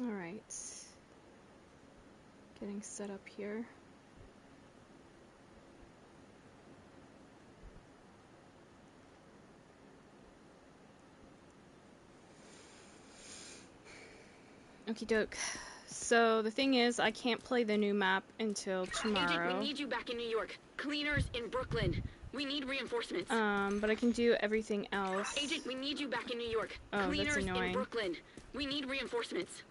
Alright. Getting set up here. Okie doke. So the thing is, I can't play the new map until tomorrow. Agent, we need you back in New York. Cleaners in Brooklyn. We need reinforcements. But I can do everything else. Agent, we need you back in New York. Oh, Cleaners that's annoying. in Brooklyn. We need reinforcements.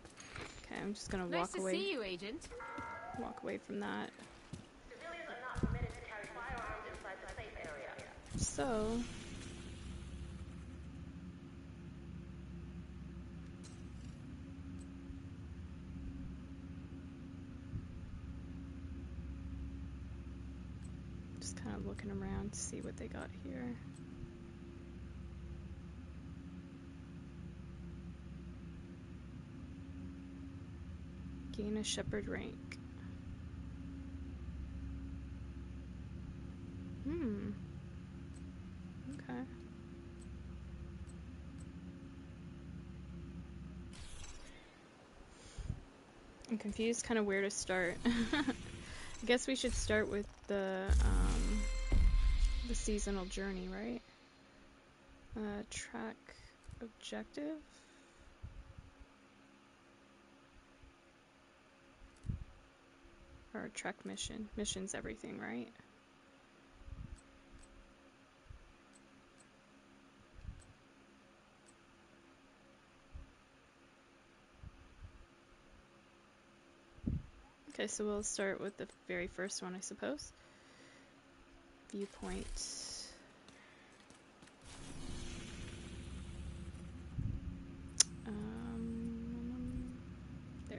Okay, I'm just gonna walk away. Nice to see you, Agent. Walk away from that. Civilians are not permitted to carry firearms inside the safe area. So... just kind of looking around to see what they got here. Gain a shepherd rank. Okay. I'm confused kind of where to start. I guess we should start with the seasonal journey, right? Track objective? Or track mission. Mission's everything, right? Okay, so we'll start with the very first one, I suppose. Viewpoint. There.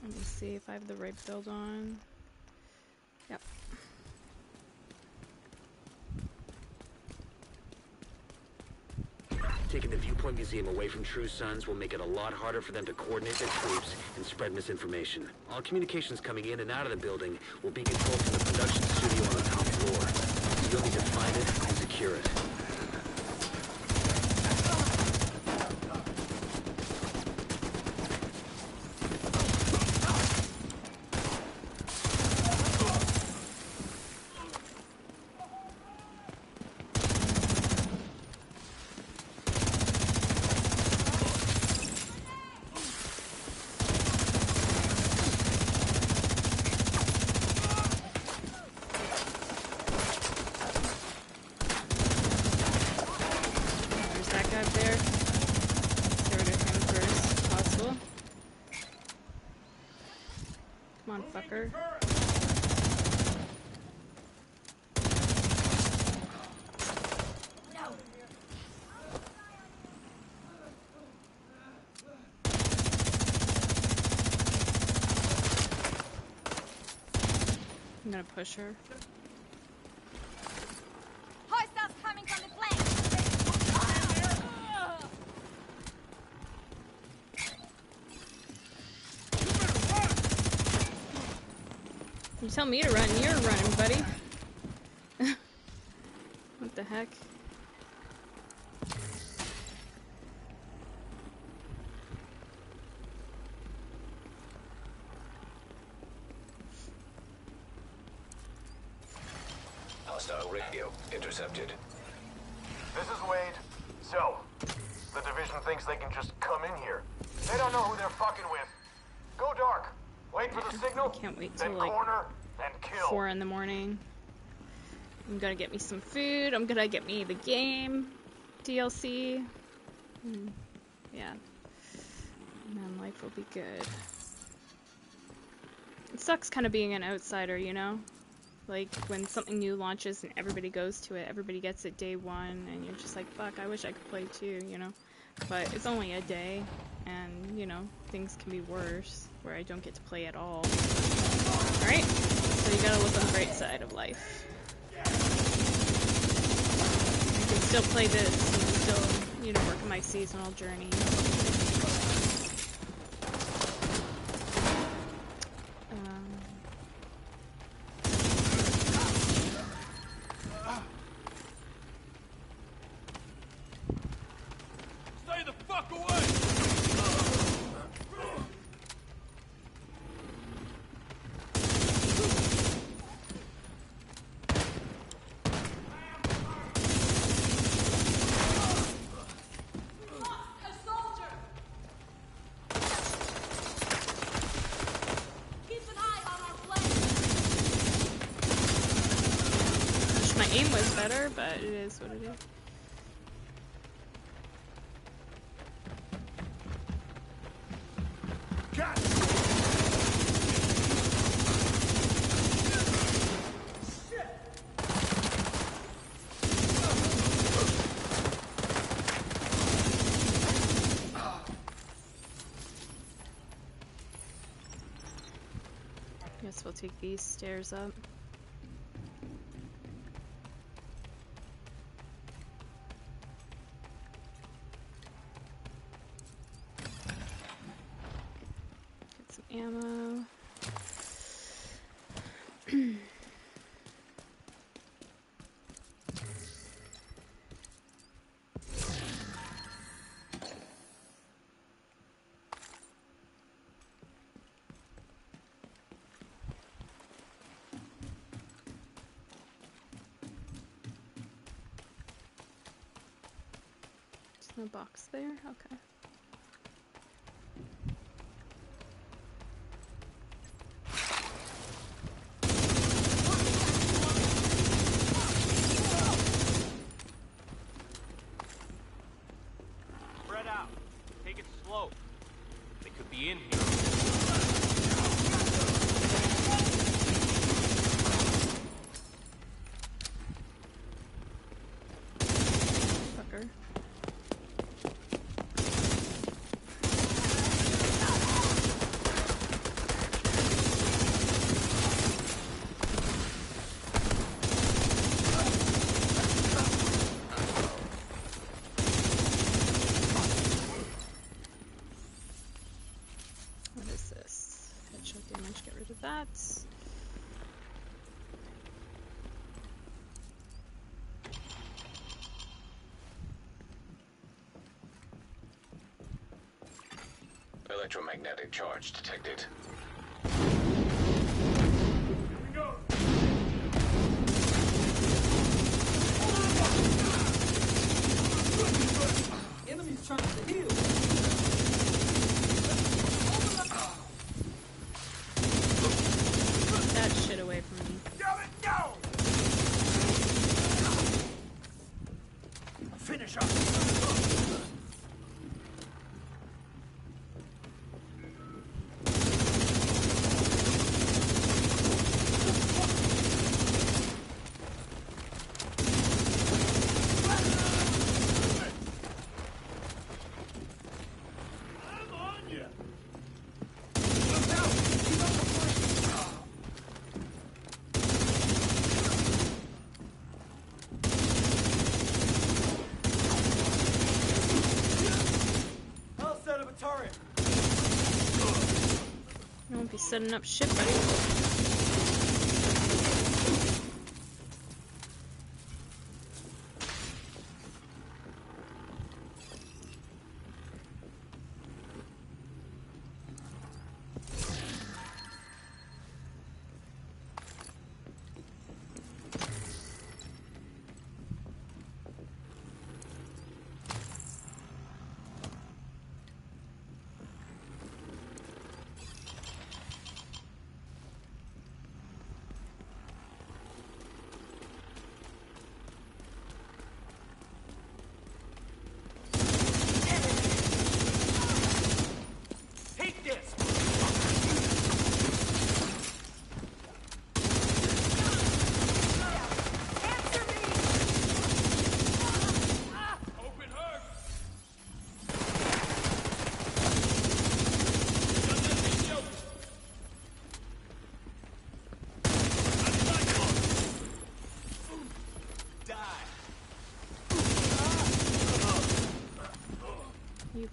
Let me see if I have the right build on. Yep. Taking the Viewpoint Museum away from True Sons will make it a lot harder for them to coordinate their troops and spread misinformation. All communications coming in and out of the building will be controlled from the production studio on the top floor. You'll need to find it and secure it. Come on, fucker. I'm gonna push her. Hostiles coming from the flank. You tell me to run, you're running, buddy. What the heck? Hostile radio intercepted. This is Wade. So, the division thinks they can just come in here. They don't know who they're fucking with. Go dark. Wait for the signal. I can't wait then till like corner and kill. 4 in the morning. I'm gonna get me some food. I'm gonna get me the game DLC. Yeah. And then life will be good. It sucks kind of being an outsider, you know? Like, when something new launches and everybody goes to it, everybody gets it day one, and you're just like, fuck, I wish I could play too, you know? But it's only a day, and, you know, things can be worse, where I don't get to play at all. Alright? So you gotta look on the bright side of life. still play this and still, you know, work on my seasonal journey. Stay the fuck away! Wish my aim was better, but it is what it is. Guess we'll take these stairs up. Get some ammo. No box there? Okay. Spread out. Take it slow. They could be in here. Fucker. What is this? Headshot damage, get rid of that. Electromagnetic charge detected. Enemies trying to heal. Get that shit away from me. Finish up. I'll set up a turret. You won't be setting up shit, buddy.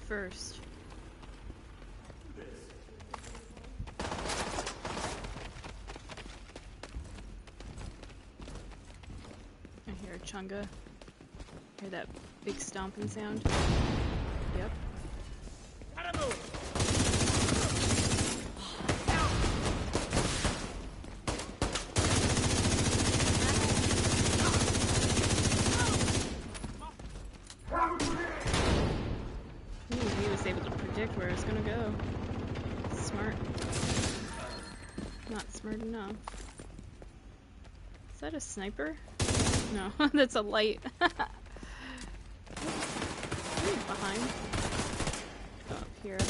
first. I hear a chunga. Hear that big stomping sound? Yep. Gotta move! Ooh, he was able to predict where it was gonna go. Smart. Not smart enough. Is that a sniper? No, that's a light. Behind. Go up here. There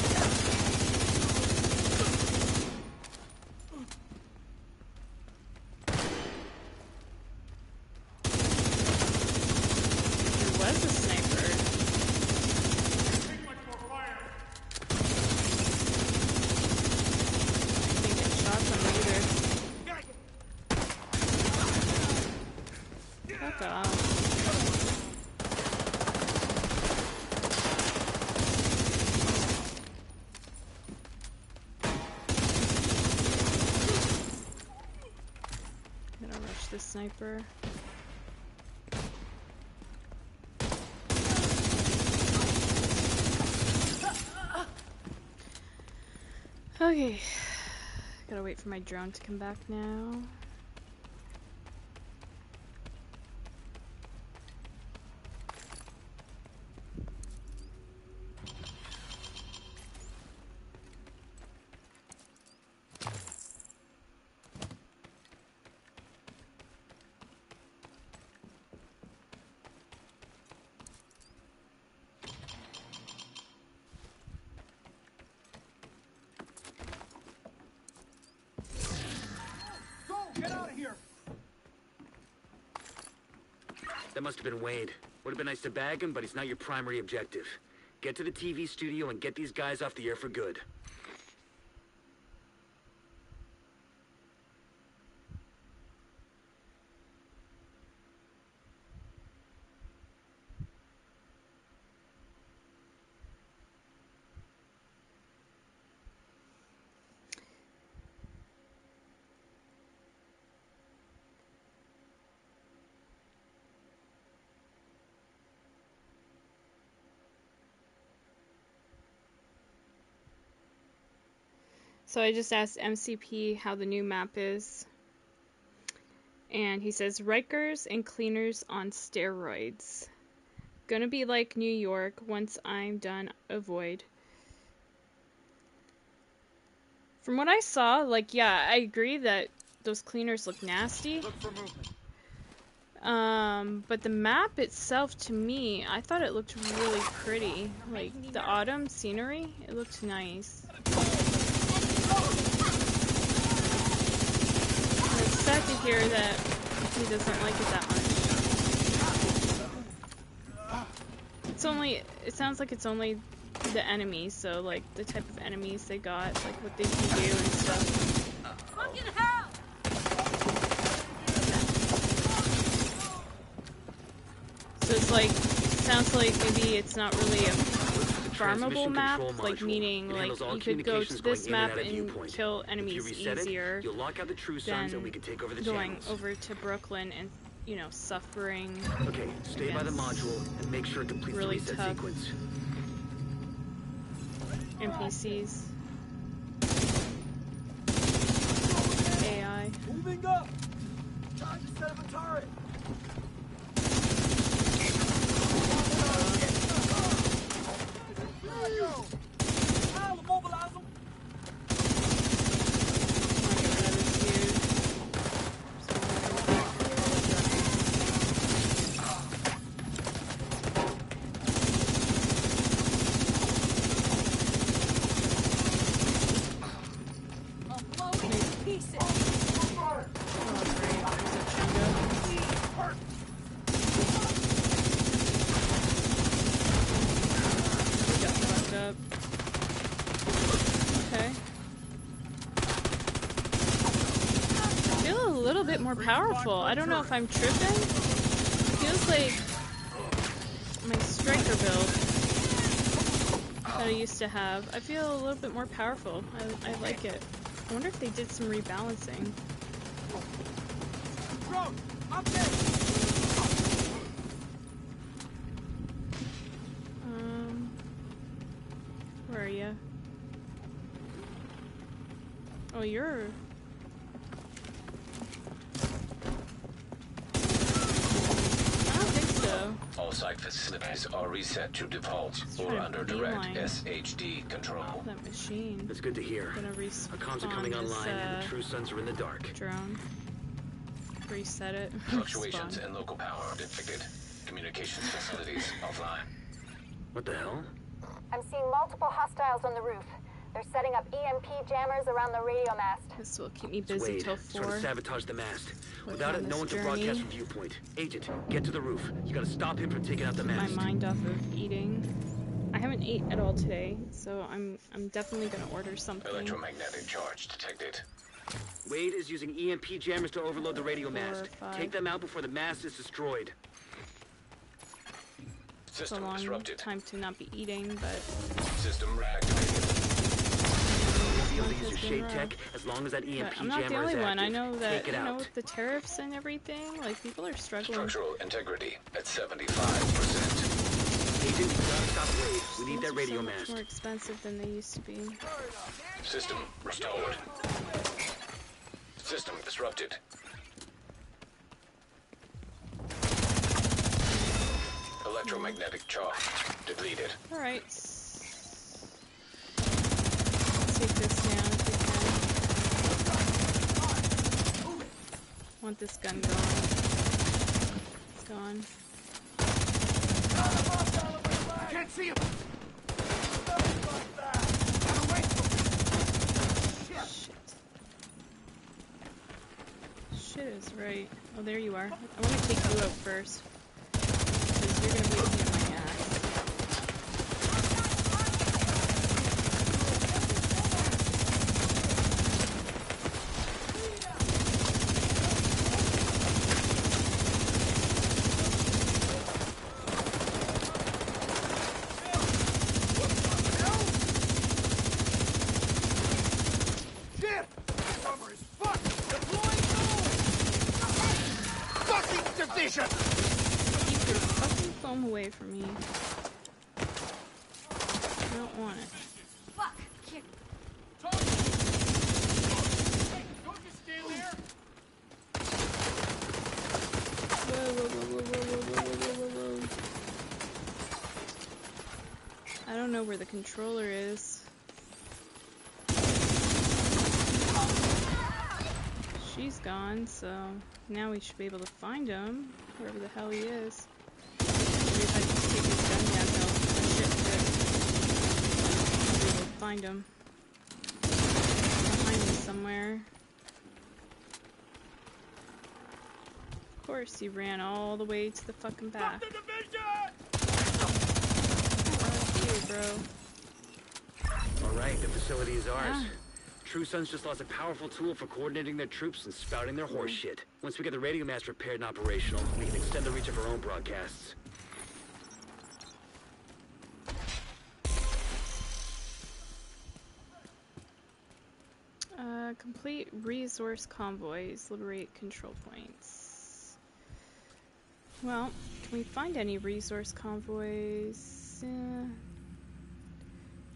was a sniper. I think it shot from either. Fuck off. The sniper. Okay. Gotta wait for my drone to come back now. Get out of here! That must have been Wade. Would have been nice to bag him, but he's not your primary objective. Get to the TV studio and get these guys off the air for good. So I just asked MCP how the new map is. And he says, Rikers and cleaners on steroids. Gonna be like New York once I'm done avoid. From what I saw, like, yeah, I agree that those cleaners look nasty. Look for movement. But the map itself, to me, I thought it looked really pretty. Like, the autumn scenery, it looked nice. And it's sad to hear that he doesn't like it that much. It sounds like it's only the enemies, so like the type of enemies they got, like what they can do and stuff. Fucking hell! So it's like, sounds like maybe it's not really a farmable map, like meaning like you could go to this map and kill enemies easier than going over to Brooklyn and, you know, suffering. Okay, stay by the module and make sure it completes really the reset tough sequence. NPCs. AI. Moving up! Time to set up a turret! I'll mobilize them! I'll blow you to pieces! Okay. I feel a little bit more powerful. I don't know if I'm tripping. Feels like my striker build. I used to have. I feel a little bit more powerful. I like it. I wonder if they did some rebalancing. Drone, up there. Where are you? Oh, you're... I don't think so. All site facilities are reset to default or trying to under direct beeline. SHD control. That machine. That's good to hear. Gonna Our respawn comms are coming this, online, and the True Sons are in the dark. drone. Reset it. Fluctuations Spawn. in local power detected. Communications facilities offline. What the hell? I'm seeing multiple hostiles on the roof. They're setting up EMP jammers around the radio mast. This will keep me It's busy Wade. till It's trying 4. to sabotage the mast. Wait, Without on it, no this one can journey. broadcast from viewpoint. Agent, get to the roof. You gotta stop him from taking out the My mast. mind off of eating. I haven't ate at all today, so I'm definitely gonna order something. Electromagnetic charge detected. Wade is using EMP jammers to overload the radio 4 or mast. 5. Take them out before the mast is destroyed. It's a System long disrupted. time to not be eating, but System reactivated. You'll be able to use your It's been shade rough. tech as long as that EMP but I'm not the jammer is only one. I active. know that, Take it you know, out. with the tariffs and everything, like, people are struggling. Structural integrity at 75%. Agent, you gotta stop Wade. We need Things that are radio so much mast. more expensive than they used to be. System restored. System disrupted. Electromagnetic charge depleted. Alright. Let's take this down if we can. Want this gun going. It's gone. I can't see him. Shit. Shit is right. Oh, there you are. I want to take you out first. Because you're gonna wake me in my ass. Shit! Cover is fucked. Deploying fucking division. Keep your fucking foam away from me. I don't want it. Fuck! Can't. Don't just stand there. Whoa, whoa, whoa, whoa, whoa, whoa, whoa, whoa, whoa. I don't know where the controller is. She's gone, so now we should be able to find him, wherever the hell he is. Maybe if I just take his gun down, he'll shit fit. I'll be able to find him. Behind me somewhere. Of course, he ran all the way to the fucking back. The division. Fuck you, bro. Alright, the facility is ours. Ah. True Sons just lost a powerful tool for coordinating their troops and spouting their horse shit. Once we get the radio mast repaired and operational, we can extend the reach of our own broadcasts. Complete resource convoys, liberate control points. Well, can we find any resource convoys?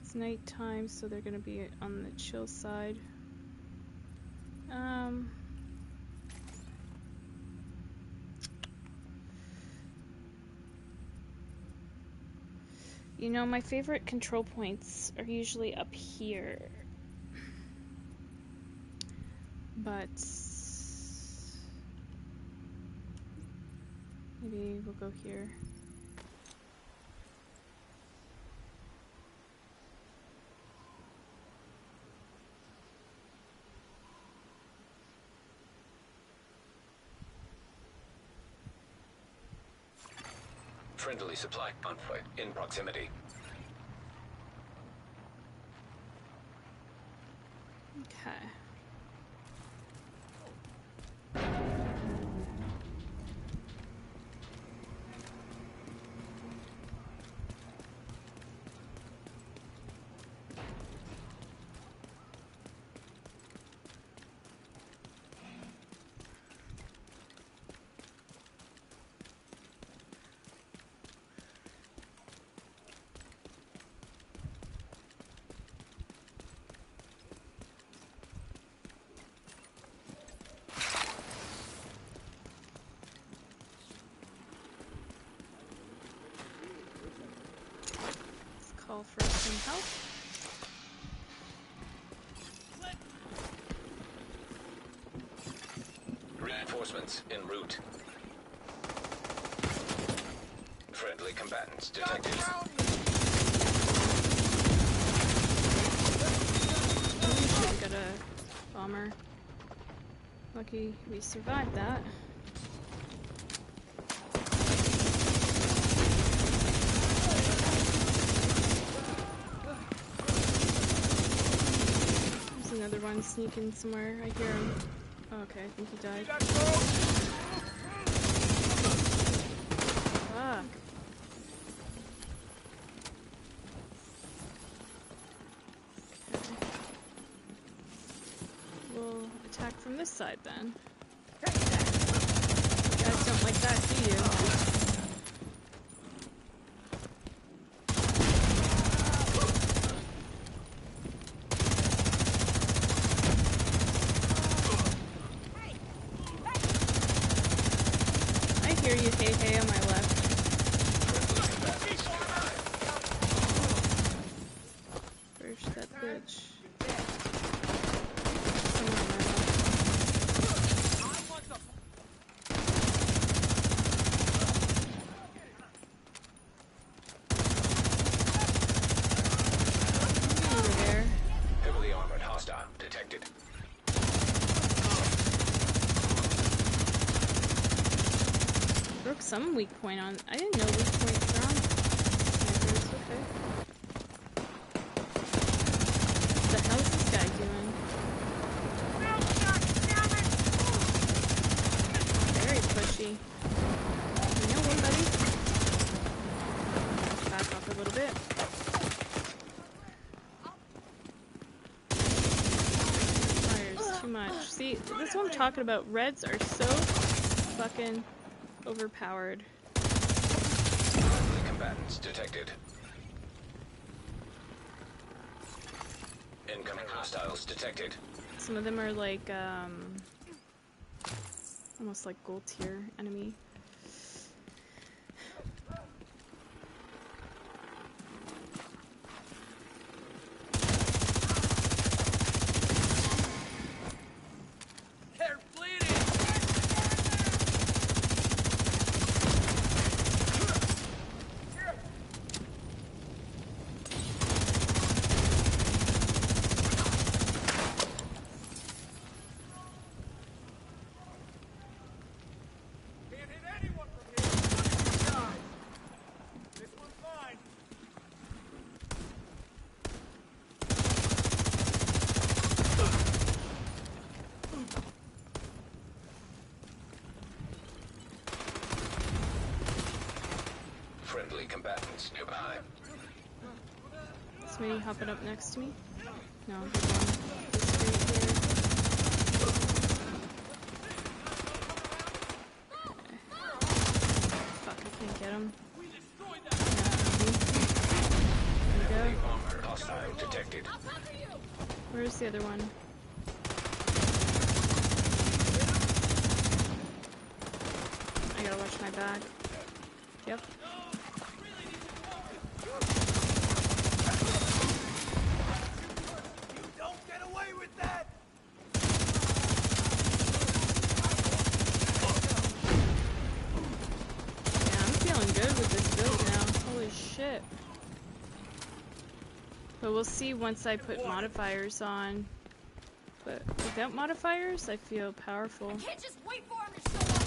It's nighttime, so they're gonna be on the chill side. You know, my favorite control points are usually up here. But maybe we'll go here. Friendly supply convoy in proximity. Okay. call for some help. Reinforcements en route. Friendly combatants detected. We should have got a bomber. Lucky we survived that. There's another one sneaking somewhere. I hear him. Oh, okay, I think he died. Fuck. We'll attack from this side then. You guys don't like that, do you? I hear you, hey on my left. Where's that bitch? Somewhere on my left. Over there. Heavily armored hostile detected. Broke some weak point on. I didn't know weak points were on snipers. Okay. What the hell is this guy doing? Very pushy. You know one, buddy? Back off a little bit. Fire's too much. See, this is what I'm talking about. Reds are so fucking overpowered. Friendly combatants detected. Incoming hostiles detected. Some of them are like, almost like gold tier enemy. They're bleeding! Can't hit anyone from here! Die. This one's mine! Friendly combatants nearby. Somebody hopping up next to me? No, they're going this way here. Fuck, I can't get him. There we go. Armored hostile detected. Where's the other one? I gotta watch my back. Yep. Don't get away with that! Yeah, I'm feeling good with this build now. Holy shit. But we'll see once I put modifiers on. But without modifiers, I feel powerful. Can't just wait for him to show up.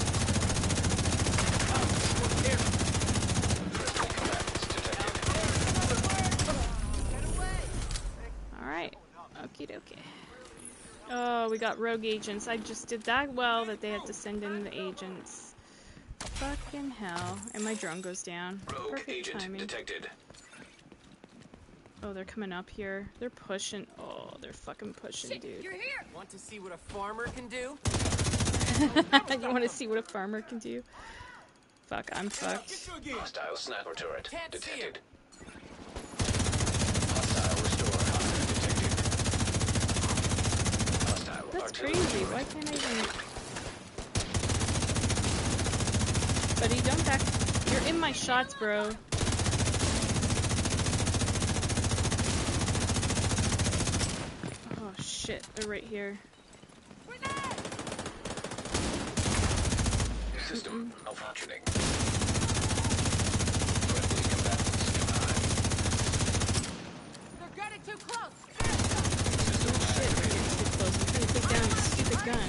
Alright. Okie dokie. Oh, we got rogue agents. I just did that well that they had to send in the agents. Fucking hell. And my drone goes down. Rogue Perfect agent timing. detected. Oh, they're coming up here. They're pushing. Oh, they're fucking pushing, dude. You're here. Want to see what a farmer can do? You want to see what a farmer can do? Fuck, I'm fucked. Hostile sniper turret Can't see detected. Hostile restore hostile detected. Hostile That's artillery crazy. turret Why can't I even... detected. Buddy, don't back... You're in my shots, bro. shit, they're right here. System malfunctioning. Friendly combatants nearby. They're getting too close. System Shit, we're getting too close. I'm trying to take down this stupid gun.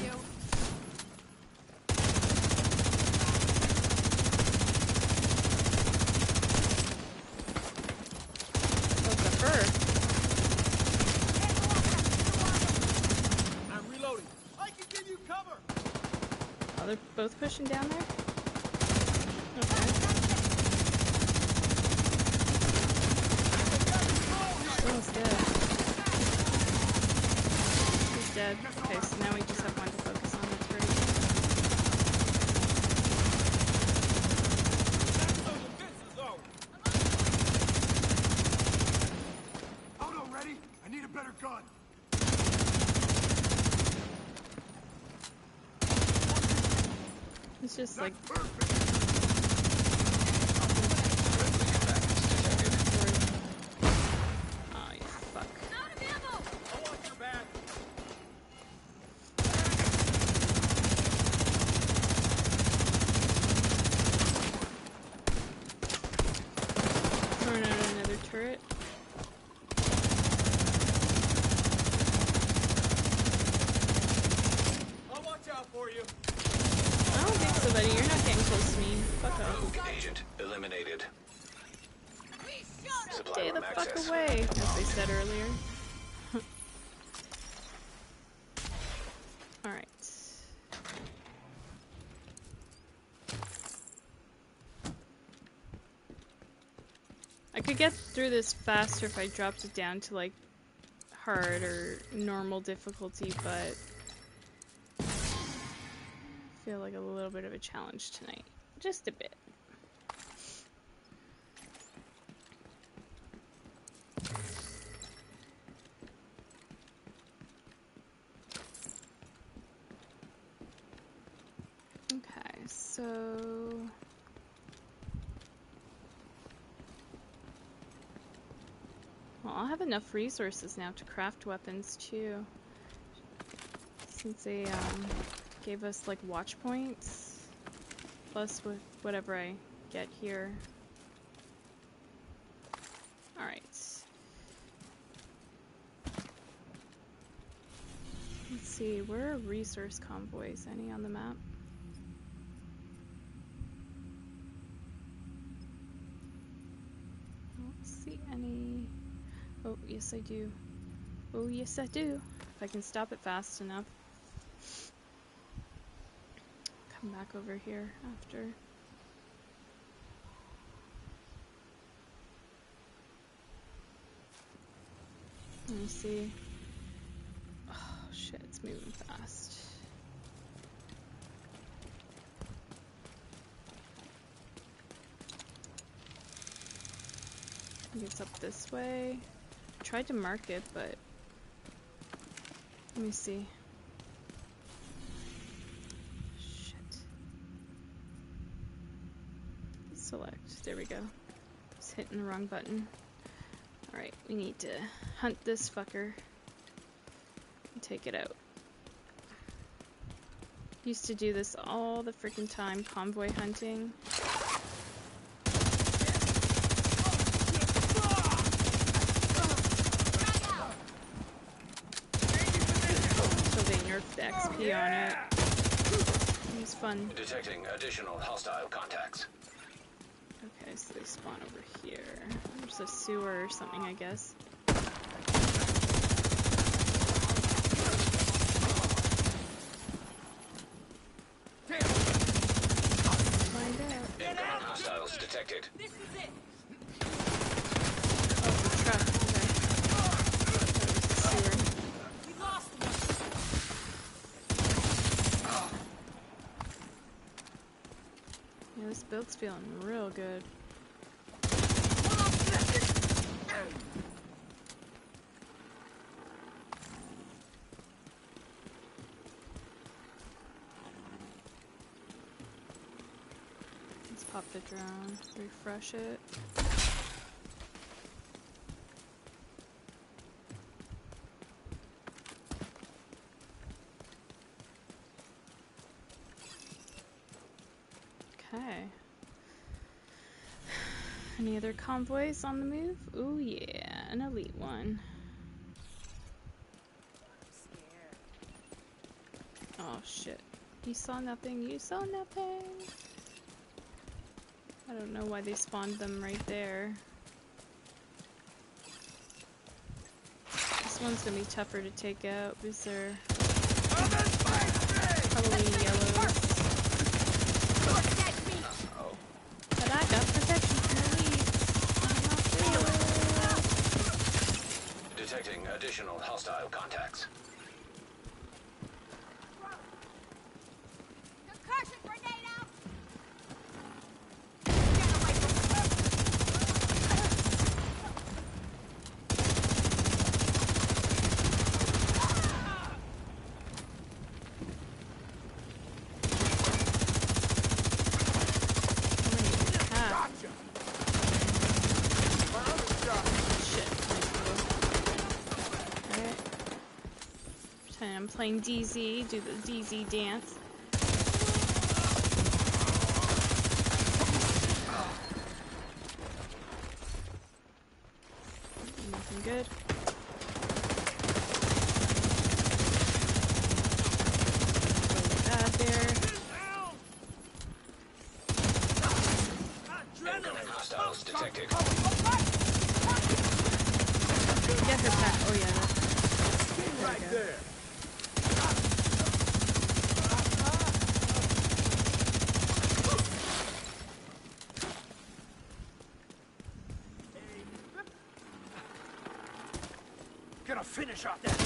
Oh, the her. I'm reloading. I can give you cover. Oh, they're both pushing down there? Okay. Someone's dead. He's dead. Okay, so now we just have one to focus on. That's great. So the fence is over. Oh no, ready? I need a better gun. It's just like Perfect. oh, you fuck. Out of ammo. I want your back. Throwing out another turret. I'll watch out for you. I don't think so, buddy. You're not getting close to me. Fuck off. rogue agent eliminated. Supply Stay the room fuck access. away, as they said earlier. Alright. I could get through this faster if I dropped it down to like hard or normal difficulty, but I feel like a little bit of a challenge tonight. Just a bit. Okay, so well, I'll have enough resources now to craft weapons too, since they gave us like watch points, plus with whatever I get here. Alright. Let's see, where are resource convoys? Any on the map? I don't see any. Oh, yes I do. Oh, yes I do. If I can stop it fast enough. Come back over here after. Let me see. Oh, shit, it's moving fast. I think it's up this way. I tried to mark it, but let me see. Shit. Select. There we go. Just hitting the wrong button. Alright, we need to hunt this fucker and take it out. Used to do this all the freaking time, convoy hunting. So they nerfed the XP on it. It was fun. Detecting additional hostile contacts. Okay, so they spawn over here. There's a sewer or something, I guess. Find out. Incoming hostiles detected. This is it. Oh, it's a truck. Okay. That was the sewer. We lost one. Yeah, this build's feeling real good. Let's pop the drone, refresh it. Any other convoys on the move? Ooh yeah, an elite one. Oh shit. You saw nothing, you saw nothing! I don't know why they spawned them right there. This one's gonna be tougher to take out because they're probably yellows. But I got protection from elites. Detecting additional hostile contacts. Concussion grenade out! I'm playing DZ, do the DZ dance. Nothing good. Bad there. Incoming hostiles detected. Get her back. Oh yeah. Right there. Gonna finish off that.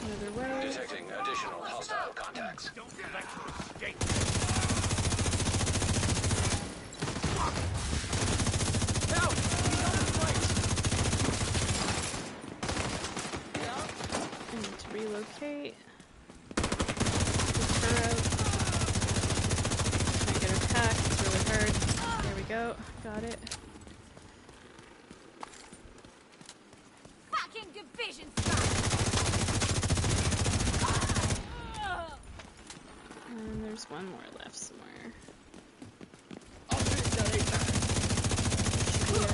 Another way. Detecting additional hostile contacts. Don't let you escape. Help! He's on the place. I need to relocate. Get her out. Try to get her pack. It's really hard. There we go. Got it. Fucking division start! And there's one more left somewhere. I'll finish that ASAP. Here.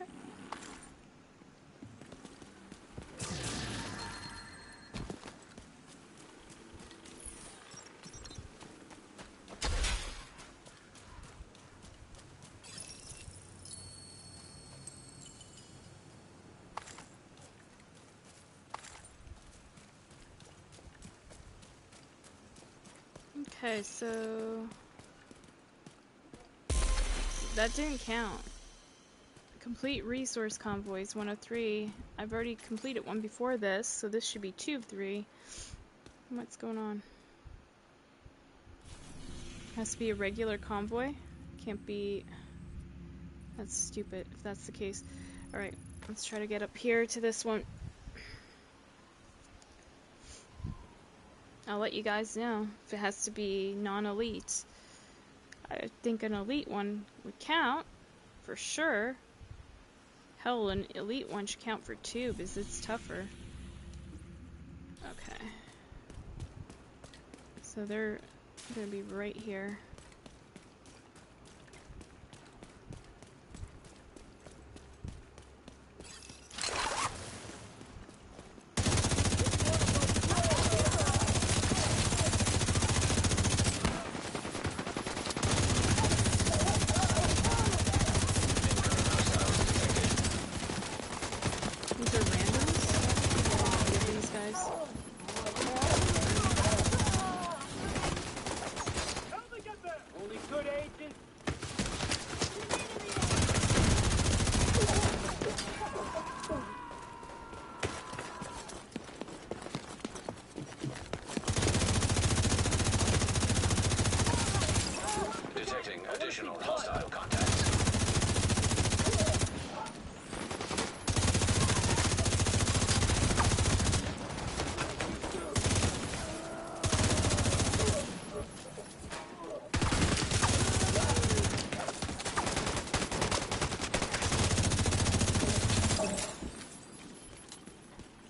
Okay. Okay, so that didn't count. Complete resource convoys 103. I've already completed one before this, so this should be 2 of 3. What's going on? Has to be a regular convoy. Can't be. That's stupid if that's the case. Alright, let's try to get up here to this one. I'll let you guys know if it has to be non-elite. I think an elite one would count, for sure. Hell, an elite one should count for 2 because it's tougher. Okay. So they're gonna be right here. Additional hostile contacts.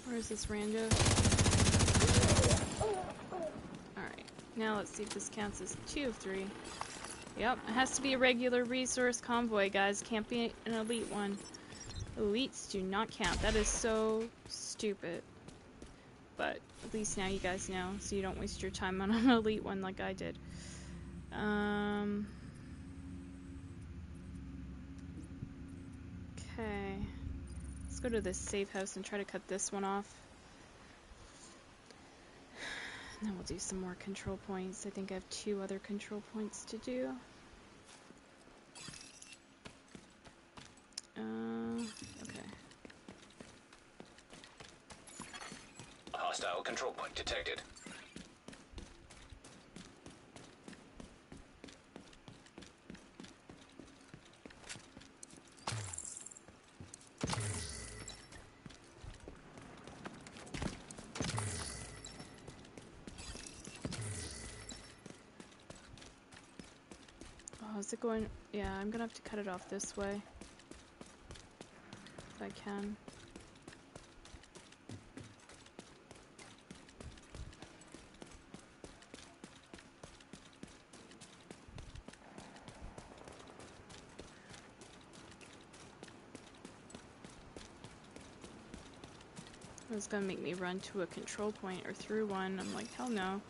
Where's this rando? Alright. Now let's see if this counts as 2 of 3. Yep, it has to be a regular resource convoy, guys. Can't be an elite one. Elites do not count. That is so stupid. But at least now you guys know, so you don't waste your time on an elite one like I did. Okay. Let's go to this safe house and try to cut this one off. And then we'll do some more control points. I think I have 2 other control points to do. Okay. Hostile control point detected. Oh, is it going? Yeah, I'm gonna have to cut it off this way. If I can. It was gonna make me run to a control point or through one. I'm like, hell no.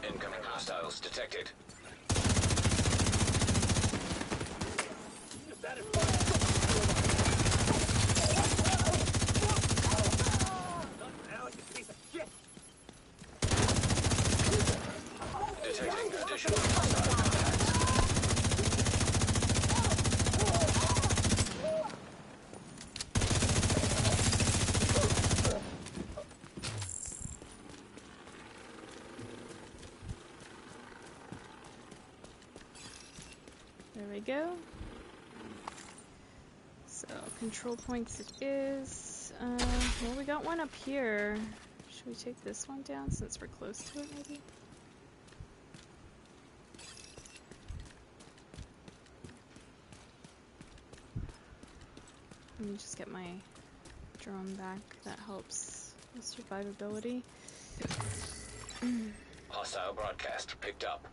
Incoming hostiles detected. Detecting additional hostile contacts. There we go. So, control points it is. Well, we got one up here. Should we take this one down since we're close to it, maybe? Let me just get my drone back. That helps with survivability. Hostile broadcast picked up.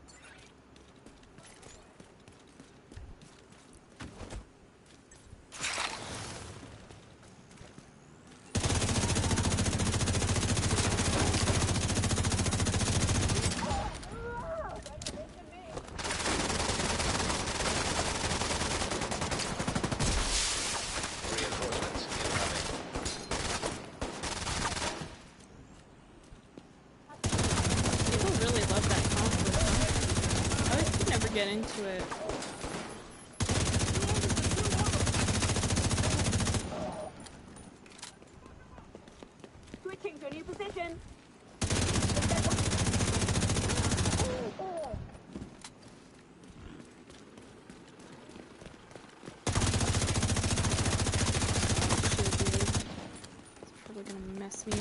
Reinforcements incoming. People really love that conflict. I could never get into it. Switching to a new position. It's probably gonna mess me up.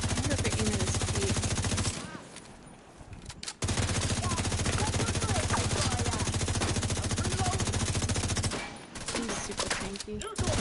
I wonder if I aim at his feet. He's super tanky. Shield broke.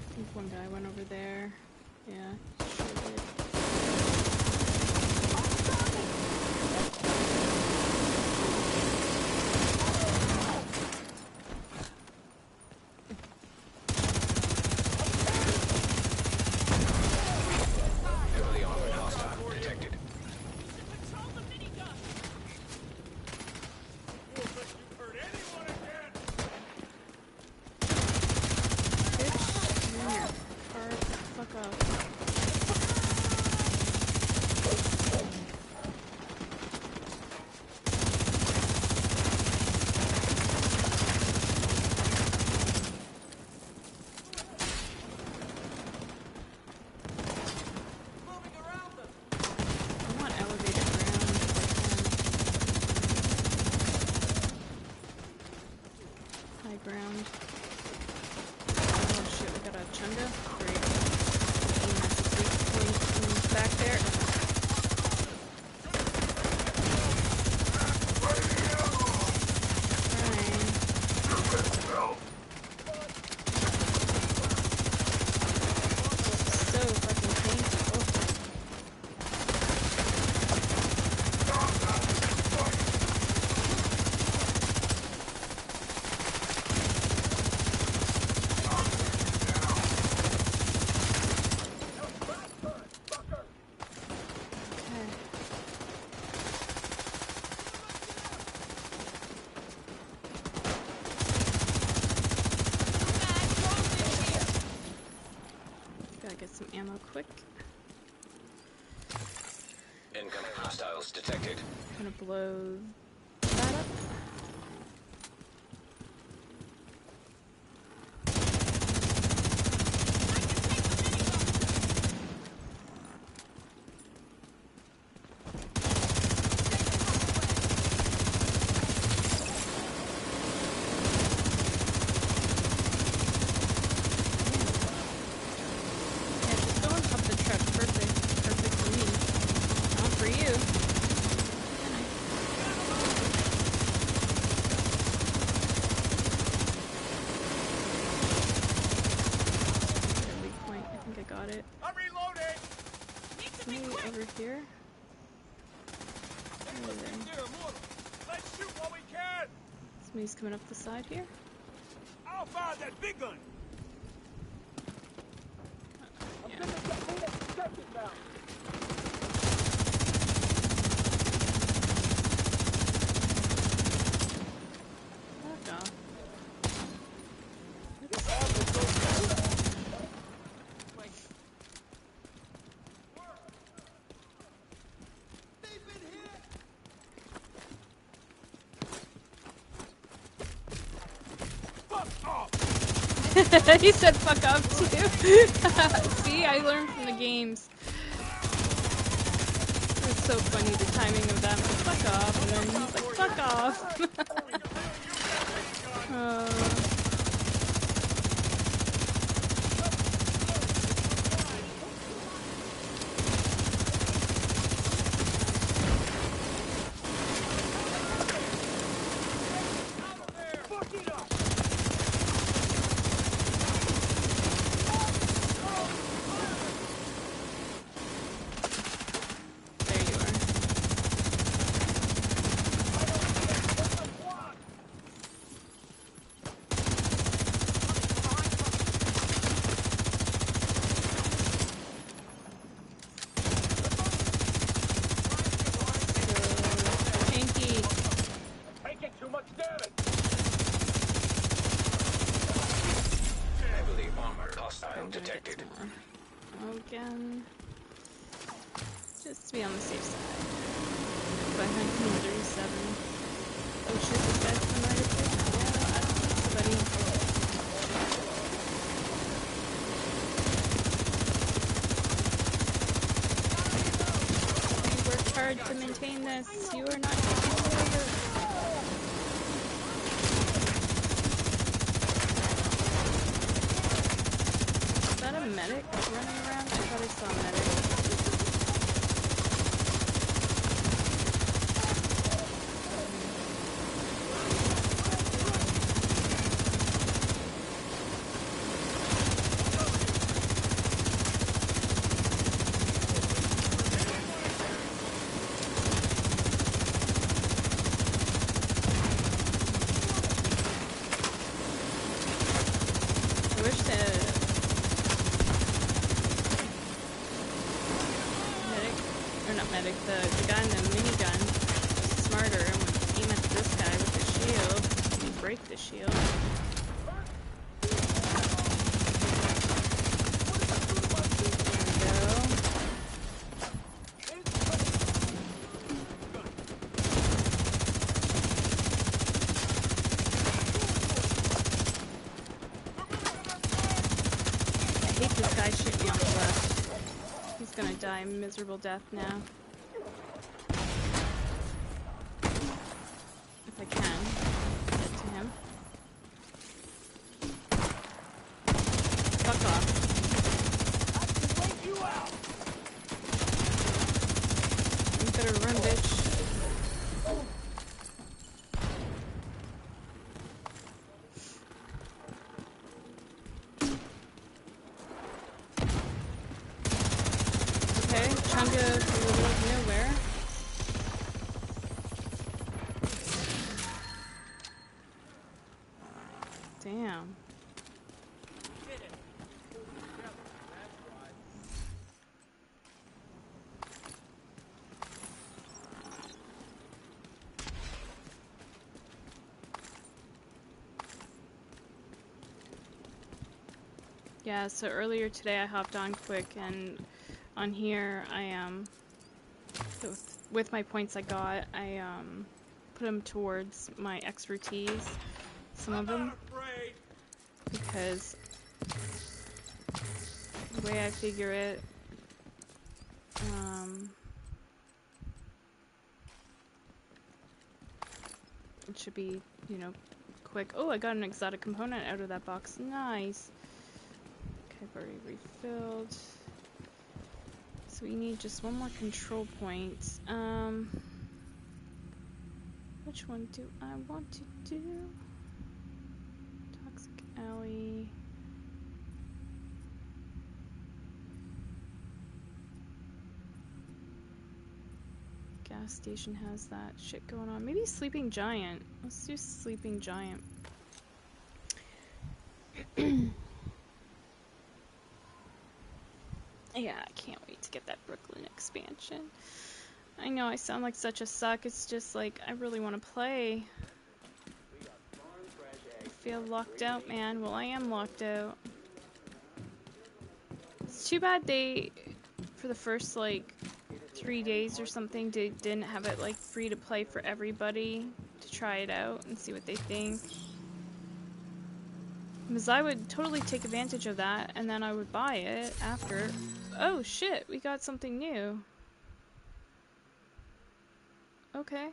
I think one guy went over there. Yeah, sure did. Heavily armored hostile detected. Control the minigun! Won't let you hurt anyone again! Bitch, come here. Fuck Click. Incoming hostiles detected. I'm gonna blow that up. Yeah, just go and pop the truck. Perfect. Perfect for me. Not for you. Weak point. I think I got it. I'm reloading. Maybe over here. Let's shoot while we can. Somebody's coming up the side here. I'll fire that big gun. Yeah. Fuck off. He said fuck off too. See, I learned from the games. It's so funny, the timing of that. Like, fuck off, and then he's like, fuck off. There you are. Tanky. Taking too much damage. Heavily armored hostile I'm gonna get detected. some more. Again. Just to be on the safe side. By 1937. Oh shit, this guy's coming right up here. Yeah, I don't think so, buddy. You worked hard to maintain this. You are not taking it over. Is that a medic running around? I thought I saw a medic. I wish the medic, or not medic, the guy in the minigun was smarter and would aim at this guy with the shield and break the shield. There we go. I hate this guy shooting me on the left. He's gonna die a miserable death now. If I can get to him. Fuck off. You better run, bitch. Okay, Chunga from the middle of nowhere. Damn. Yeah, so earlier today I hopped on quick and on here, I with my points I got, I put them towards my expertise, some of them, because the way I figure it, it should be, you know, quick. Oh, I got an exotic component out of that box. Nice. Okay, I've already refilled. So we need just one more control point. Which one do I want to do? Toxic Alley. Gas station has that shit going on. Maybe Sleeping Giant. Let's do Sleeping Giant. Yeah, I can't wait to get that Brooklyn expansion. I know I sound like such a suck. It's just like I really want to play. I feel locked out, man. Well, I am locked out. It's too bad they, for the first like 3 days or something, they didn't have it like free to play for everybody to try it out and see what they think. Because I would totally take advantage of that, and then I would buy it after. Oh shit, we got something new. Okay.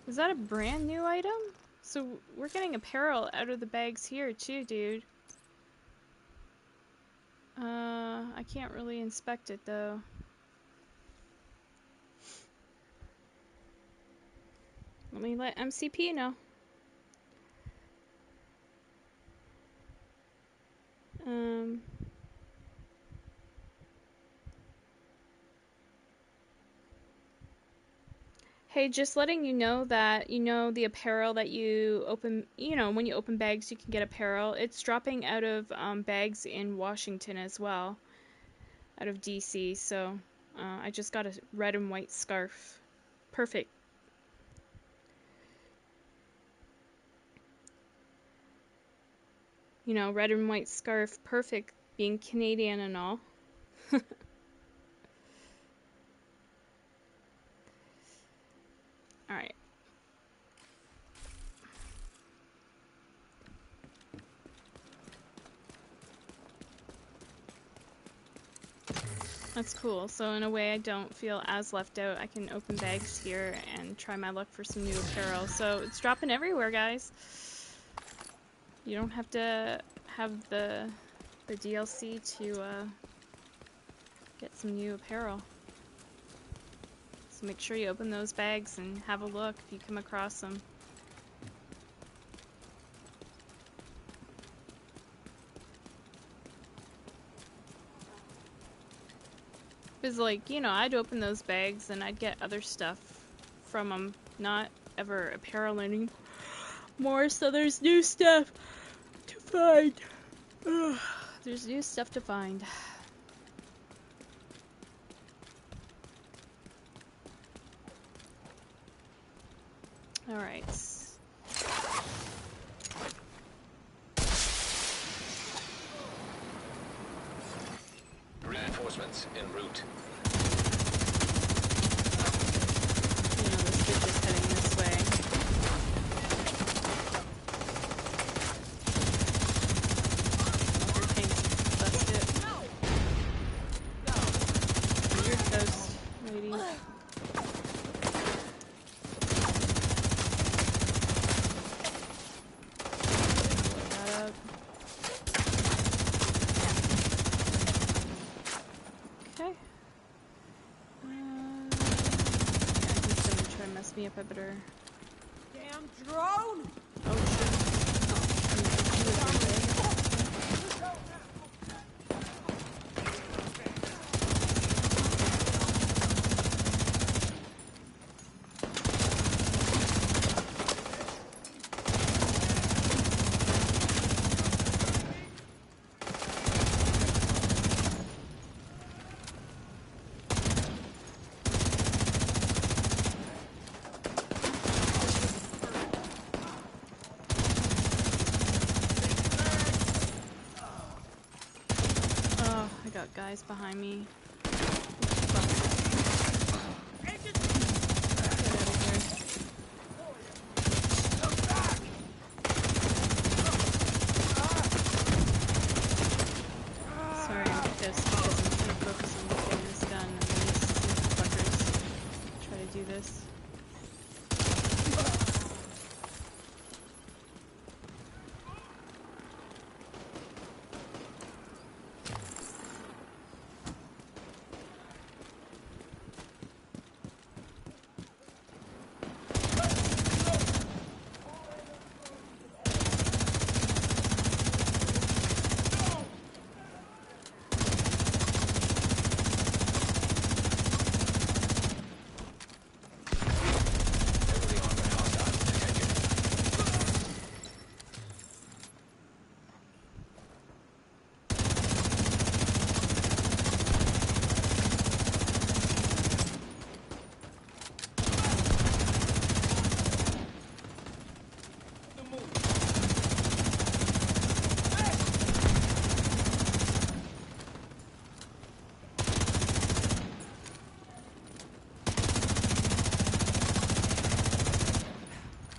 Is that a brand new item? So we're getting apparel out of the bags here too, dude. I can't really inspect it though. Let me let MCP know. Hey, just letting you know that, you know, the apparel that you open, you know, when you open bags, you can get apparel. It's dropping out of bags in Washington as well, out of DC. So I just got a red and white scarf. Perfect. You know, red and white scarf, perfect, being Canadian and all. Alright. That's cool. So in a way I don't feel as left out. I can open bags here and try my luck for some new apparel. So it's dropping everywhere, guys. You don't have to have the DLC to get some new apparel. So make sure you open those bags and have a look if you come across them. Because, like, you know, I'd open those bags and I'd get other stuff from them, not ever apparel anymore. So there's new stuff to find. Ugh. There's new stuff to find. Alright. Reinforcements en route. You know, this kid's just heading this way. Your tank's busted. You're toast, lady. Me up, I better. Damn drone! Oh shit. guys behind me. Sorry, I'm pissed because I'm trying to focus on getting this done and these stupid fuckers try to do this.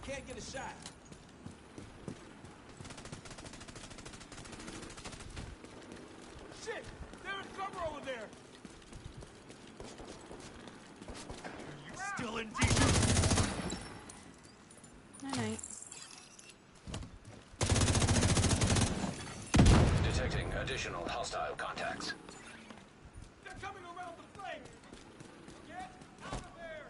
Can't get a shot. Shit! They're in cover over there! Are you still in deep? Alright. Detecting additional hostile contacts. They're coming around the flank! Get out of there!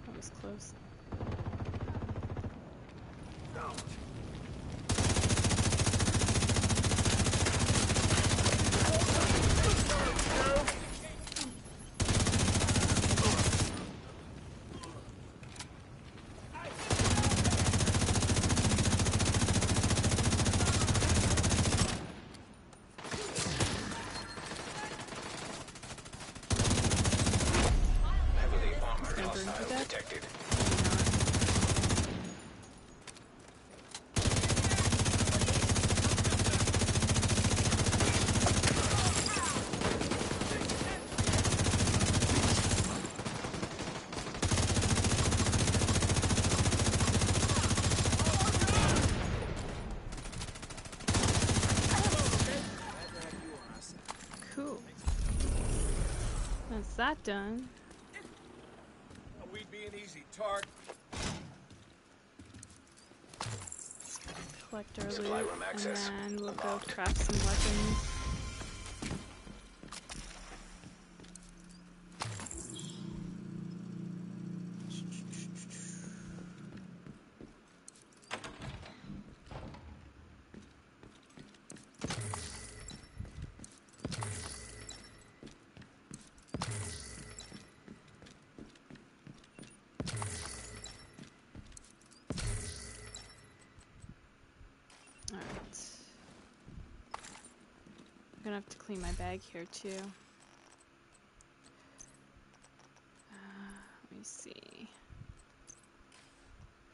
That was close. Heavily armored Gonna burn to hostile death? detected. Cool. That's that done. We being easy, Tark. Collect our Supply loot, room and access then we'll go unlocked. craft some weapons. Alright. I'm gonna have to clean my bag here too. Let me see.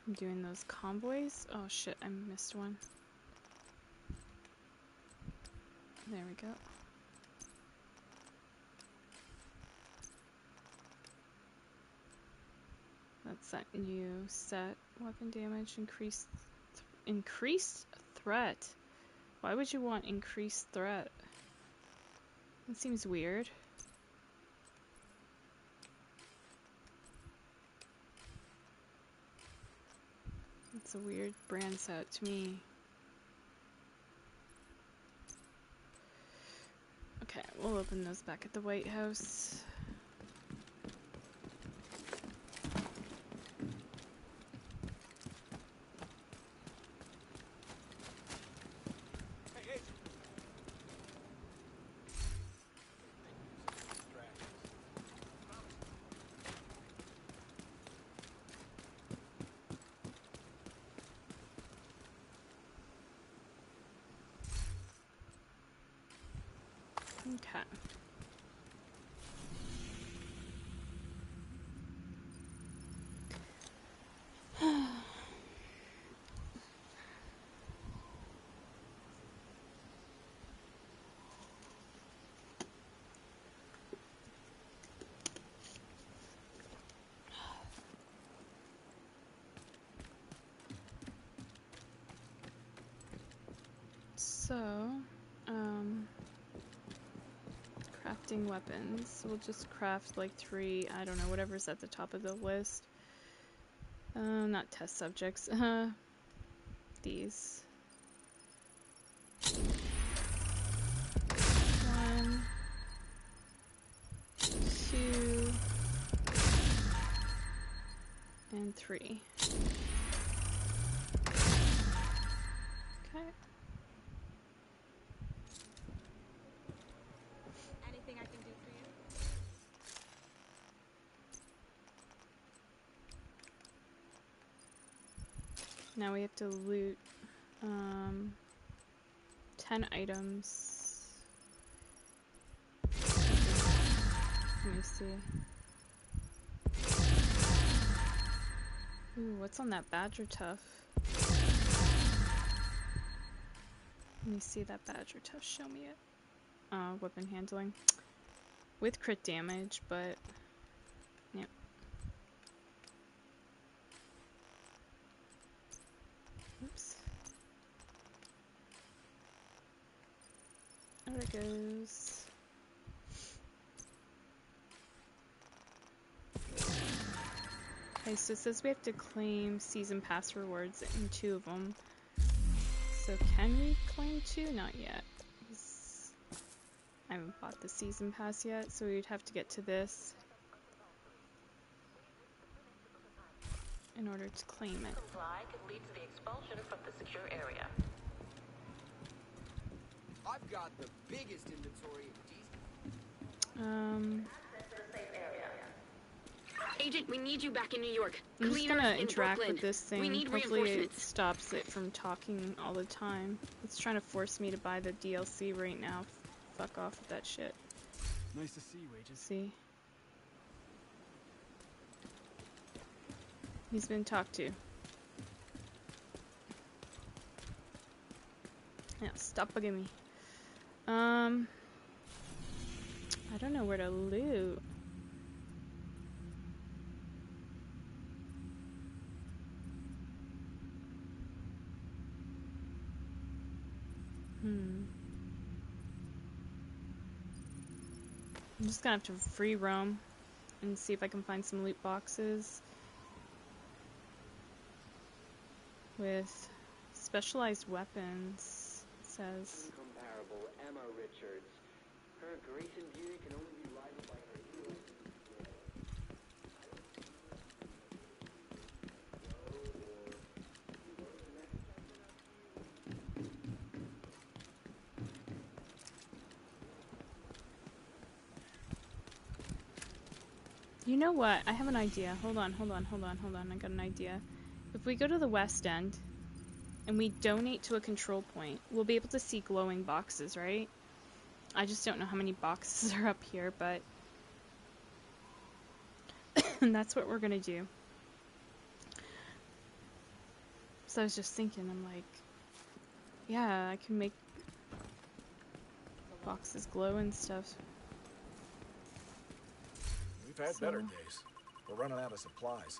I'm doing those convoys. Oh shit, I missed one. There we go. That's that new set. Weapon damage, increased threat. Why would you want increased threat? That seems weird. It's a weird brand set to me. Okay, we'll open those back at the White House. Hey, Agent. Okay. So, crafting weapons. So we'll just craft like 3, I don't know, whatever's at the top of the list. Not test subjects. These. 1, 2, and 3. Okay. Anything I can do for you? Now we have to loot 10 items. Let me see. Ooh, what's on that badger tuff? Let me see that badger tuff. Show me it. Weapon handling. With crit damage, but... Yep. Oops. There it goes. Okay, so it says we have to claim season pass rewards in 2 of them. So can we claim 2? Not yet. I haven't bought the season pass yet, so we'd have to get to this in order to claim it. Supply can lead to the expulsion from the secure area. I've got the biggest inventory of Agent, we need you back in New York. I'm just Cleaners gonna in interact Brooklyn. with this We thing. need Hopefully it reinforcements. stops it from talking all the time. It's trying to force me to buy the DLC right now. Fuck off with that shit. Nice to see you, Agent. See? He's been talked to. Yeah, stop bugging me. I don't know where to loot. I'm just gonna have to free roam and see if I can find some loot boxes with specialized weapons, it says. Incomparable Emma Richards. Her grace and beauty can only be rivaled by her healing. You know what? I have an idea. Hold on. I got an idea. If we go to the West End and we donate to a control point, we'll be able to see glowing boxes, right? I just don't know how many boxes are up here, but that's what we're gonna do. So I was just thinking, I'm like, yeah, I can make boxes glow and stuff. We've had better days. We're running out of supplies.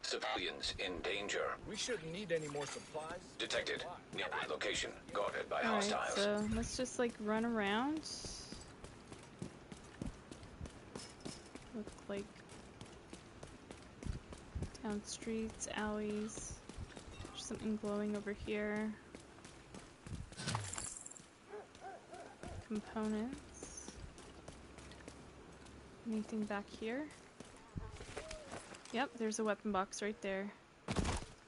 Civilians in danger. We shouldn't need any more supplies. Detected. Nearby location. Guarded by Alright, hostiles. so let's just like run around. Look like down streets, alleys. There's something glowing over here. Components. Anything back here? Yep, there's a weapon box right there.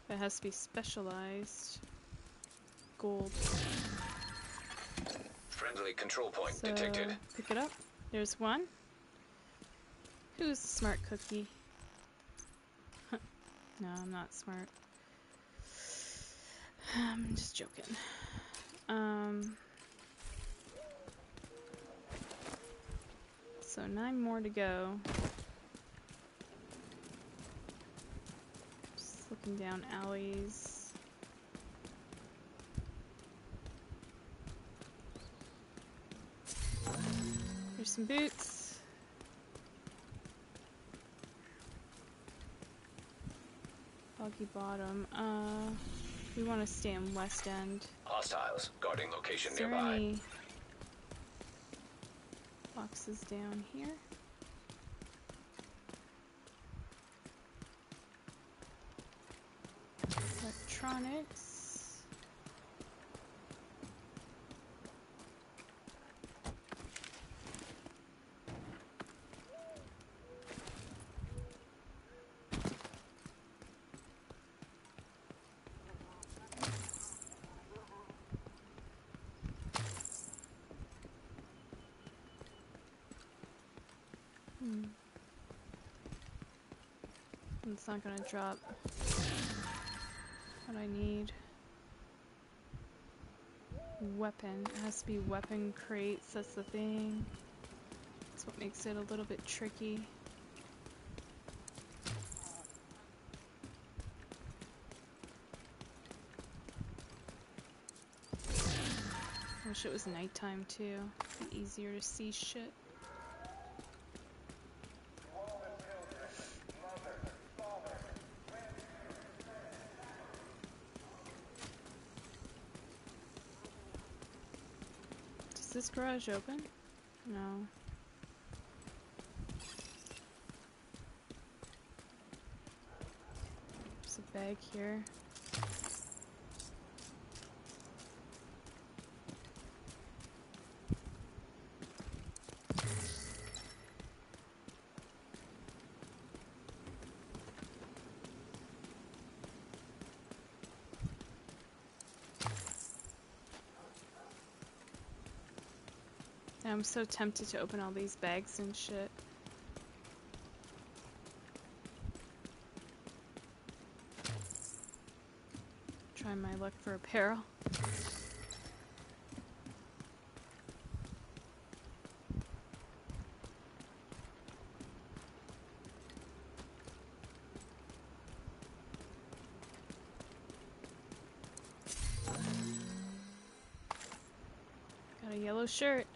It has to be specialized. Gold. Friendly control point So, detected. pick it up. There's one. Who's the smart cookie? No, I'm not smart. I'm just joking. So 9 more to go. Just looking down alleys. There's some boots. Foggy Bottom. We want to stay in West End. Hostiles guarding location Is there nearby. any boxes down here? Electronics. It's not gonna drop what I need. Weapon. It has to be weapon crates, that's the thing. That's what makes it a little bit tricky. Wish it was nighttime too. It'd be easier to see shit. Is this garage open? No. There's a bag here. I'm so tempted to open all these bags and shit. Try my luck for apparel. Got a yellow shirt.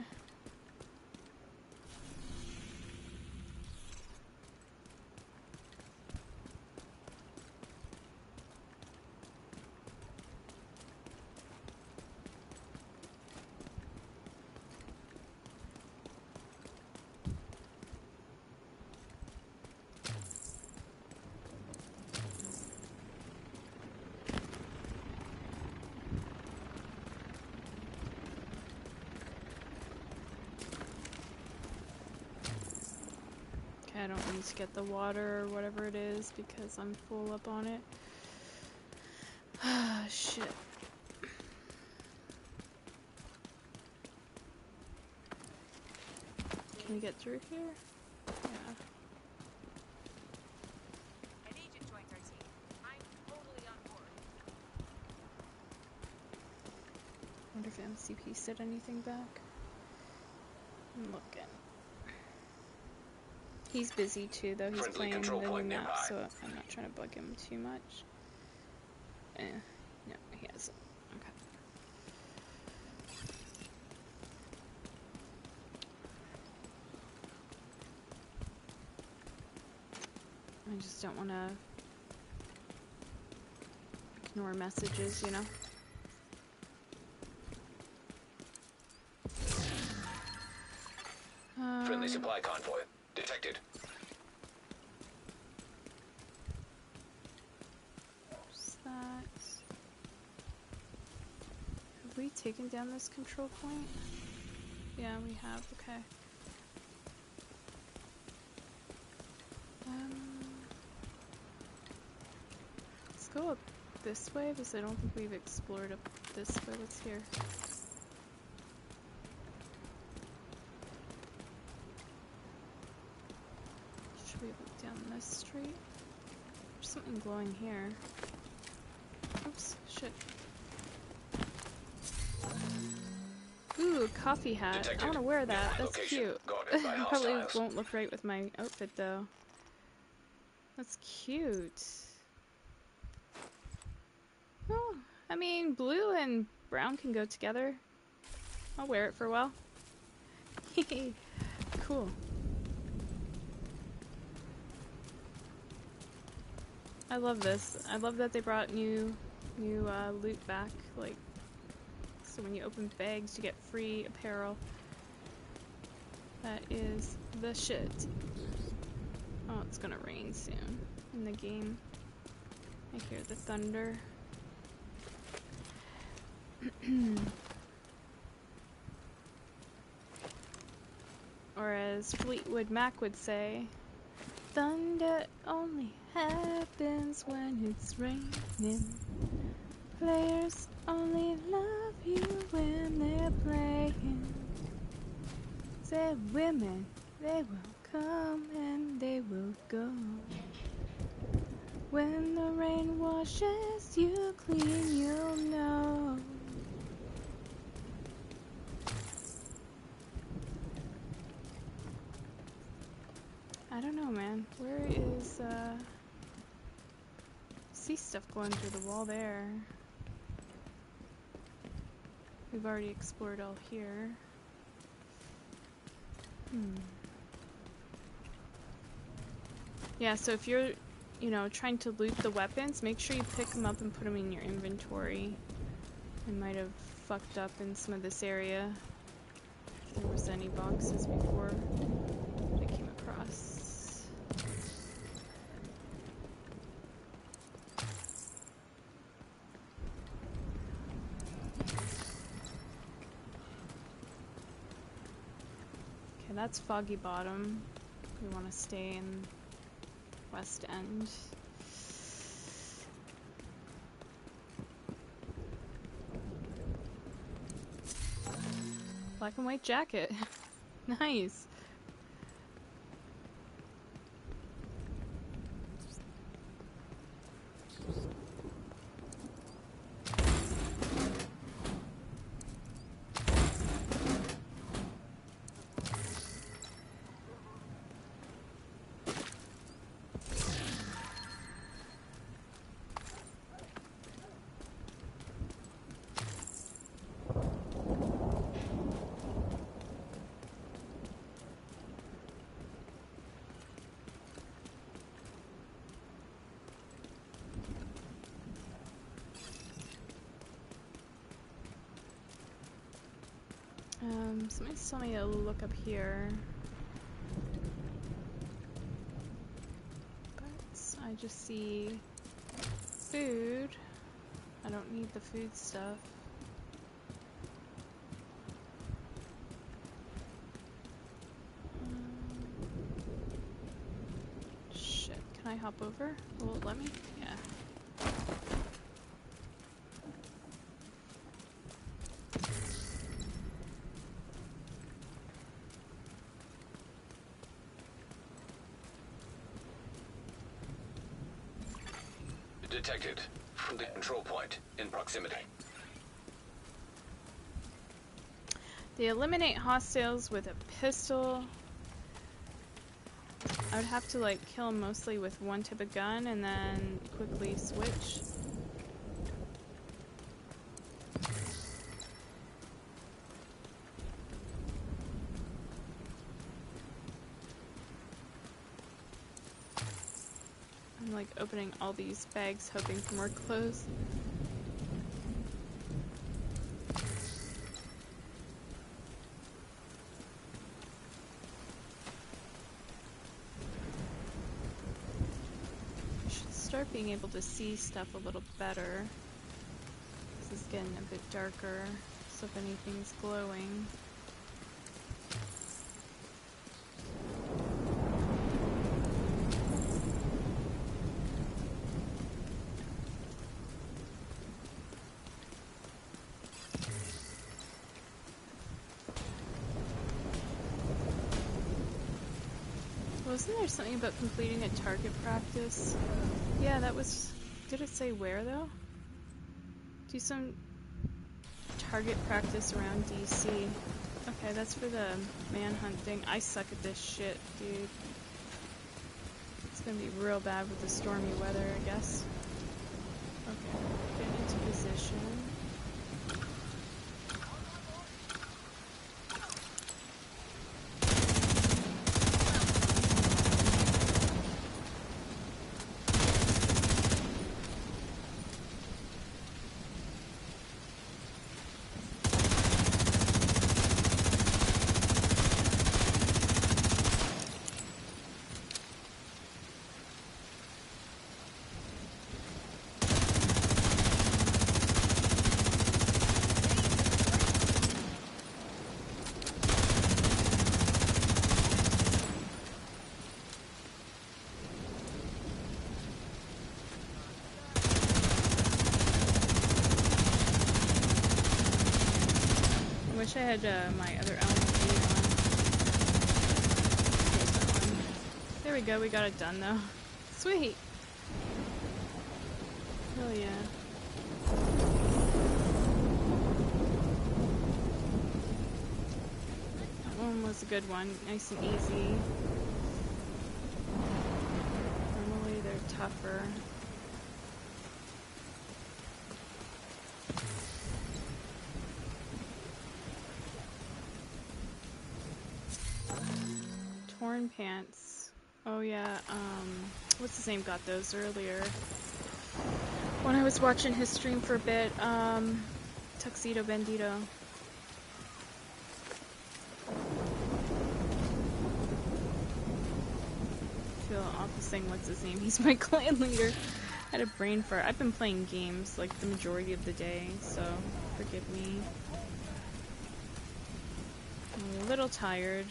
I don't need to get the water or whatever it is because I'm full up on it. Ah, shit. Can we get through here? Yeah. An agent joins our team. I'm totally on board. Wonder if MCP said anything back. I'm looking. He's busy too, though. He's Friendly playing the control new point map, nearby. so I'm not trying to bug him too much. No, he hasn't. Okay. I just don't want to ignore messages, you know? Friendly supply convoy detected. What's that? Have we taken down this control point? Yeah, we have. Okay. Let's go up this way because I don't think we've explored up this way. What's here? Should we look down this street? There's something glowing here. Oops, shit. Ooh, coffee hat. Detected. I want to wear that. Nearby That's location cute. guarded by Probably hostiles. won't look right with my outfit though. That's cute. Oh, I mean, blue and brown can go together. I'll wear it for a while. Cool. I love this. I love that they brought new loot back. Like, so when you open bags, you get free apparel. That is the shit. Oh, it's gonna rain soon in the game. I hear the thunder. Or as Fleetwood Mac would say, thunder only happens when it's raining. Players only love you when they're playing. Say women, they will come and they will go. When the rain washes you clean, you'll know. I don't know, man. Where is, see stuff going through the wall there. We've already explored all here. Yeah, so if you're, you know, trying to loot the weapons, make sure you pick them up and put them in your inventory. I might have fucked up in some of this area. If there was any boxes before that I came across. Okay, that's Foggy Bottom. We want to stay in West End. Black and white jacket. Nice. Somebody's telling me to look up here. But I just see food. I don't need the food stuff. Shit, can I hop over? Will it let me? Yeah. Detected from the control point in proximity. They eliminate hostiles with a pistol. I would have to like kill them mostly with one type of gun and then quickly switch. I'm like opening all these bags hoping for more clothes. I should start being able to see stuff a little better. This is getting a bit darker, so if anything's glowing. Wasn't there something about completing a target practice? Yeah, that was... Did it say where, though? Do some target practice around DC. Okay, that's for the manhunt thing. I suck at this shit, dude. It's gonna be real bad with the stormy weather, I guess. Okay, get into position. wish I had my other LMG on. Here's that one. There we go, we got it done though. Sweet! Hell yeah. That one was a good one, nice and easy. Normally they're tougher. Torn pants. Oh yeah, what's his name got those earlier? When I was watching his stream for a bit, Tuxedo Bandito. I feel awful saying what's his name. He's my clan leader. I had a brain fart. I've been playing games like the majority of the day, so forgive me. I'm a little tired.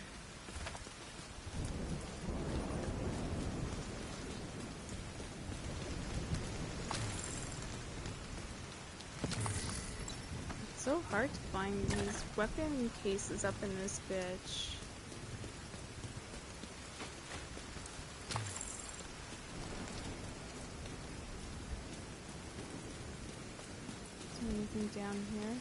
It's so hard to find these weapon cases up in this bitch. Is there anything down here?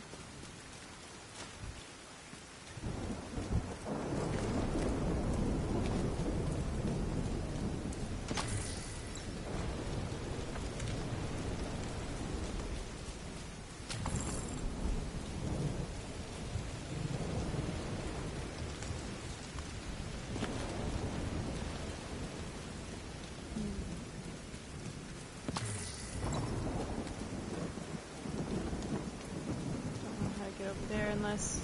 There, unless...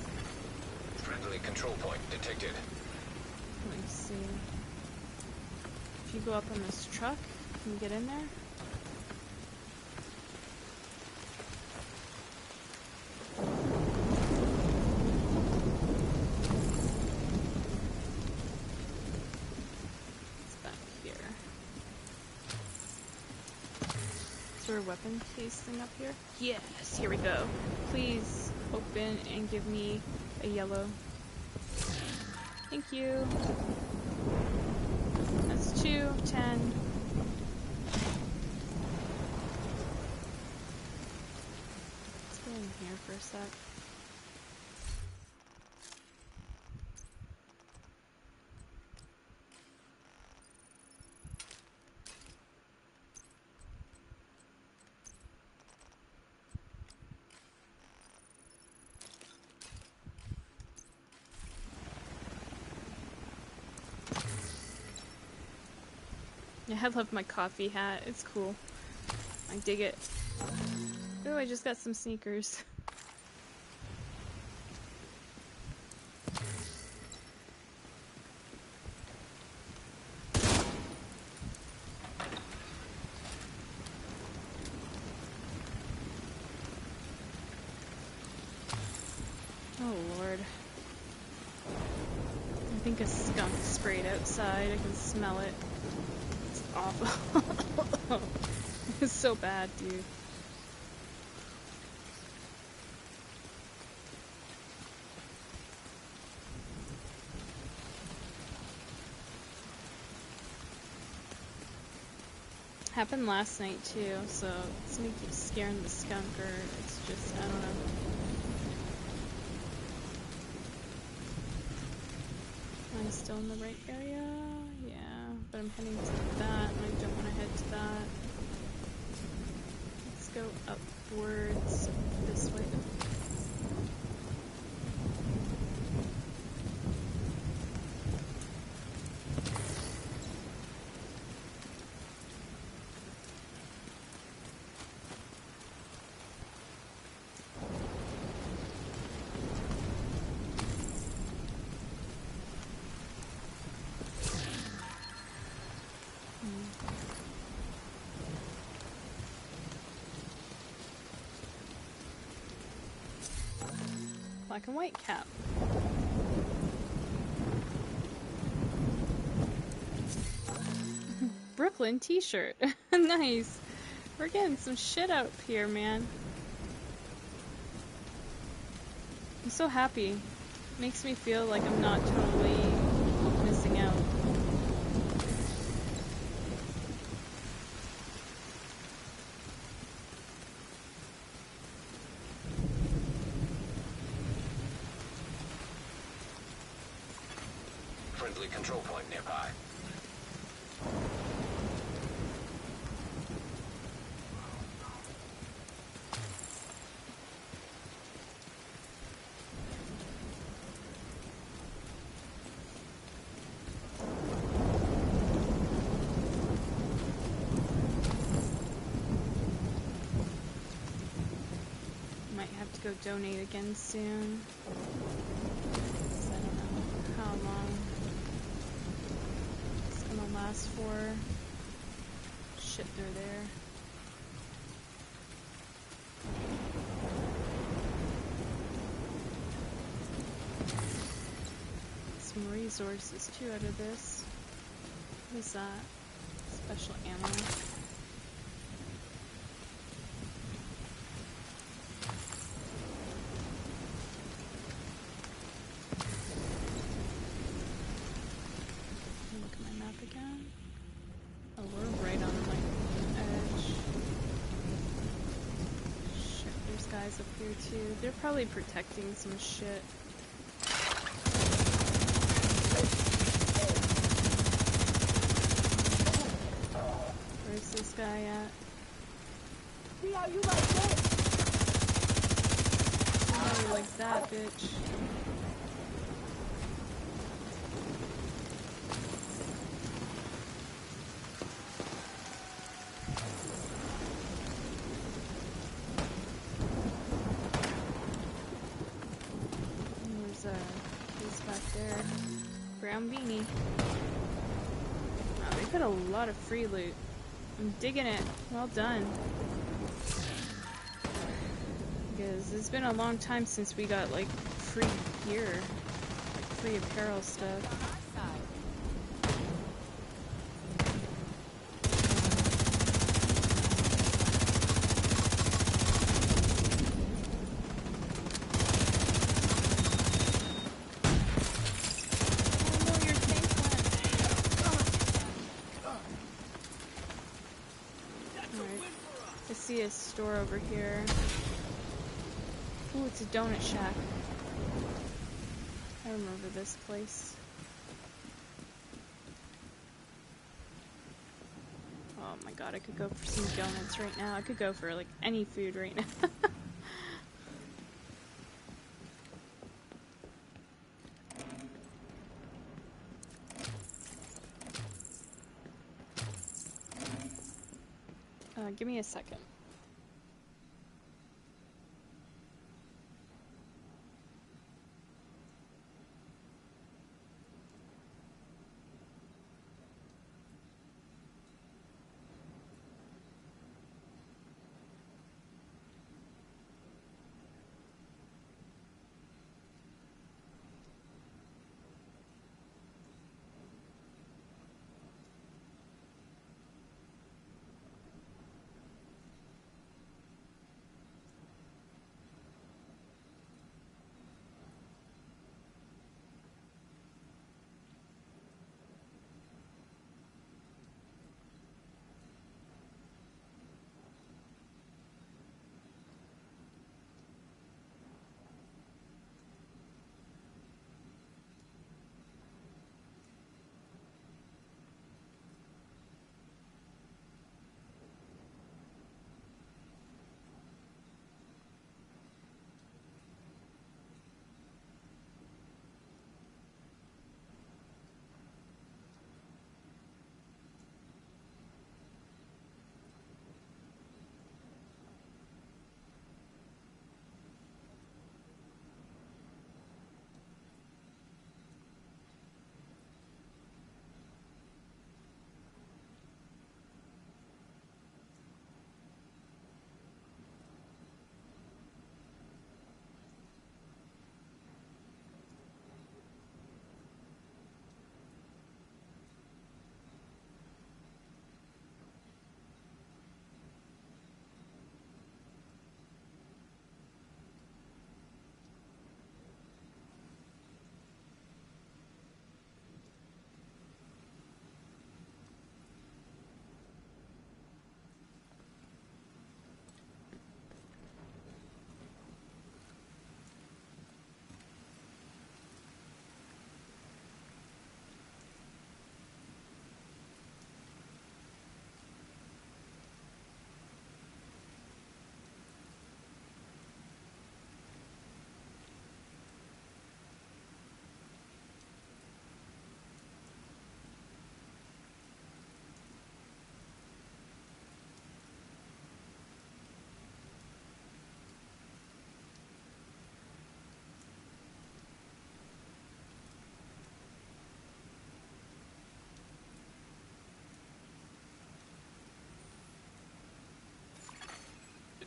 Friendly control point detected. Let me see. If you go up on this truck, can you get in there? It's back here. Is there a weapon case thing up here? Yes, here we go. Please open and give me a yellow. Thank you. That's 2, 10. Let's go in here for a sec. Yeah, I love my coffee hat. It's cool. I dig it. Oh, I just got some sneakers. Oh lord. I think a skunk sprayed outside. I can smell it. It's awful. It's so bad, dude. Happened last night too, so somebody keeps scaring the skunk, or it's just, I don't know. Am I still in the right area? Yeah, but I'm heading to that, and I don't want to head to that. Let's go upwards this way. Black and white cap. Brooklyn t-shirt. Nice. We're getting some shit out here, man. I'm so happy. Makes me feel like I'm not totally missing out. Friendly control point nearby. Might have to go donate again soon. 'Cause I don't know how long it's gonna last for. Shit, they're there. Some resources too out of this. What is that? Special ammo. Look at my map again. Oh, we're right on the edge. Shit, there's guys up here too. They're probably protecting some shit. Where's this guy at? See how you like this? Oh, you like that, bitch. He's back there. Brown beanie. Wow, they got a lot of free loot. I'm digging it. Well done. Because it's been a long time since we got like free gear, like free apparel stuff. I see a store over here. Ooh, it's a donut shack. I remember this place. Oh my god, I could go for some donuts right now. I could go for like any food right now. Give me a second.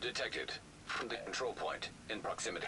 Detected from the control point in proximity.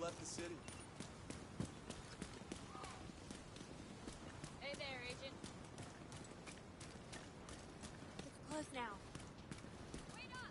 Left the city. Hey there, Agent. It's close now. Wait up!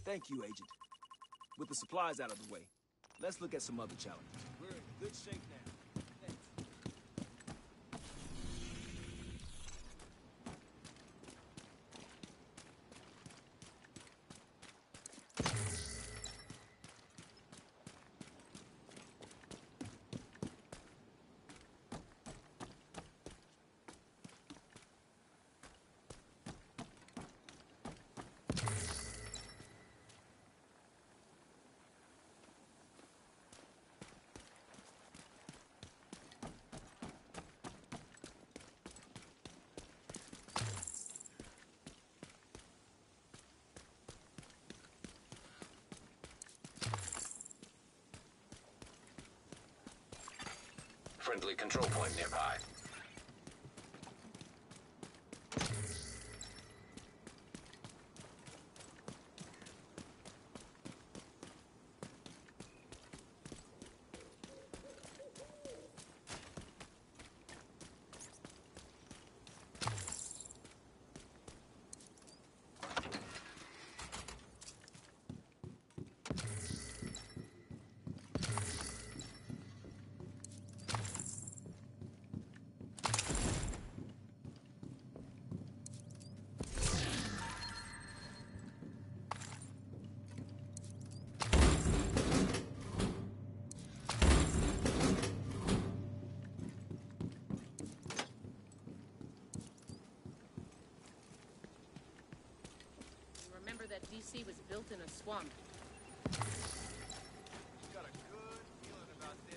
Thank you, Agent. With the supplies out of the way, let's look at some other challenges. We're in good shape now. Thanks. Friendly control point nearby. Remember that DC was built in a swamp. Got a good feeling about this.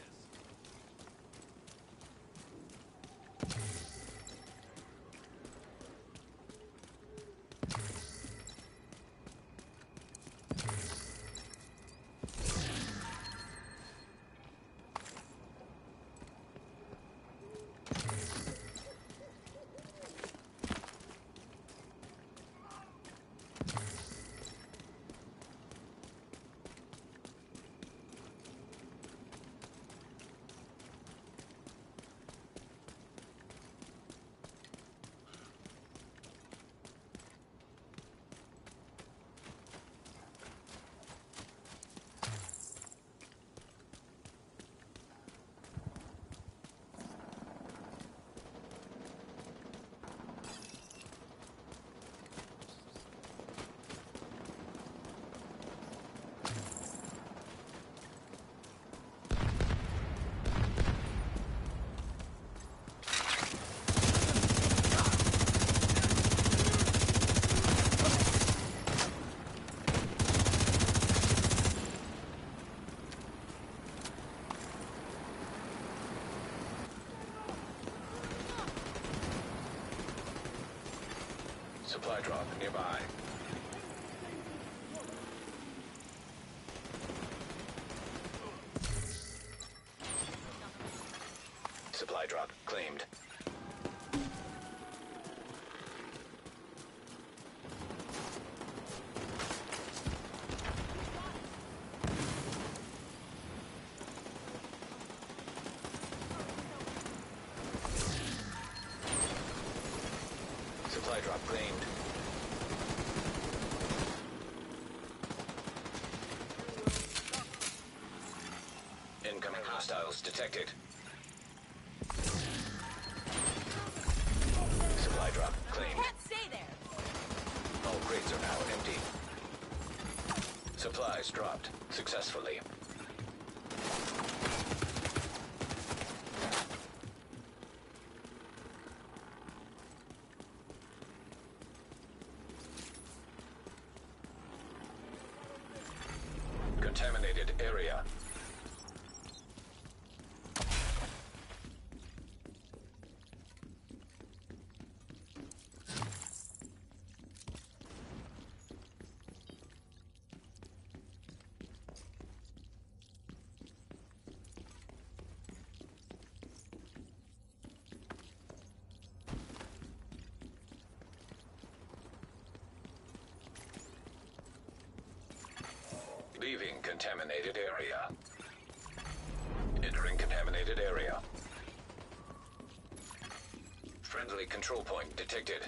Supply drop nearby. Supply drop claimed. Supply drop claimed. Incoming hostiles detected. Supply drop claimed. Can't stay there. All crates are now empty. Supplies dropped successfully. Contaminated area. Leaving contaminated area. Entering contaminated area. Friendly control point detected.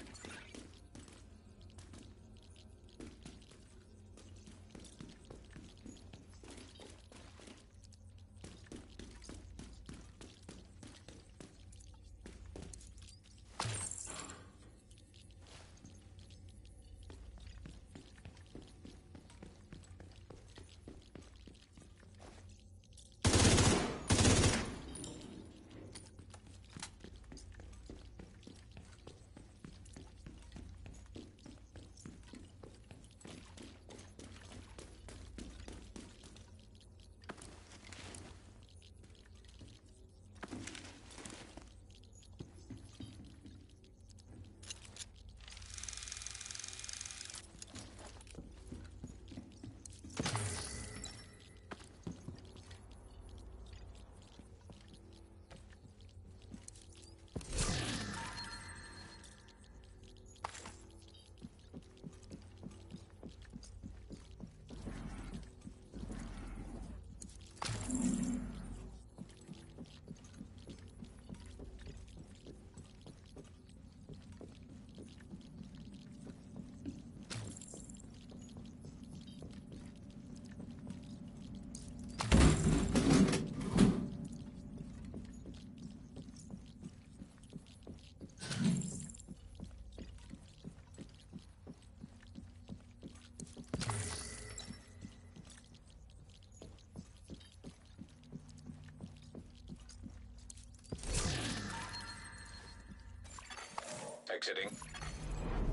Exiting.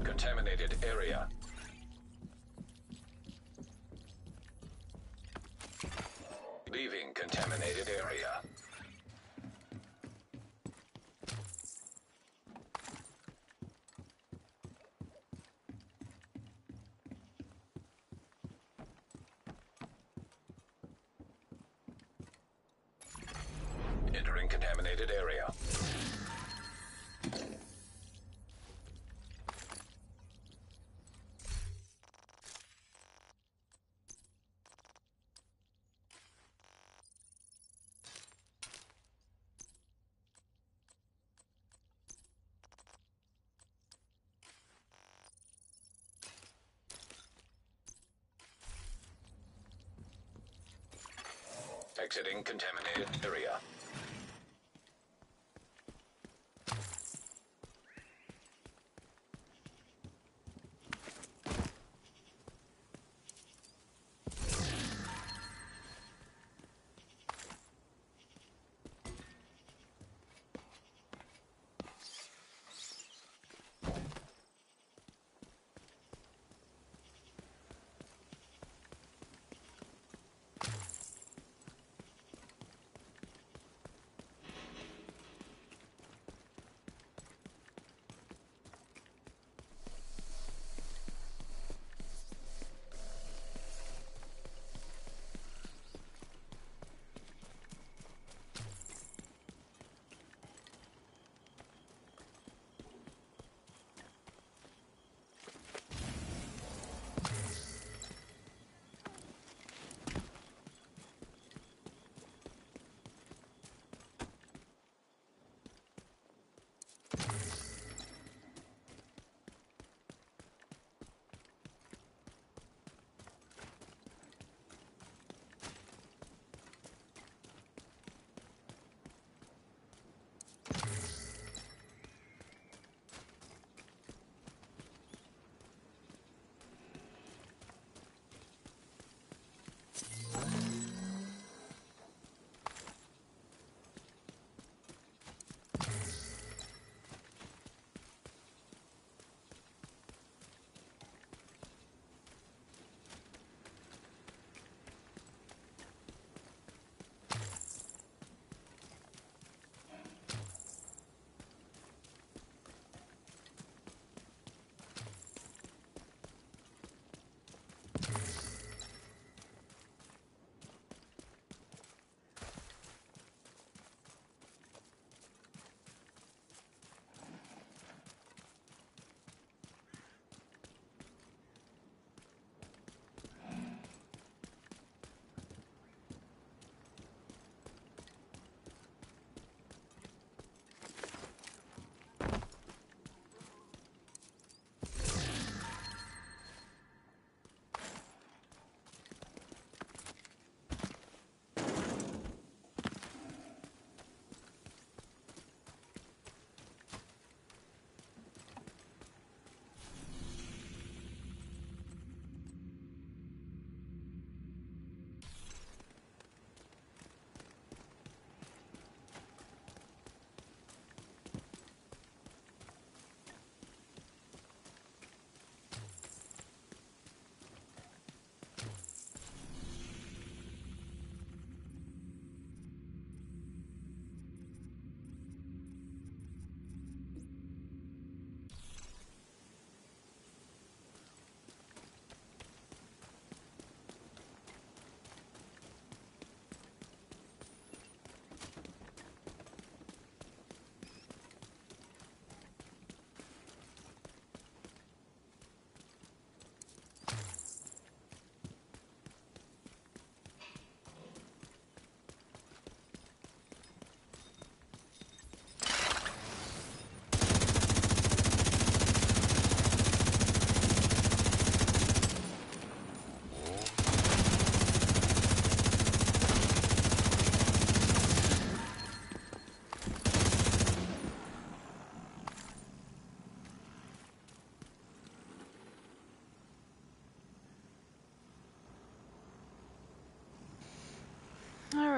Contaminated area. Leaving contaminated area. Entering contaminated area. Exiting contaminated area.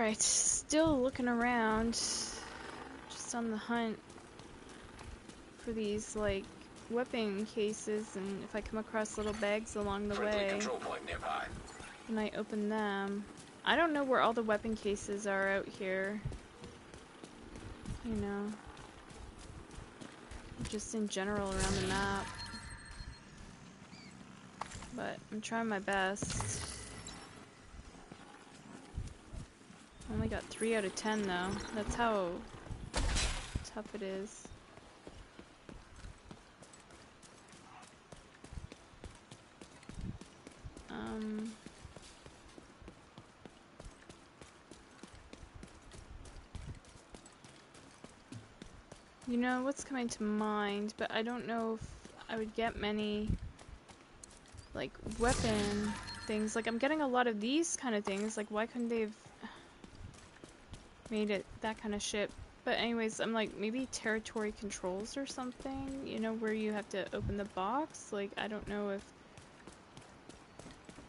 Alright, still looking around. Just on the hunt for these, like, weapon cases, and if I come across little bags along the Friendly way, control point nearby. then I open them. I don't know where all the weapon cases are out here. You know. Just in general around the map. But I'm trying my best. I only got 3 out of 10 though. That's how tough it is. You know what's coming to mind, but I don't know if I would get many, like, weapon things. Like, I'm getting a lot of these kind of things. Like, why couldn't they have made it that kind of shit? But anyways, I'm like, maybe territory controls or something, you know, where you have to open the box. Like, I don't know if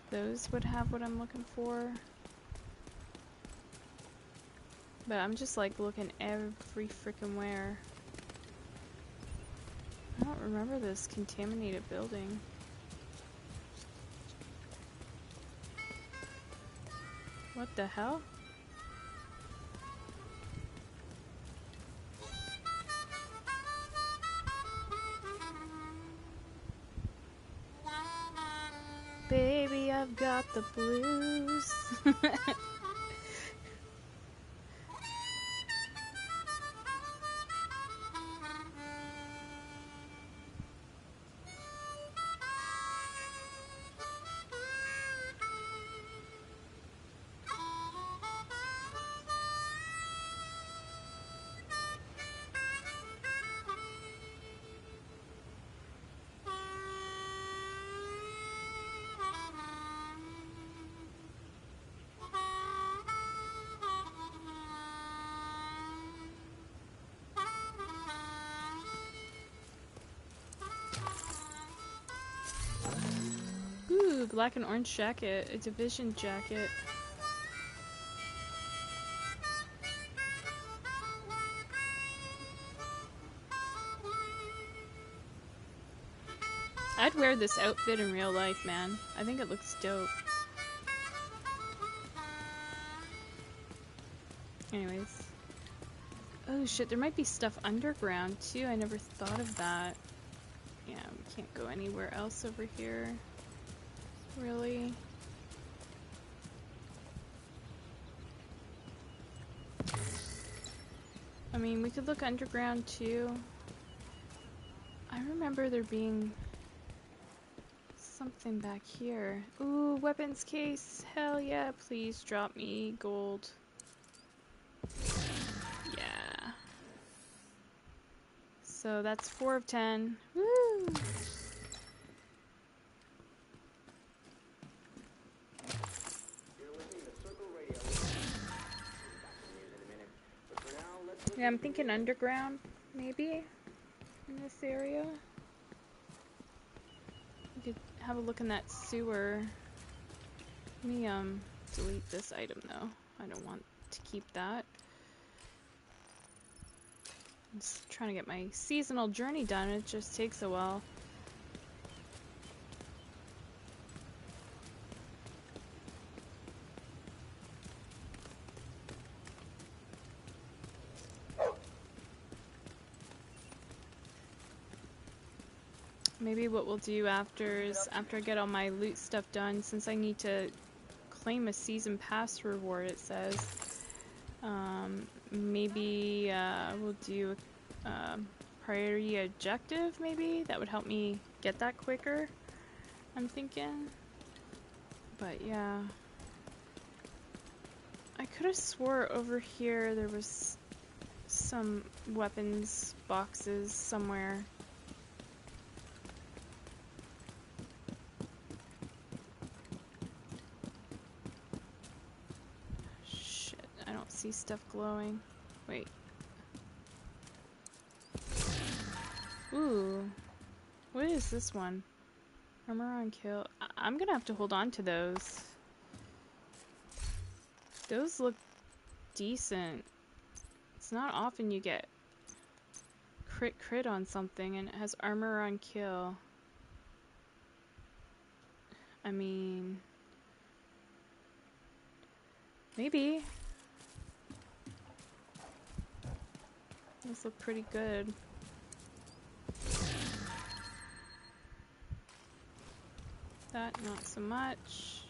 those would have what I'm looking for. But I'm just, like, looking every frickin' where. I don't remember this contaminated building. What the hell? Baby, I've got the blues. Ooh, black and orange jacket, a division jacket. I'd wear this outfit in real life, man. I think it looks dope. Anyways. Oh shit, there might be stuff underground too. I never thought of that. Yeah, we can't go anywhere else over here. Really? I mean, we could look underground too. I remember there being something back here. Ooh, weapons case. Hell yeah, please drop me gold. Yeah. So that's 4 of 10. Woo! Yeah, I'm thinking underground, maybe, in this area. We could have a look in that sewer. Let me, delete this item, though. I don't want to keep that. I'm just trying to get my seasonal journey done. It just takes a while. Maybe what we'll do after is, after I get all my loot stuff done, since I need to claim a season pass reward, it says, maybe we'll do a priority objective, maybe? That would help me get that quicker, I'm thinking. But yeah. I could have swore over here there was some weapons boxes somewhere. See stuff glowing. Wait. Ooh. What is this one? Armor on kill. I'm gonna have to hold on to those. Those look decent. It's not often you get crit on something, and it has armor on kill. I mean, maybe. Those look pretty good. That, not so much.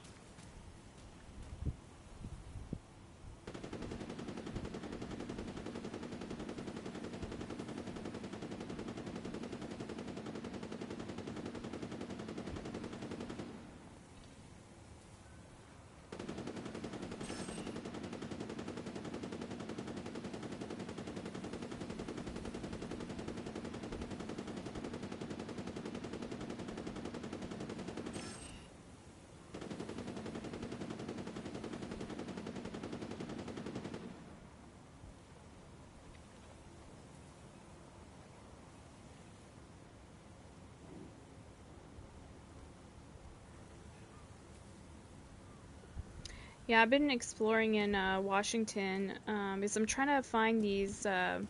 Yeah, I've been exploring in Washington because I'm trying to find these. I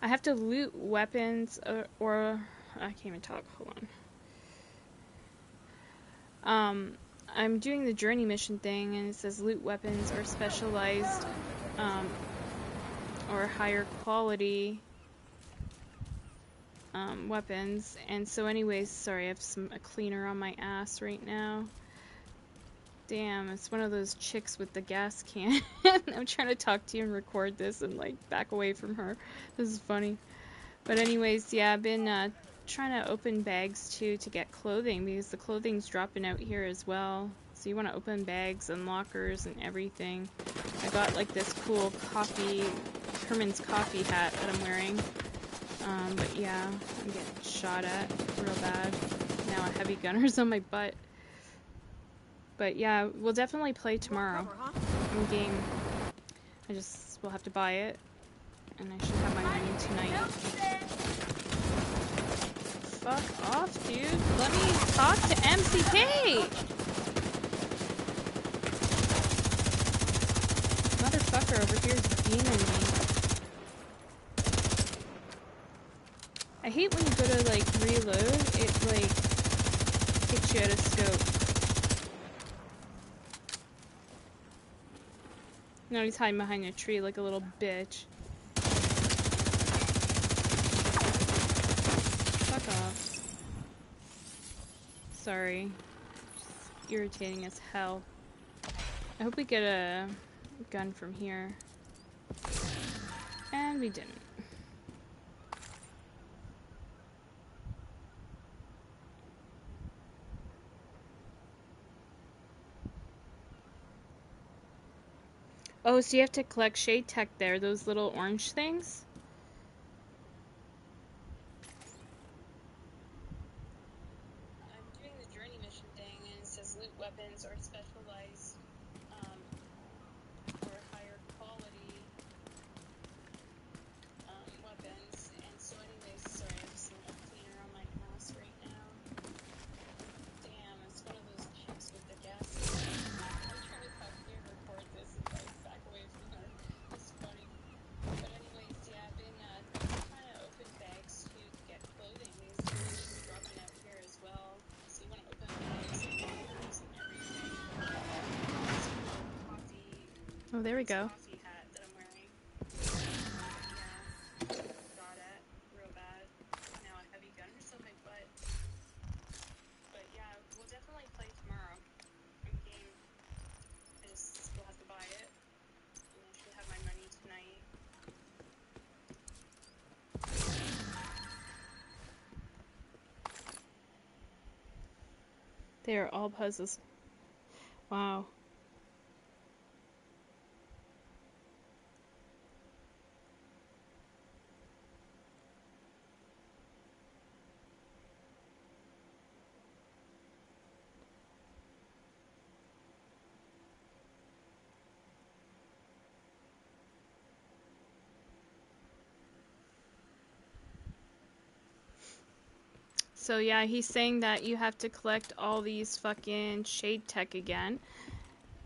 have to loot weapons or I can't even talk. Hold on. I'm doing the journey mission thing, and it says loot weapons or specialized or higher quality weapons. And so, anyways, sorry, I have a cleaner on my ass right now. Damn, it's one of those chicks with the gas can. I'm trying to talk to you and record this and like back away from her. This is funny. But anyways, yeah, I've been trying to open bags too to get clothing because the clothing's dropping out here as well. So you want to open bags and lockers and everything. I got like this cool Herman's coffee hat that I'm wearing. But yeah, I'm getting shot at real bad. Now a heavy gunner's on my butt. But yeah, we'll definitely play tomorrow in game. I just will have to buy it, and I should have my money tonight. Fuck off, dude. Let me talk to MCK! Motherfucker over here is beaming me. I hate when you go to like reload, it like hits you out of scope. No, he's hiding behind a tree like a little bitch. Fuck off. Sorry. Just irritating as hell. I hope we get a gun from here. And we didn't. Oh, so you have to collect shade tech there, those little orange things? I'm doing the journey mission thing, and it says loot weapons or specialized, or higher quality, weapons. And so anyways, sorry, I have some cleaner on my ass right now. Damn, it's one of those chicks with the gas. I'm trying to talk to you and record this and like back away from her. It's funny. But anyways, yeah, I've been trying to open bags too to get clothing. These things are dropping out here as well. So you want to open bags and lockers and everything. Oh, there we go. Coffee hat that I'm wearing. Yeah, got it real bad. Now a heavy gunner's on my butt. But yeah, we'll definitely play tomorrow. I'm game. I just will have to buy it. And I should have my money tonight. They are all puzzles. Wow. So yeah, he's saying that you have to collect all these fucking shade tech again.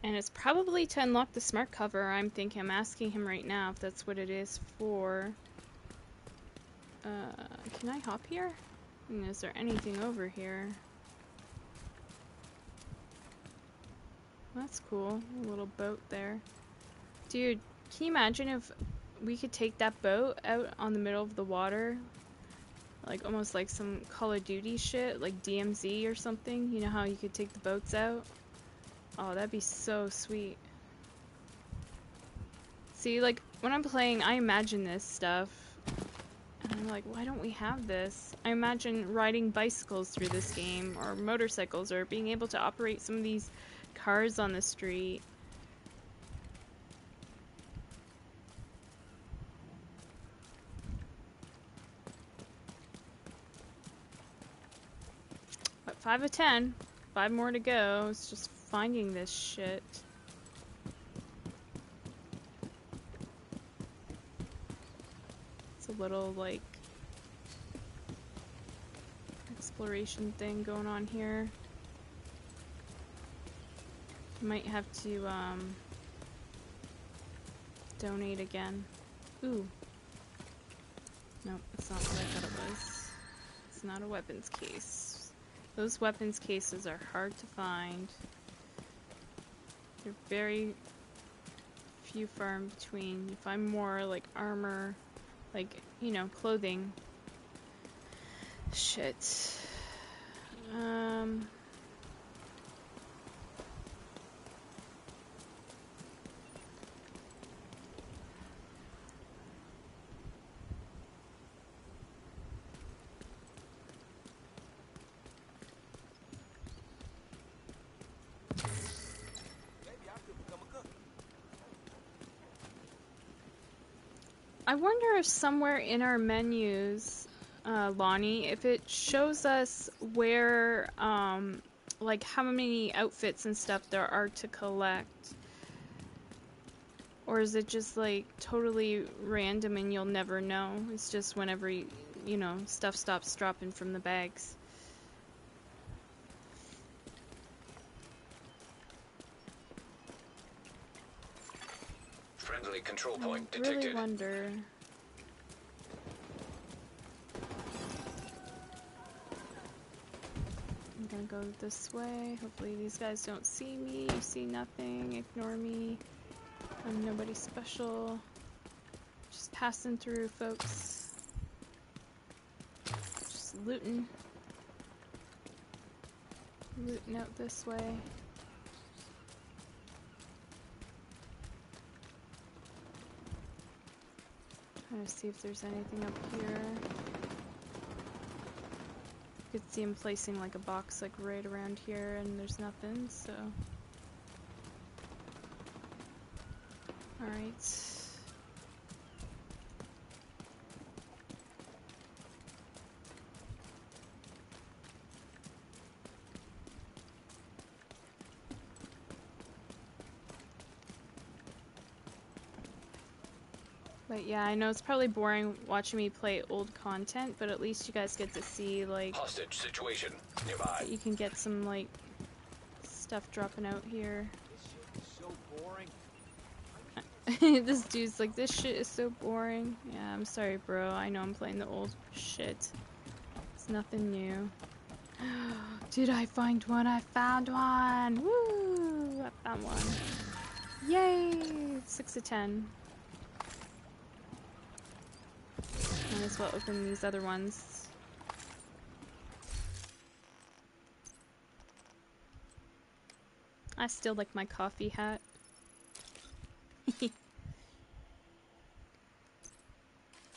And it's probably to unlock the smart cover. I'm asking him right now if that's what it is for. Can I hop here? And is there anything over here? That's cool. A little boat there. Dude, can you imagine if we could take that boat out on the middle of the water? Like almost like some Call of Duty shit, like DMZ or something. You know how you could take the boats out? Oh, that'd be so sweet. See, like, when I'm playing, I imagine this stuff. And I'm like, why don't we have this? I imagine riding bicycles through this game, or motorcycles, or being able to operate some of these cars on the street. But 5 of 10. 5 more to go. It's just finding this shit. It's a little, like, exploration thing going on here. Might have to, donate again. Ooh. Nope, that's not what I thought it was. It's not a weapons case. Those weapons cases are hard to find. They're very few far in between. You find more, like, armor, like, you know, clothing. Shit. I wonder if somewhere in our menus, Lonnie, if it shows us where, like how many outfits and stuff there are to collect. Or is it just like totally random and you'll never know? It's just whenever, you know, stuff stops dropping from the bags. Friendly control point I detected. really wonder. I'm gonna go this way. Hopefully these guys don't see me. You see nothing. Ignore me. I'm nobody special. Just passing through, folks. Just looting. Looting out this way. Trying to see if there's anything up here. You could see him placing like a box like right around here and there's nothing, so. Alright. But yeah, I know it's probably boring watching me play old content, but at least you guys get to see, like, Hostage situation nearby. that you can get some, like, stuff dropping out here. This shit is so boring. This dude's like, this shit is so boring. Yeah, I'm sorry, bro. I know I'm playing the old shit. It's nothing new. Did I find one? I found one! Woo! I found one. Yay! 6 of 10. Might as well open these other ones. I still like my coffee hat.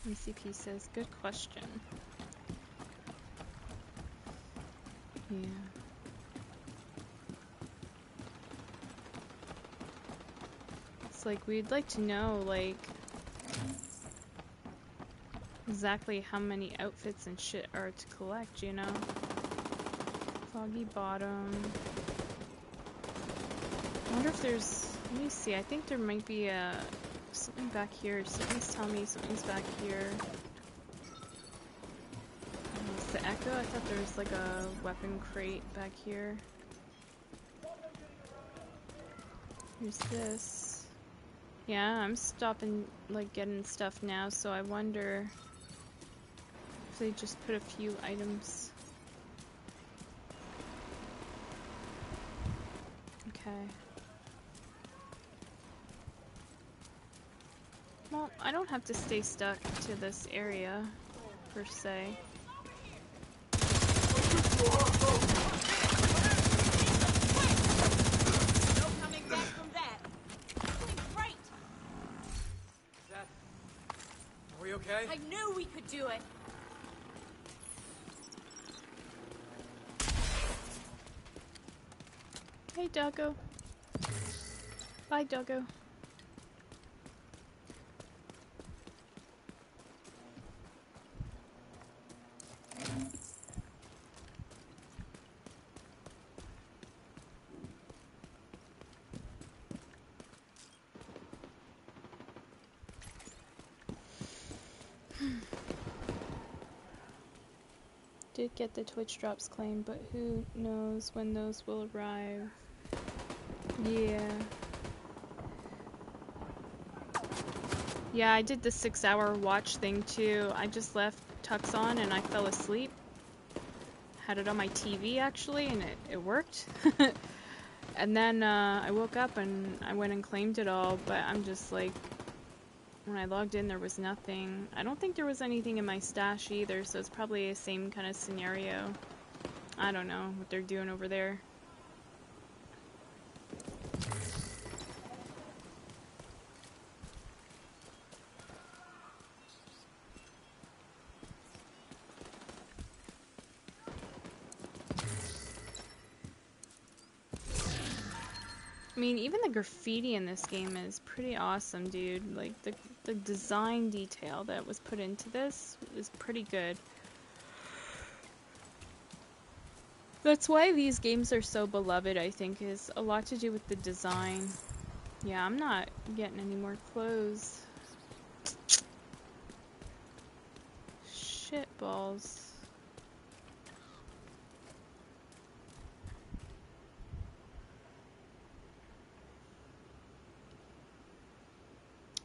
MCP says, good question. Yeah. It's like, we'd like to know, like, exactly how many outfits and shit are to collect, you know? Foggy bottom. I wonder if there's, let me see, I think there might be something back here. Something's telling me something's back here. It's the Echo? I thought there was like a weapon crate back here. Here's this. Yeah, I'm stopping, like, getting stuff now, so I wonder if they just put a few items. Okay. Well, I don't have to stay stuck to this area, per se. No coming back from that. Doing great. Are we okay? I knew we could do it. Hey, doggo. Bye, doggo. Did get the Twitch drops claim, but who knows when those will arrive. Yeah. Yeah, I did the 6-hour watch thing too. I just left Tux on and I fell asleep. Had it on my TV actually, and it worked. And then I woke up and I went and claimed it all, but I'm just like, when I logged in there was nothing. I don't think there was anything in my stash either, so it's probably the same kind of scenario. I don't know what they're doing over there. I mean, even the graffiti in this game is pretty awesome, dude. Like, the design detail that was put into this is pretty good. That's why these games are so beloved, I think, is a lot to do with the design. Yeah, I'm not getting any more clothes. Shit balls.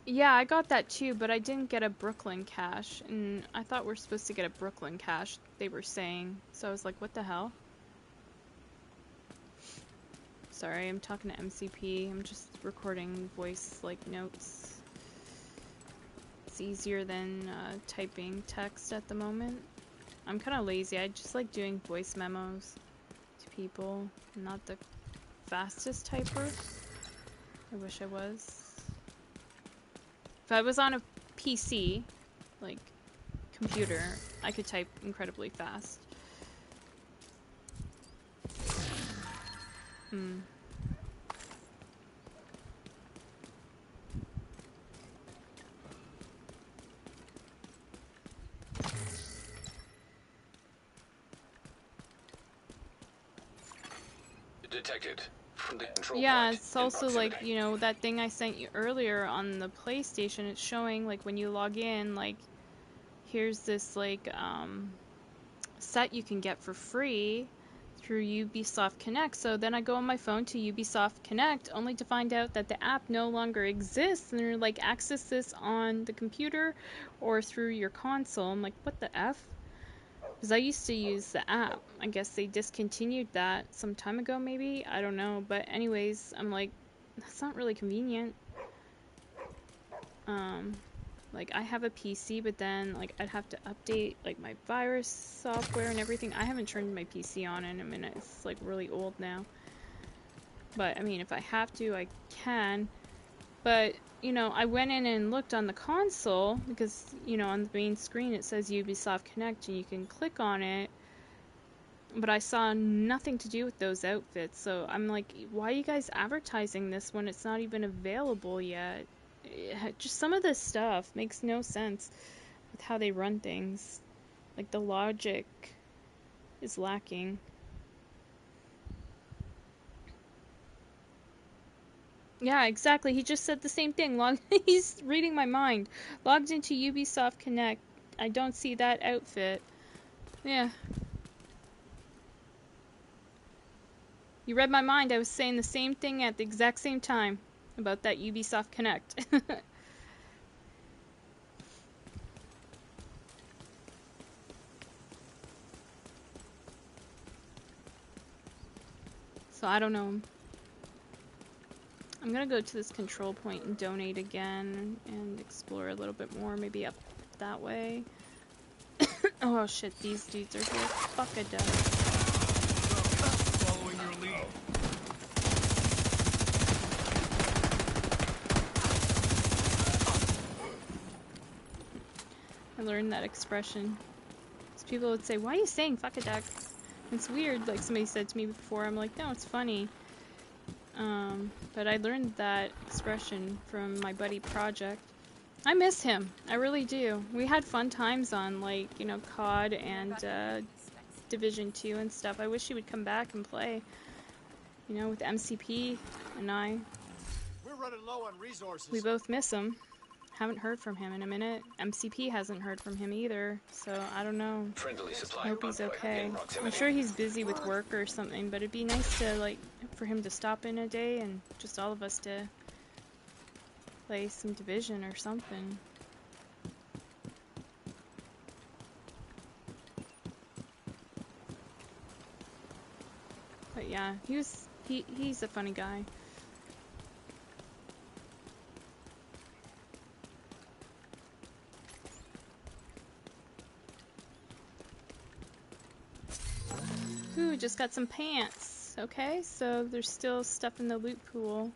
Yeah, I got that too, but I didn't get a Brooklyn cache, and I thought we're supposed to get a Brooklyn cache, they were saying. So I was like, what the hell? Sorry, I'm talking to MCP. I'm just recording voice, like, notes. It's easier than typing text at the moment. I'm kind of lazy. I just like doing voice memos to people. I'm not the fastest typer. I wish I was. If I was on a PC, like, computer, I could type incredibly fast. Detected. From the control Yeah, point it's in also like, proximity. you know, that thing I sent you earlier on the PlayStation, it's showing, like, when you log in, like, here's this, like, set you can get for free through Ubisoft Connect. So then I go on my phone to Ubisoft Connect, only to find out that the app no longer exists, and they're like, access this on the computer or through your console. I'm like, what the F? Because I used to use the app. I guess they discontinued that some time ago, maybe? I don't know. But anyways, I'm like, that's not really convenient. Like, I have a PC, but then, like, I'd have to update, like, my virus software and everything. I haven't turned my PC on in a minute. It's, like, really old now. But, I mean, if I have to, I can. But, you know, I went in and looked on the console, because, you know, on the main screen it says Ubisoft Connect, and you can click on it. But I saw nothing to do with those outfits, so I'm like, why are you guys advertising this when it's not even available yet? Just some of this stuff makes no sense with how they run things. Like, the logic is lacking. Yeah, exactly. He just said the same thing. He's reading my mind. Logged into Ubisoft Connect. I don't see that outfit. Yeah. You read my mind. I was saying the same thing at the exact same time about that Ubisoft Connect. So I don't know. I'm gonna go to this control point and donate again and explore a little bit more, maybe up that way. Oh shit, these dudes are here. Fuck a duck. Following your lead. I learned that expression. So people would say, why are you saying fuck a duck? It's weird, like somebody said to me before. I'm like, no, it's funny. But I learned that expression from my buddy Project. I miss him. I really do. We had fun times on, like, you know, COD and Division 2 and stuff. I wish he would come back and play, you know, with MCP and I. We're running low on resources. We both miss him. Haven't heard from him in a minute. MCP hasn't heard from him either, so I don't know. Friendly supply I hope he's convoy okay. in I'm proximity. sure he's busy with work or something, but it'd be nice to, like, for him to stop in a day and just all of us to play some Division or something. But yeah, he's a funny guy. Ooh, just got some pants. Okay, so there's still stuff in the loot pool.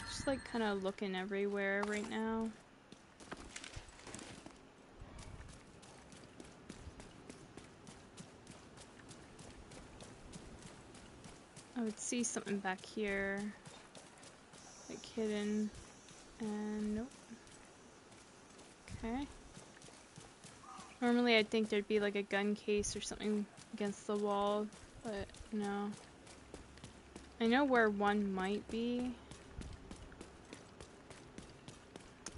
Just like kind of looking everywhere right now. I would see something back here, like hidden, and nope. Okay. Normally I'd think there'd be like a gun case or something against the wall, but no. I know where one might be,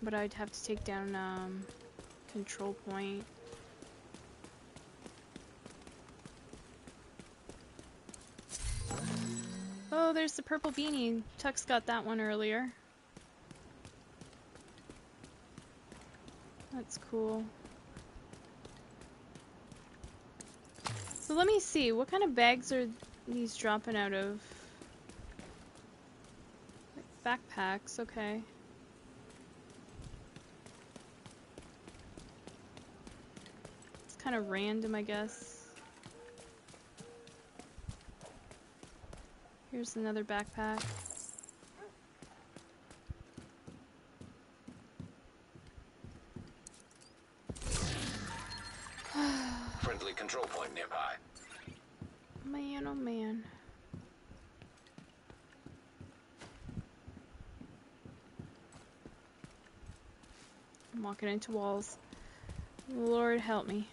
but I'd have to take down control point. Oh, there's the purple beanie. Tux got that one earlier. That's cool. So let me see, what kind of bags are these dropping out of? Like backpacks, okay. It's kind of random, I guess. Here's another backpack. Friendly control point nearby. Man, oh man. I'm walking into walls. Lord help me.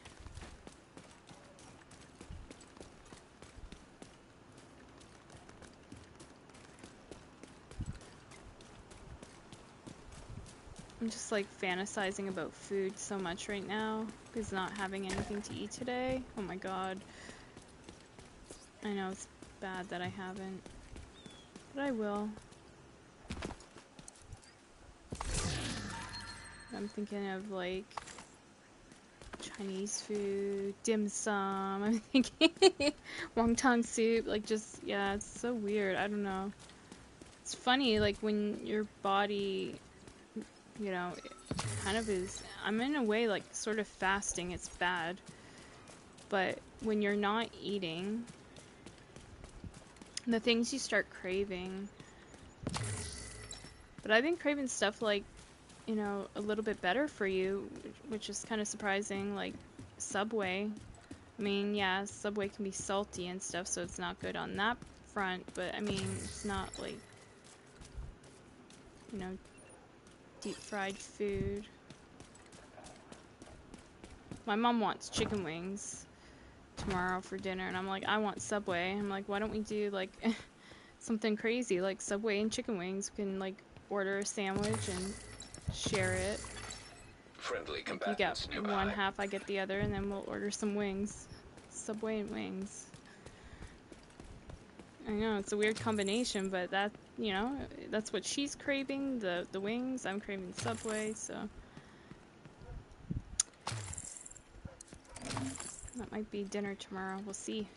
I'm just like fantasizing about food so much right now because not having anything to eat today. Oh my god. I know it's bad that I haven't, but I will. I'm thinking of like Chinese food, dim sum. I'm thinking wonton soup. Like just, yeah, it's so weird. I don't know. It's funny, like when your body, you know, it kind of is, I'm in a way like sort of fasting. It's bad. But when you're not eating, the things you start craving. But I've been craving stuff like, you know, a little bit better for you, which is kind of surprising, like Subway. I mean, yeah, Subway can be salty and stuff, so it's not good on that front, but I mean, it's not like, you know, deep fried food. My mom wants chicken wings tomorrow for dinner, and I'm like, I want Subway. I'm like, why don't we do like something crazy like Subway and chicken wings? We can like order a sandwich and share it. Friendly You get combatants nearby. one half, I get the other, and then we'll order some wings. Subway and wings. I know, it's a weird combination, but that, you know, that's what she's craving, the wings. I'm craving Subway, so... That might be dinner tomorrow, we'll see.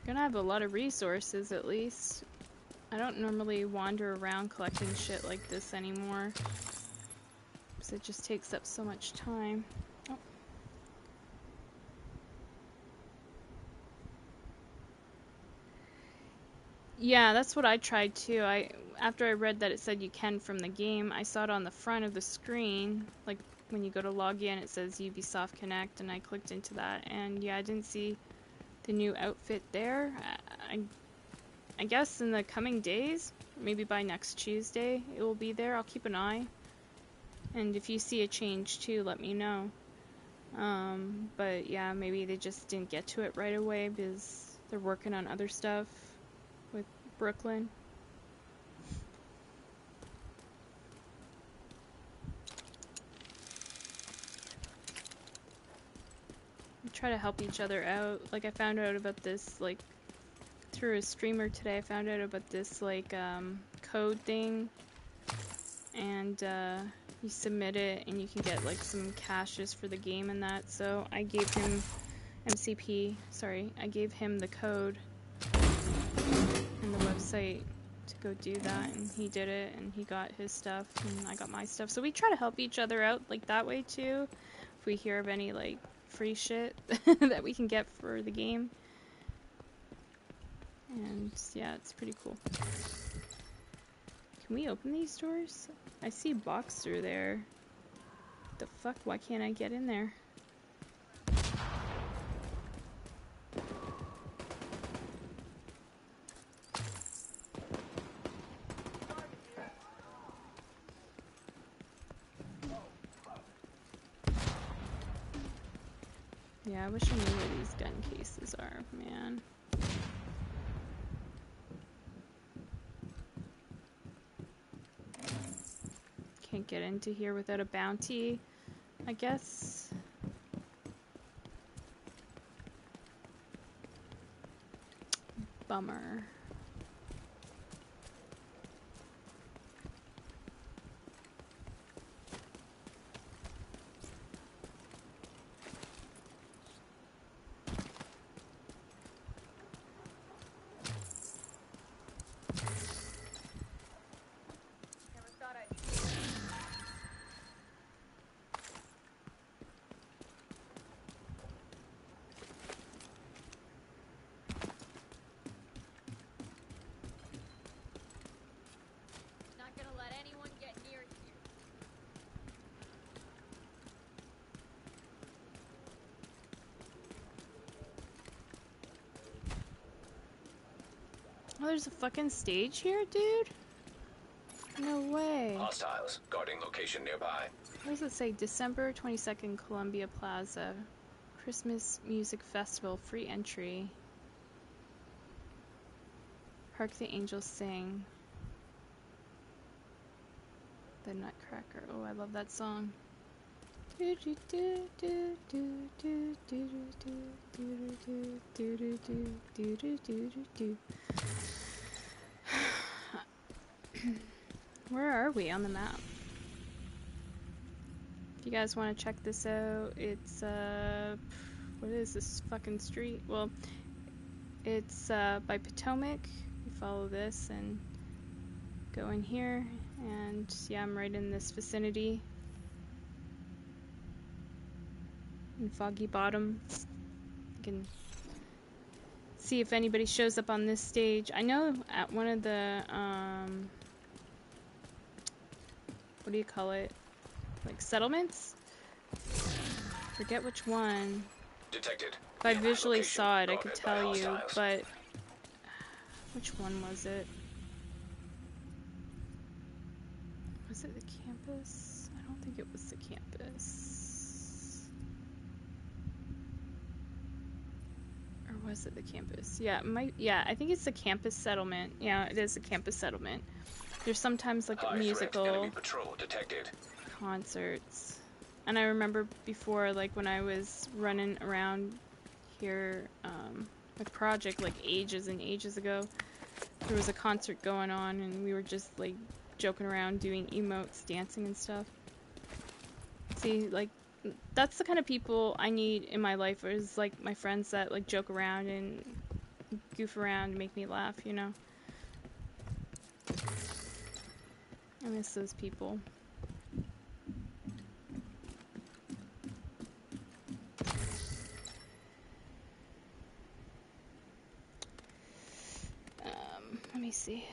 Gonna have a lot of resources, at least. I don't normally wander around collecting shit like this anymore, because it just takes up so much time. Oh. Yeah, that's what I tried too. After I read that it said you can from the game, I saw it on the front of the screen, like when you go to log in, it says Ubisoft Connect, and I clicked into that, and yeah, I didn't see the new outfit there. I guess in the coming days, maybe by next Tuesday, it will be there. I'll keep an eye. And if you see a change too, let me know. But yeah, maybe they just didn't get to it right away because they're working on other stuff with Brooklyn. We try to help each other out. Like, I found out about this, like, through a streamer today. I found out about this, like, code thing, and you submit it and you can get like some caches for the game and that. So I gave him I gave him the code and the website to go do that, and he did it, and he got his stuff and I got my stuff. So we try to help each other out like that way too, if we hear of any like free shit that we can get for the game. And yeah, it's pretty cool. Can we open these doors? I see box through there. The fuck? Why can't I get in there? Yeah, I wish I knew where these gun cases are, man. Can't get into here without a bounty, I guess. Bummer. Oh, there's a fucking stage here, dude? No way. Hostiles guarding location nearby. What does it say? December 22nd, Columbia Plaza. Christmas Music Festival, free entry. Hark the Angels Sing. The Nutcracker. Oh, I love that song. Where are we on the map? If you guys want to check this out, it's what is this fucking street? Well, it's by Potomac. You follow this and go in here, and yeah, I'm right in this vicinity in Foggy Bottom. You can see if anybody shows up on this stage. I know at one of the what do you call it? Like settlements? Forget which one. Detected. If I visually saw it, I could tell you, but which one was it? Was it the campus? I don't think think it was the campus. Or was it the campus? Yeah, I think it's the campus settlement. Yeah, it is the campus settlement. There's sometimes like High musical threat enemy patrol detected. concerts. And I remember before, like when I was running around here with Project like ages and ages ago, there was a concert going on and we were just like joking around doing emotes, dancing and stuff. See, like that's the kind of people I need in my life, is like my friends that like joke around and goof around and make me laugh, you know? I miss those people. Let me see.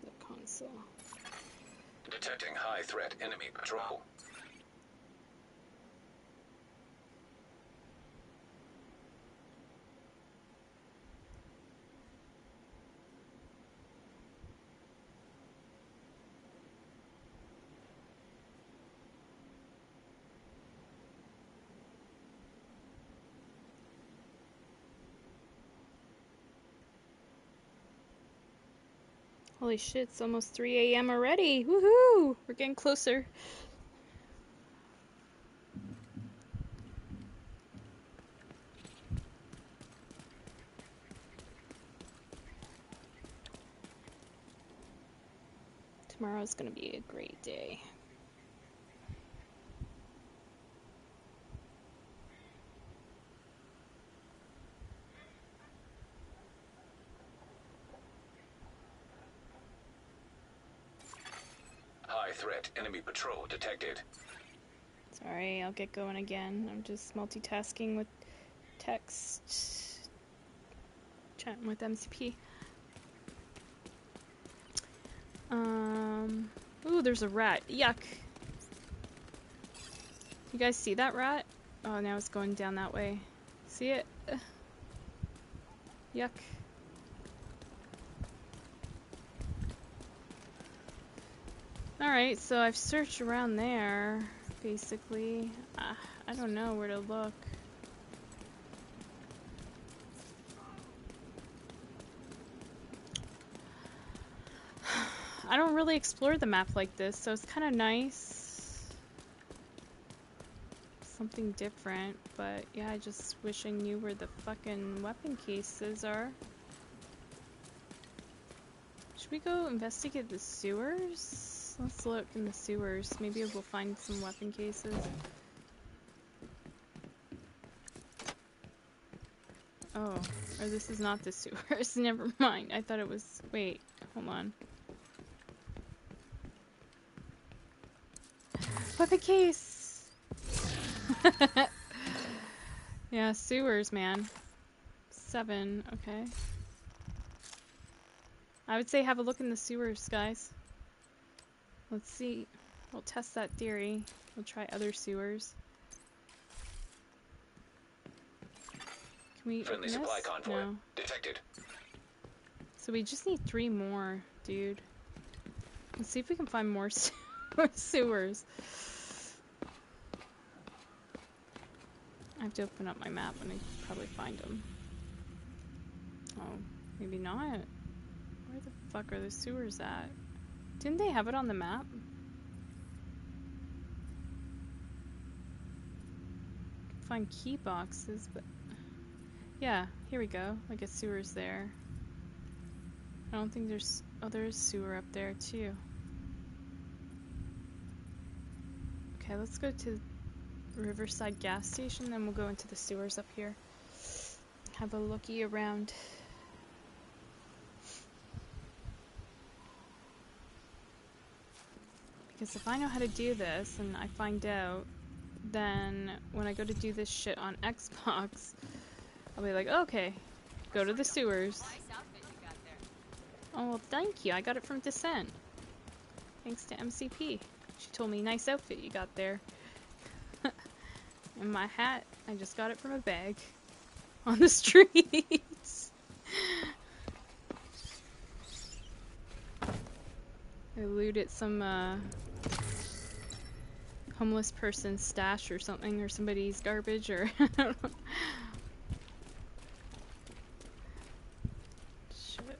The console. Detecting high threat enemy patrol. Holy shit, it's almost 3 a.m. already. Woohoo! We're getting closer. Tomorrow's gonna be a great day. High threat enemy patrol detected. Sorry, I'll get going again. I'm just multitasking with text. Chatting with MCP. Ooh, there's a rat. Yuck. You guys see that rat? Oh, now it's going down that way. See it? Yuck. Alright, so I've searched around there, basically. I don't know where to look. I don't really explore the map like this, so it's kind of nice. Something different, but yeah, I just wish I knew where the fucking weapon cases are. Should we go investigate the sewers? Let's look in the sewers. Maybe we'll find some weapon cases. Oh, or this is not the sewers. Never mind. I thought it was... Wait, hold on. Weapon case! Yeah, sewers, man. 7, okay. I would say have a look in the sewers, guys. Let's see. We'll test that theory. We'll try other sewers. Can we Friendly open supply this? convoy No. detected. So we just need 3 more, dude. Let's see if we can find more sewers. I have to open up my map and I probably find them. Oh, maybe not. Where the fuck are the sewers at? Didn't they have it on the map? Find key boxes, but... Yeah, here we go. Like a sewer's there. I don't think there's... Oh, there's sewer up there, too. Okay, let's go to Riverside gas station, then we'll go into the sewers up here. Have a looky around. Because if I know how to do this, and I find out, then when I go to do this shit on Xbox, I'll be like, okay, go to the sewers. Oh, well, thank you. I got it from Descent. Thanks to MCP. She told me, nice outfit you got there. And my hat, I just got it from a bag on the streets. I looted some homeless person's stash or something, or somebody's garbage, or I don't know. Shit.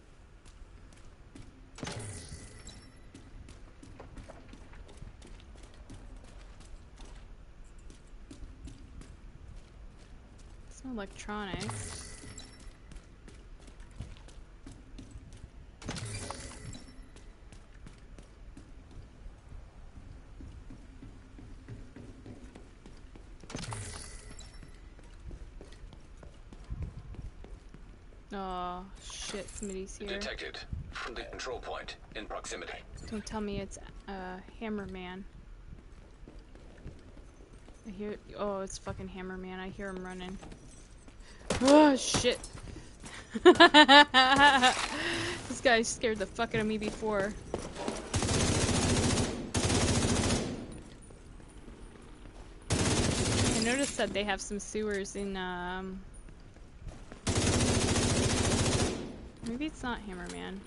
Some electronics. Oh shit, somebody's here. Detected from the control point in proximity. Don't tell me it's Hammerman. I hear. Oh, it's fucking Hammerman. I hear him running. Oh shit. This guy scared the fuck out of me before. I noticed that they have some sewers in maybe it's not Hammerman.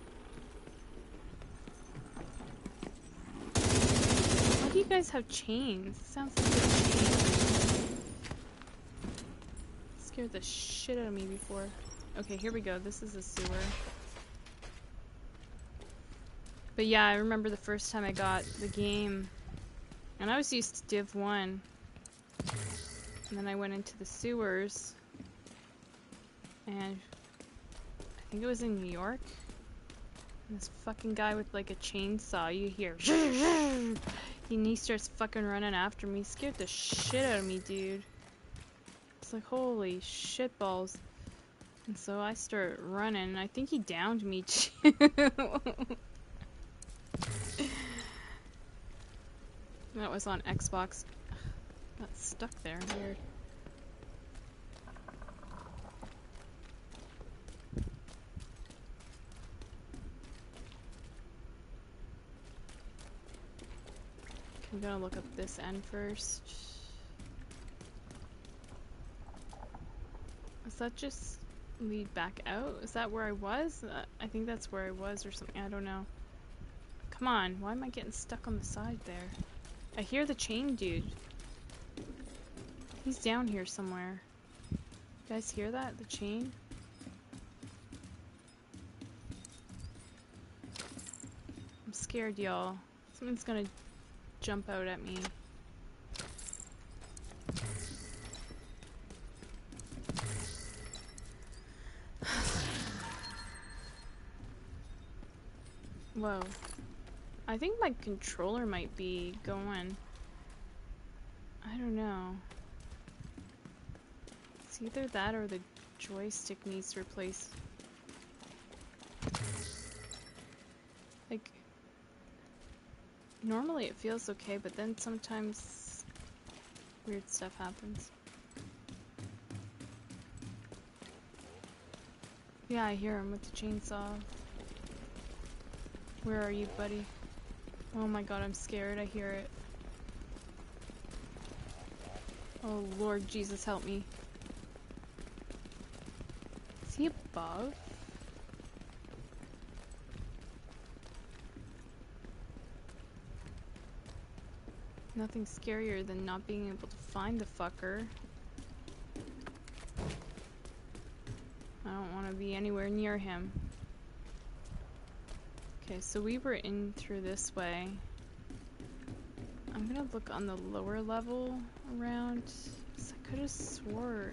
Why do you guys have chains? It sounds like a chain. Scared the shit out of me before. Okay, here we go. This is a sewer. But yeah, I remember the first time I got the game. And I was used to Div 1. And then I went into the sewers. And I think it was in New York. And this fucking guy with like a chainsaw, you hear. And he starts fucking running after me. Scared the shit out of me, dude. It's like, holy shit balls. And so I start running, and I think he downed me too. That was on Xbox. Got stuck there, weird. I'm gonna look up this end first. Does that just lead back out? Is that where I was? I think that's where I was or something. I don't know. Come on, why am I getting stuck on the side there? I hear the chain dude. He's down here somewhere. You guys hear that? The chain? I'm scared, y'all. Someone's gonna jump out at me. Whoa. I think my controller might be going. I don't know. It's either that or the joystick needs replaced. Like, normally it feels okay, but then sometimes weird stuff happens. Yeah, I hear him with the chainsaw. Where are you, buddy? Oh my god, I'm scared. I hear it. Oh Lord Jesus, help me. Is he above? Nothing scarier than not being able to find the fucker. I don't want to be anywhere near him. Okay, so we were in through this way. I'm gonna look on the lower level around. I could have swore.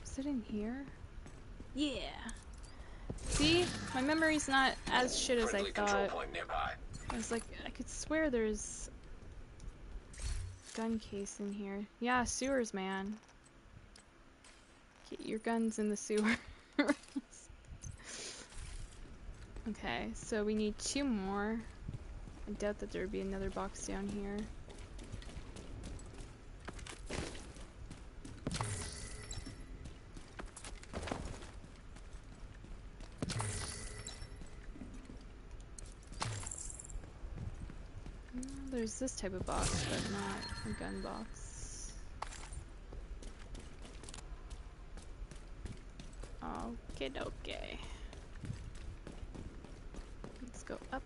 Is it in here? Yeah. See? My memory's not as shit as I thought. I was like, I could swear there's a gun case in here. Yeah, sewers, man. Get your guns in the sewer. Okay, so we need 2 more. I doubt that there would be another box down here. There's this type of box, but not a gun box. Okay, okay. Let's go up.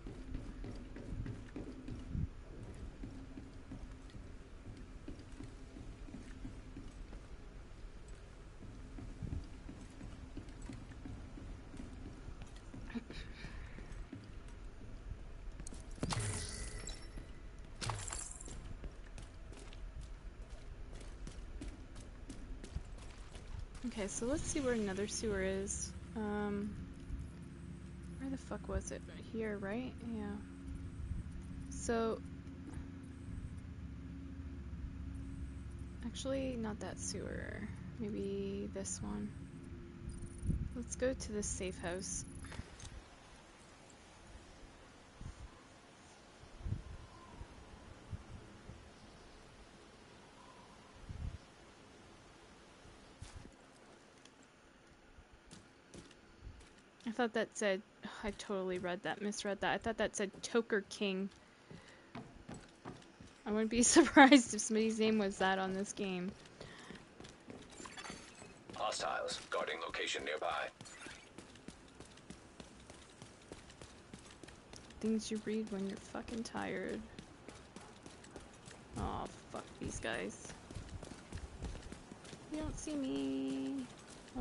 Okay, so let's see where another sewer is. Where the fuck was it? Here, right? Yeah. So, actually, not that sewer. Maybe this one. Let's go to the safe house. I thought that said, I totally read that, misread that. I thought that said Toker King. I wouldn't be surprised if somebody's name was that on this game. Hostiles guarding location nearby. Things you read when you're fucking tired. Oh, fuck these guys. You don't see me.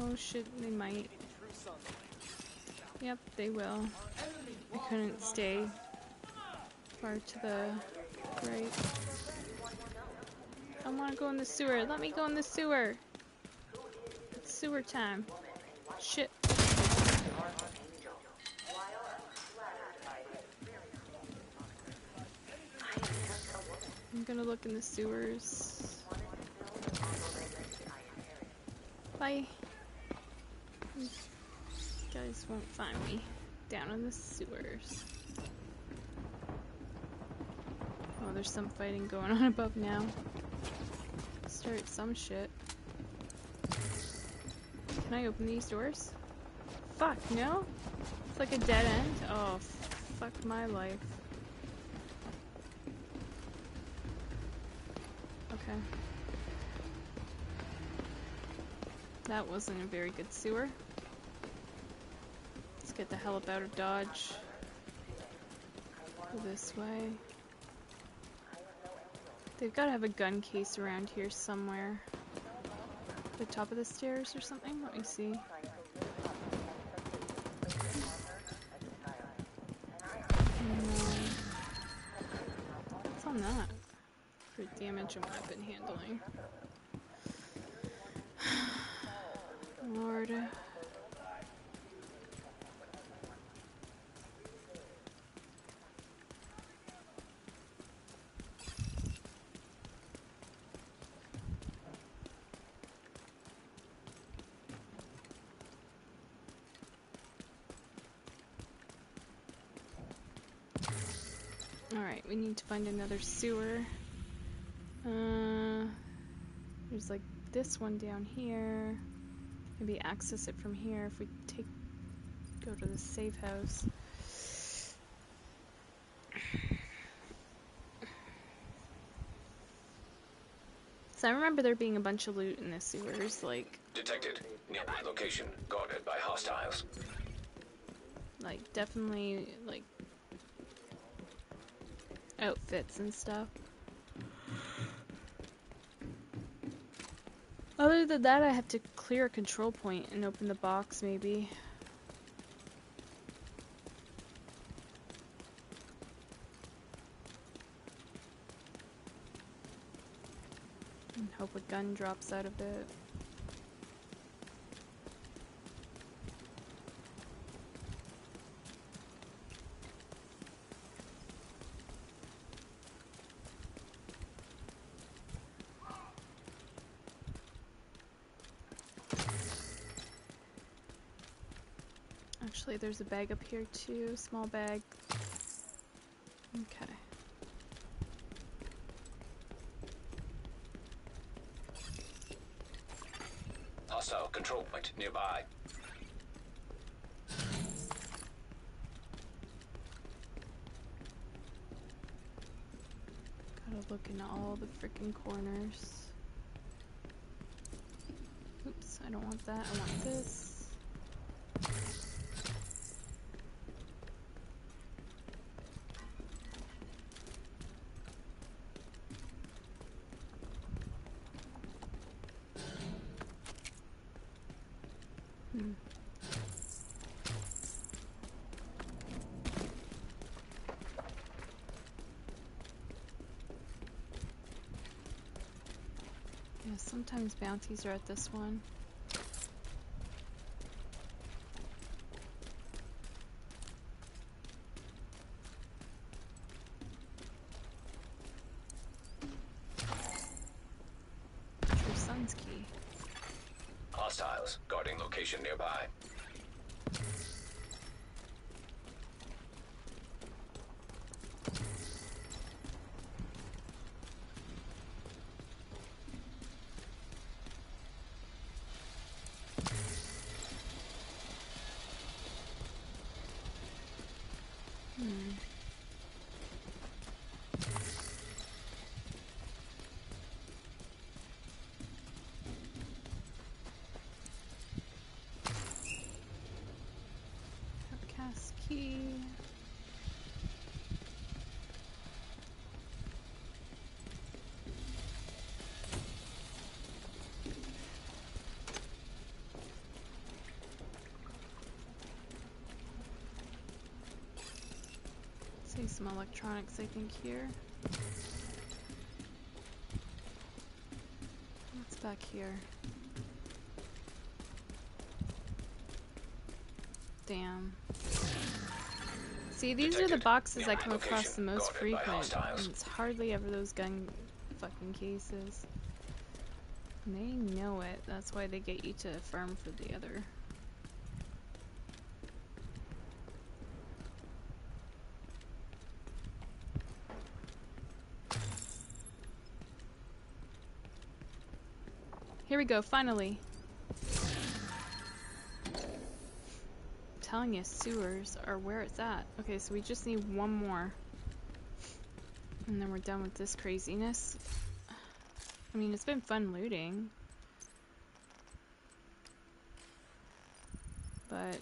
Oh shit, they might. Yep, they will. I couldn't stay far to the right. I want to go in the sewer. Let me go in the sewer. It's sewer time. Shit. I'm gonna look in the sewers. Bye. These guys won't find me down in the sewers. Oh, there's some fighting going on above now. Start some shit. Can I open these doors? Fuck, no? It's like a dead end? Oh, fuck my life. Okay. That wasn't a very good sewer. Let's get the hell up out of Dodge. Go this way. They've got to have a gun case around here somewhere. The top of the stairs or something? Let me see. What's on that? For damage and weapon handling. Lord. Alright, we need to find another sewer. There's like this one down here. Maybe access it from here if we go to the safe house. So I remember there being a bunch of loot in the sewers, like... Detected. Nearby location guarded by hostiles. Like, definitely, like... outfits and stuff. Other than that, I have to clear a control point and open the box, maybe. And hope a gun drops out of it. Actually, there's a bag up here too, small bag. Okay. Hostile control point nearby. Look in all the freaking corners. Oops, I don't want that. I want this. Yeah, sometimes bounties are at this one. True Sun's key. Hostiles guarding location nearby. Outcast key. See some electronics, I think, here. What's back here? Damn. See, these are the boxes I come across the most frequent, and it's hardly ever those gun fucking cases. And they know it, that's why they get you to affirm for the other. Here we go, finally. Telling you, sewers are where it's at. Okay, so we just need one more. And then we're done with this craziness. I mean, it's been fun looting. But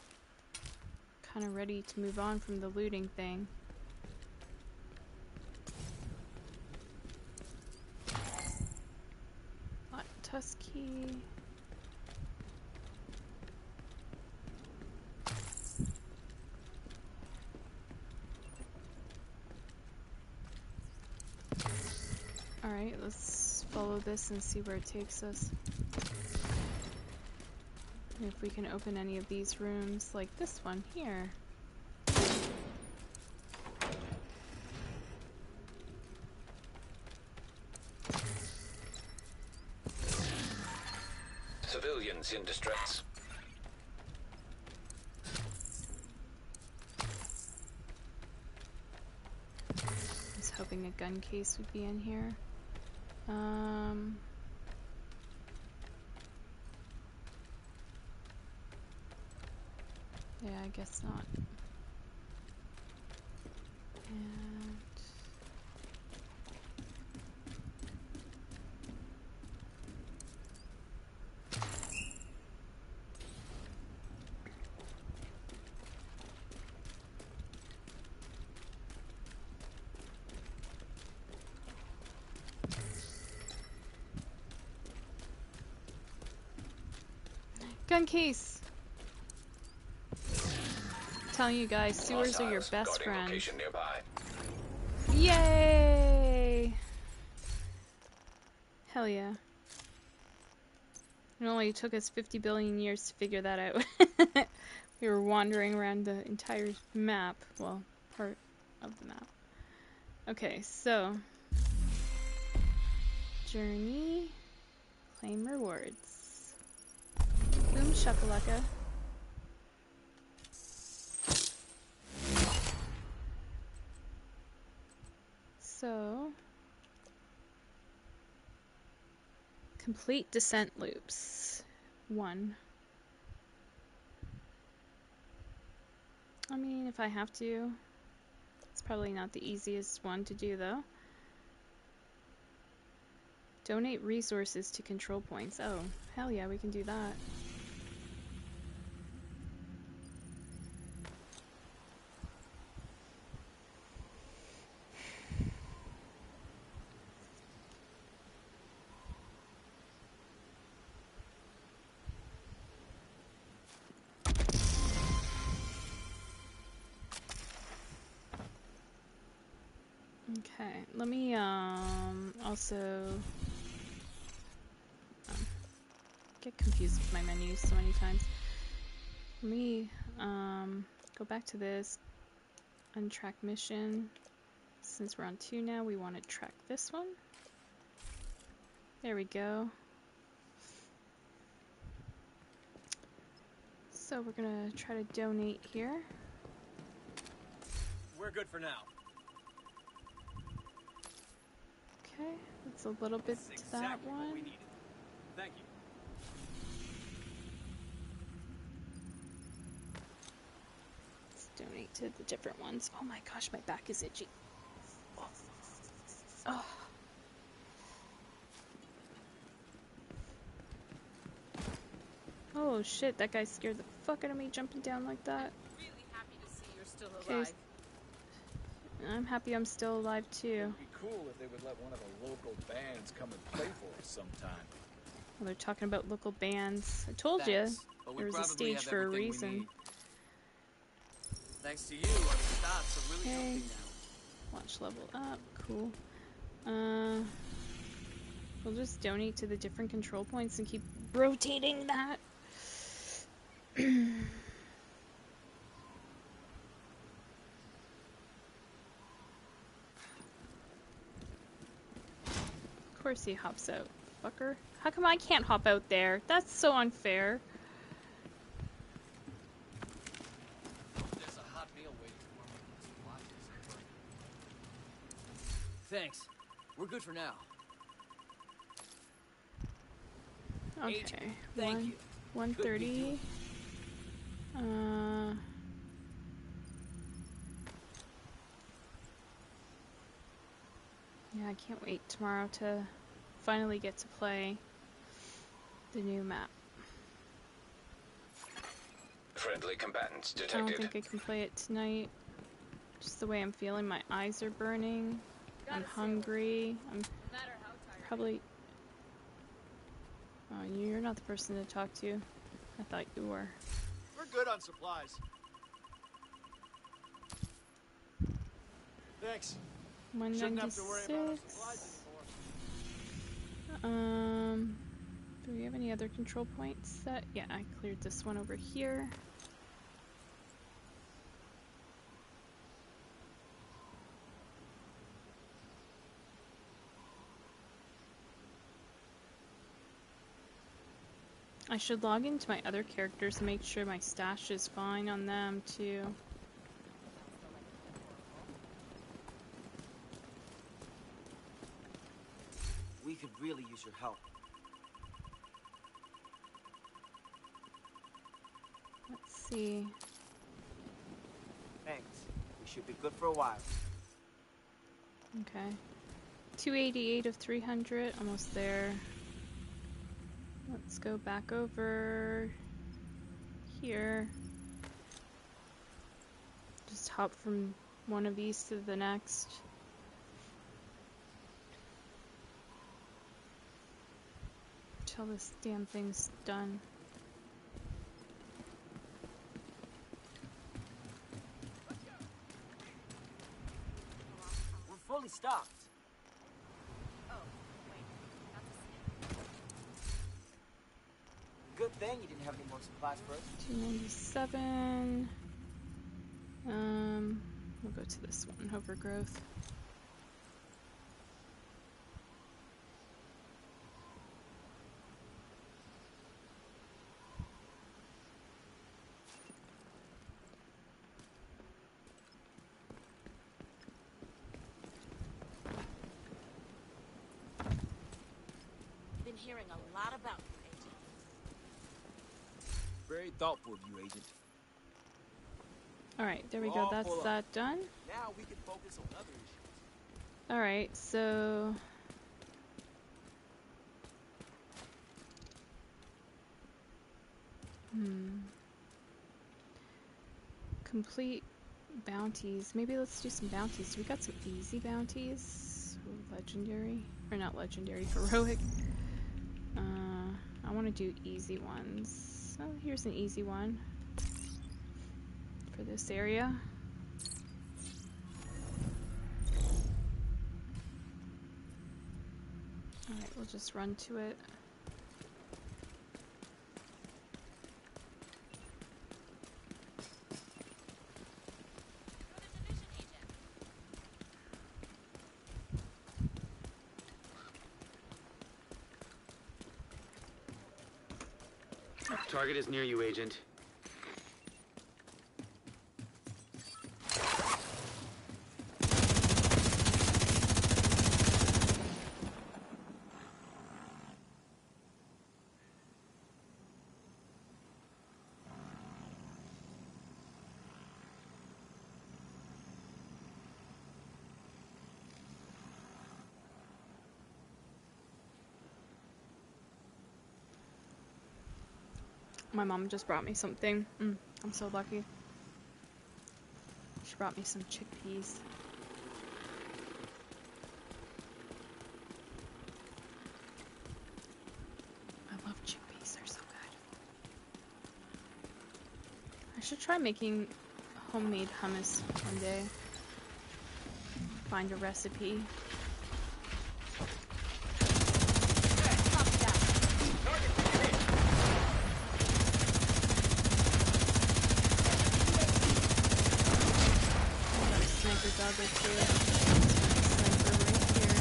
kind of ready to move on from the looting thing. Tusky. Alright, let's follow this and see where it takes us. And if we can open any of these rooms, like this one here. Civilians in distress. I was hoping a gun case would be in here. Yeah, I guess not. And gun case! I'm telling you guys, sewers are your best friend. Yay! Hell yeah. It only took us 50 billion years to figure that out. We were wandering around the entire map. Well, part of the map. Okay, so... Journey. Claim rewards. Boom shakalaka. So... Complete descent loops. 1. I mean, if I have to. It's probably not the easiest one to do, though. Donate resources to control points. Oh, hell yeah, we can do that. Okay, let me also get confused with my menus so many times. Let me go back to this untrack mission. Since we're on 2 now, we want to track this one. There we go. So we're gonna try to donate here. We're good for now. Okay, that's a little bit That's to that exactly what we one. needed. Thank you. Let's donate to the different ones. Oh my gosh, my back is itchy. Oh. Oh shit, that guy scared the fuck out of me jumping down like that. Really happy to see you're still Okay. alive. I'm happy I'm still alive too. It'd be cool if they would let one of the local bands come and play for us sometime. Well, they're talking about local bands. I told Thanks, you, but we there was a probably stage have for a everything we reason. need. Thanks to you, our stats are really Okay. healthy now. Watch level up. Cool. We'll just donate to the different control points and keep rotating that. Of course he hops out, fucker. How come I can't hop out there? That's so unfair. There's a hot meal waiting for me. Thanks. We're good for now. Okay. Thank you. 130. Yeah, I can't wait tomorrow to finally get to play the new map. Friendly combatants I don't detected. think I can play it tonight. Just the way I'm feeling, my eyes are burning. I'm hungry. I'm probably... Oh, you're not the person to talk to. I thought you were. We're good on supplies. Thanks. Shouldn't have to worry about our supplies 196. Do we have any other control points set? Yeah, I cleared this one over here. I should log into my other characters and make sure my stash is fine on them too. We could really use your help. Let's see. Thanks. We should be good for a while. Okay. 288 of 300, almost there. Let's go back over here. Just hop from one of these to the next. Till this damn thing's done. We're fully stocked. Good thing you didn't have any more supplies for us. 297. We'll go to this one, overgrowth. Been hearing a lot about you, Agent. Very thoughtful of you, Agent. Alright, there we We're go. all That's full up. that done. Now we can focus on other issues. Alright, so Complete bounties. Maybe let's do some bounties. We got some easy bounties. Ooh, legendary. Or not legendary, heroic. I want to do easy ones. Oh, here's an easy one for this area. Alright, we'll just run to it. Target is near you, Agent. My mom just brought me something. I'm so lucky. She brought me some chickpeas. I love chickpeas, they're so good. I should try making homemade hummus one day. Find a recipe. Dogger too. Sniper right here.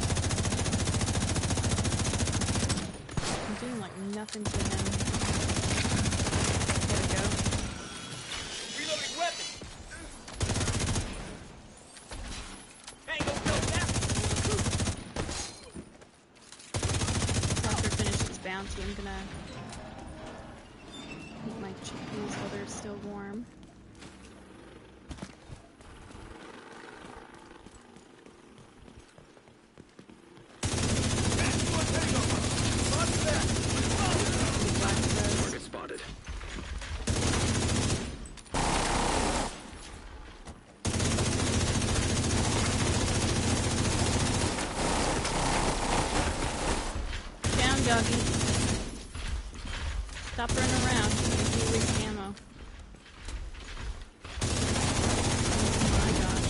I'm doing like nothing to him. There we go. Reloading weapon. Ain't no go now. After finish this bounty, I'm gonna eat my chickpeas while they're still warm. Stop running around. You waste ammo. Oh my gosh.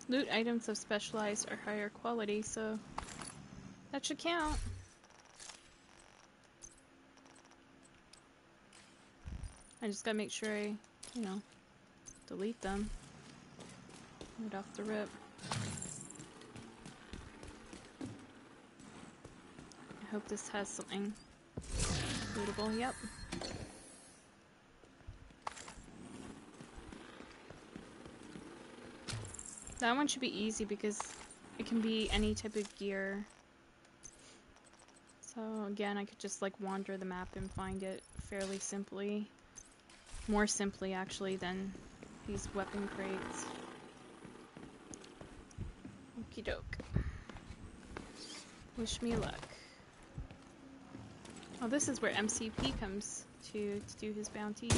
Loot items of specialized or higher quality, so that should count. I just gotta make sure I, delete them right off the rip. I hope this has something lootable. Yep. That one should be easy because it can be any type of gear. So again, I could just like wander the map and find it fairly simply. More simply, actually, than these weapon crates. Okie doke. Wish me luck. Oh, this is where MCP comes to do his bounty.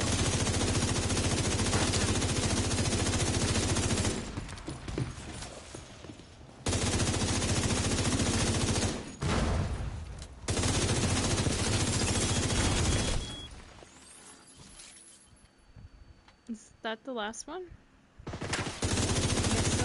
Is that the last one? I guess so.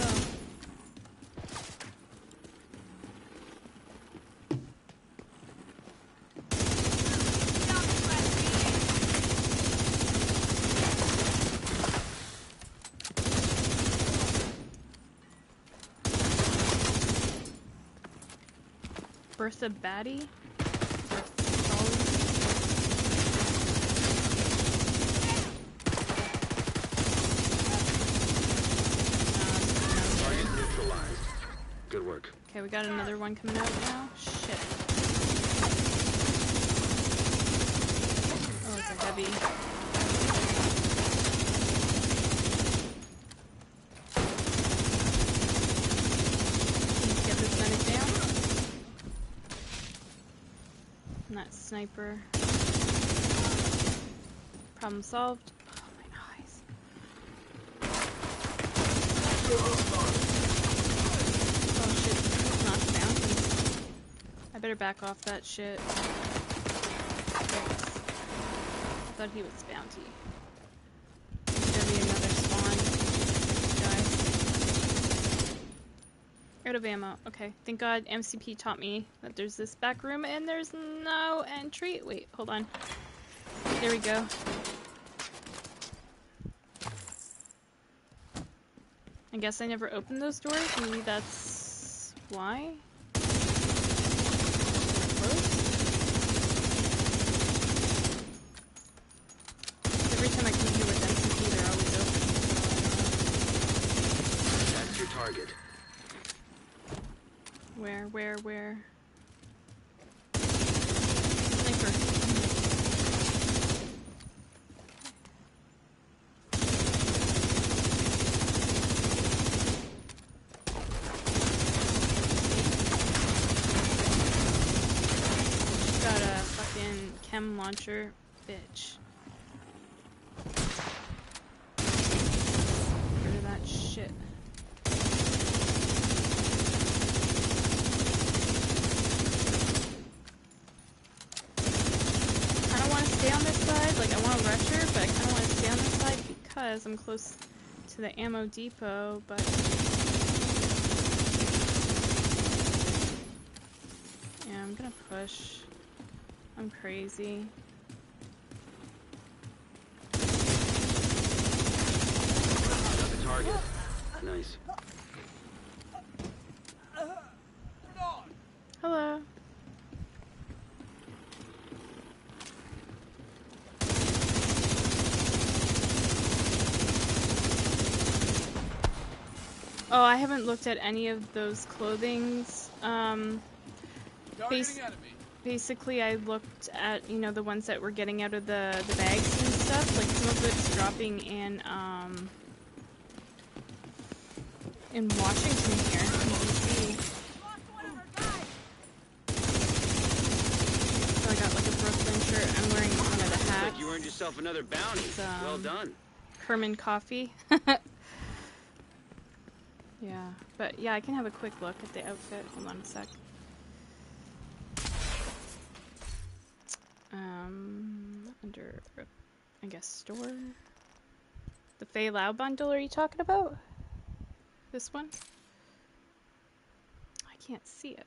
Bertha Batty? Good work. Okay, we got another one coming out now. Shit. sniper. Problem solved. Oh, my eyes. Oh shit, it's not bounty. I better back off that shit. Thanks. I thought he was bounty. There's gonna be another spawn. Guys. Out of ammo. Okay. Thank God MCP taught me that there's this back room and there's no entry. Wait, hold on. There we go. I guess I never opened those doors. Maybe that's why. Every time I come here with MCP, they're always open. That's your target. Where? Sniper. Got a fucking chem launcher, bitch. Get rid of that shit. I don't want to stay on this side. Like, I want to rush her, but I kind of want to stay on this side because I'm close to the ammo depot, but... yeah, I'm gonna push. I'm crazy. Got the target. Nice. Hello. Oh, I haven't looked at any of those clothings. Basically, I looked at, you know, the ones that were getting out of the bags and stuff. Like, some of it's dropping in Washington here, in DC. So I got, like, a Brooklyn shirt. I'm wearing one of the hats. Like you earned yourself another bounty. It's, well done. Kerman coffee. Yeah, but yeah, I can have a quick look at the outfit. Hold on a sec. Under, I guess, store. The Fei Lao bundle, are you talking about? This one? I can't see it.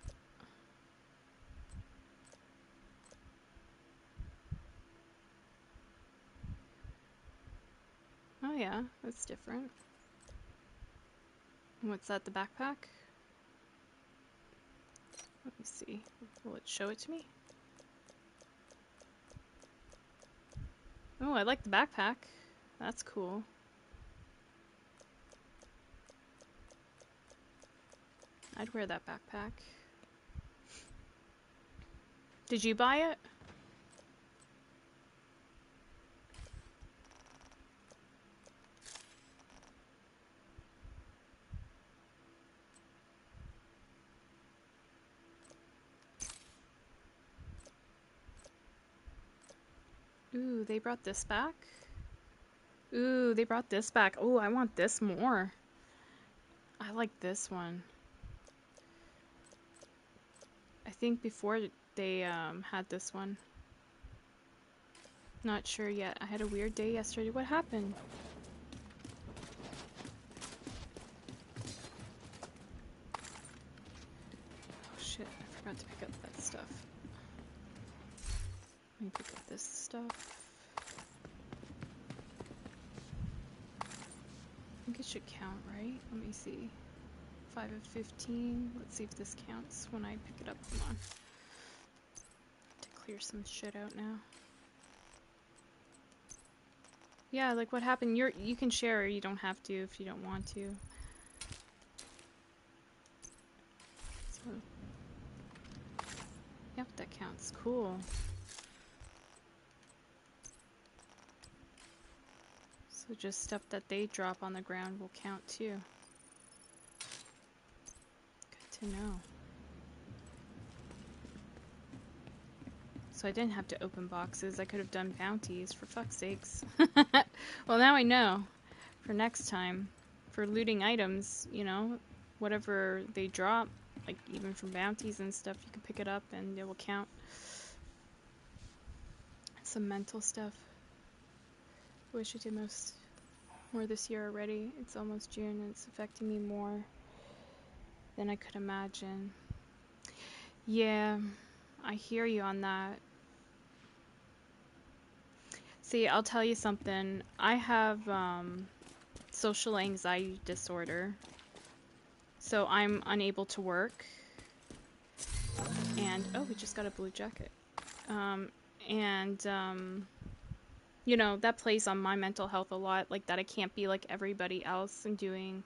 Oh yeah, that's different. What's that, the backpack? Let me see. Will it show it to me? Oh, I like the backpack. That's cool. I'd wear that backpack. Did you buy it? Ooh, they brought this back? Ooh, they brought this back. Ooh, I want this more. I like this one. I think before they had this one. Not sure yet. I had a weird day yesterday. What happened? Oh shit, I forgot to pick up that stuff. Let me pick up this stuff. I think it should count, right? Let me see. 5 of 15. Let's see if this counts when I pick it up. Hold on. To clear some shit out now. Yeah, like what happened? You can share or you don't have to if you don't want to. So, yep, that counts. Cool. So just stuff that they drop on the ground will count too. Good to know. So So I didn't have to open boxes. I could have done bounties, for fuck's sakes. Well, now I know. For next time. For looting items, you know, whatever they drop, like even from bounties and stuff, you can pick it up and it will count. Some mental stuff. Wish I did more this year already. It's almost June and it's affecting me more than I could imagine. Yeah, I hear you on that. See, I'll tell you something. I have social anxiety disorder. So I'm unable to work. And, oh, we just got a blue jacket. You know, that plays on my mental health a lot. Like that I can't be like everybody else and doing,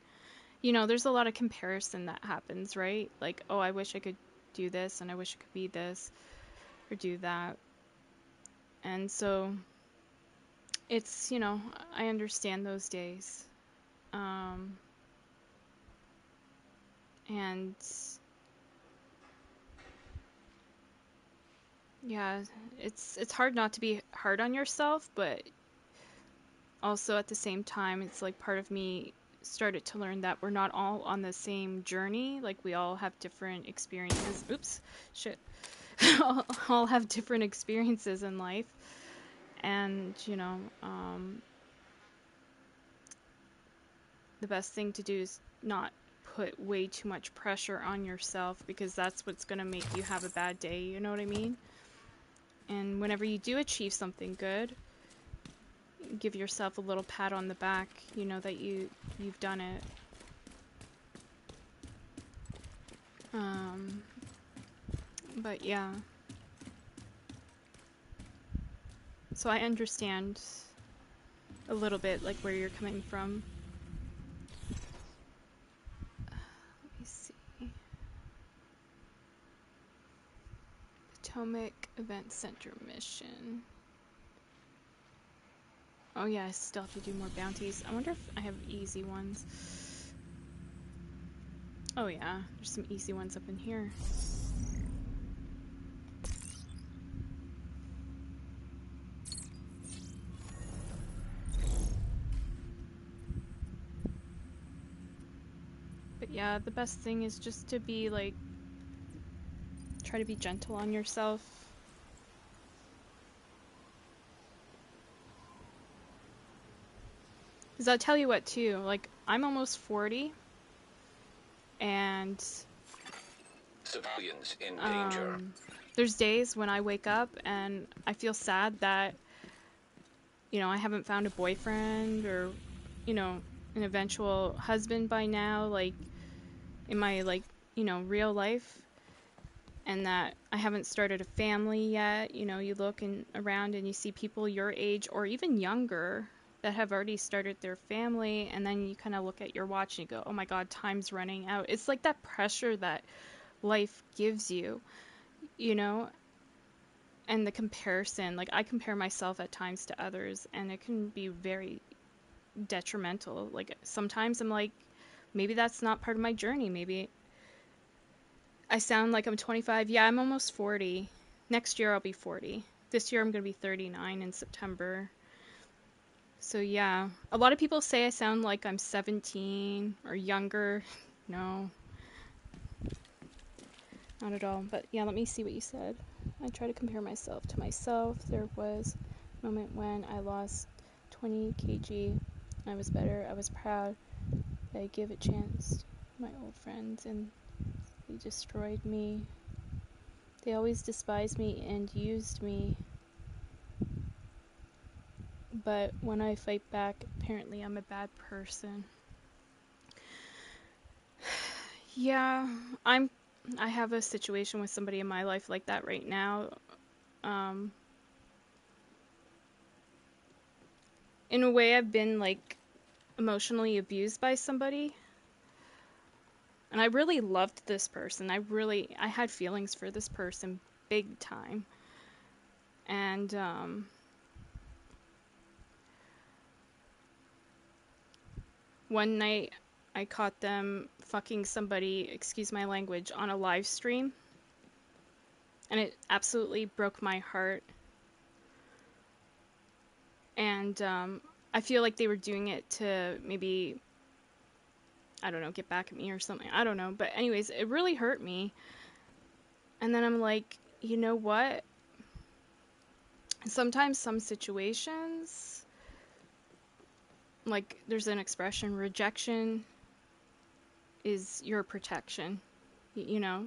you know, there's a lot of comparison that happens, right? Like, oh, I wish I could do this and I wish I could be this or do that. And so it's, you know, I understand those days. And yeah, it's hard not to be hard on yourself, but also at the same time, it's like part of me started to learn that we're not all on the same journey. Like we all have different experiences. Oops, shit. all have different experiences in life. And, you know, the best thing to do is not put way too much pressure on yourself because that's what's going to make you have a bad day, you know what I mean? And whenever you do achieve something good, give yourself a little pat on the back, you know that you've done it. But yeah. So I understand a little bit like where you're coming from. Let me see. Potomac Event Center mission. Oh yeah, I still have to do more bounties. I wonder if I have easy ones. Oh yeah, there's some easy ones up in here. But yeah, the best thing is just to be like, try to be gentle on yourself. Because I'll tell you what too, like, I'm almost 40, and civilians in danger. There's days when I wake up and I feel sad that, you know, I haven't found a boyfriend or, you know, an eventual husband by now, like, in my, like, you know, real life. And that I haven't started a family yet. You know, you look around and you see people your age or even younger that have already started their family, and then you kind of look at your watch and you go, oh my god, time's running out. It's like that pressure that life gives you, you know, and the comparison. Like, I compare myself at times to others, and it can be very detrimental. Like, sometimes I'm like, maybe that's not part of my journey. Maybe I sound like I'm 25. Yeah, I'm almost 40. Next year I'll be 40. This year I'm going to be 39 in September. So yeah, a lot of people say I sound like I'm 17 or younger. No, not at all. But yeah, let me see what you said. I try to compare myself to myself. There was a moment when I lost 20 kg. I was better. I was proud that I gave a chance to my old friends, and they destroyed me. They always despised me and used me. But when I fight back, apparently I'm a bad person. Yeah, I have a situation with somebody in my life like that right now. In a way, I've been like emotionally abused by somebody. And I really loved this person. I had feelings for this person big time. And one night I caught them fucking somebody, excuse my language, on a live stream. And it absolutely broke my heart. And I feel like they were doing it to maybe, I don't know, get back at me or something. I don't know. But anyways, it really hurt me. And then I'm like, you know what? Sometimes some situations, like there's an expression, rejection is your protection, you know,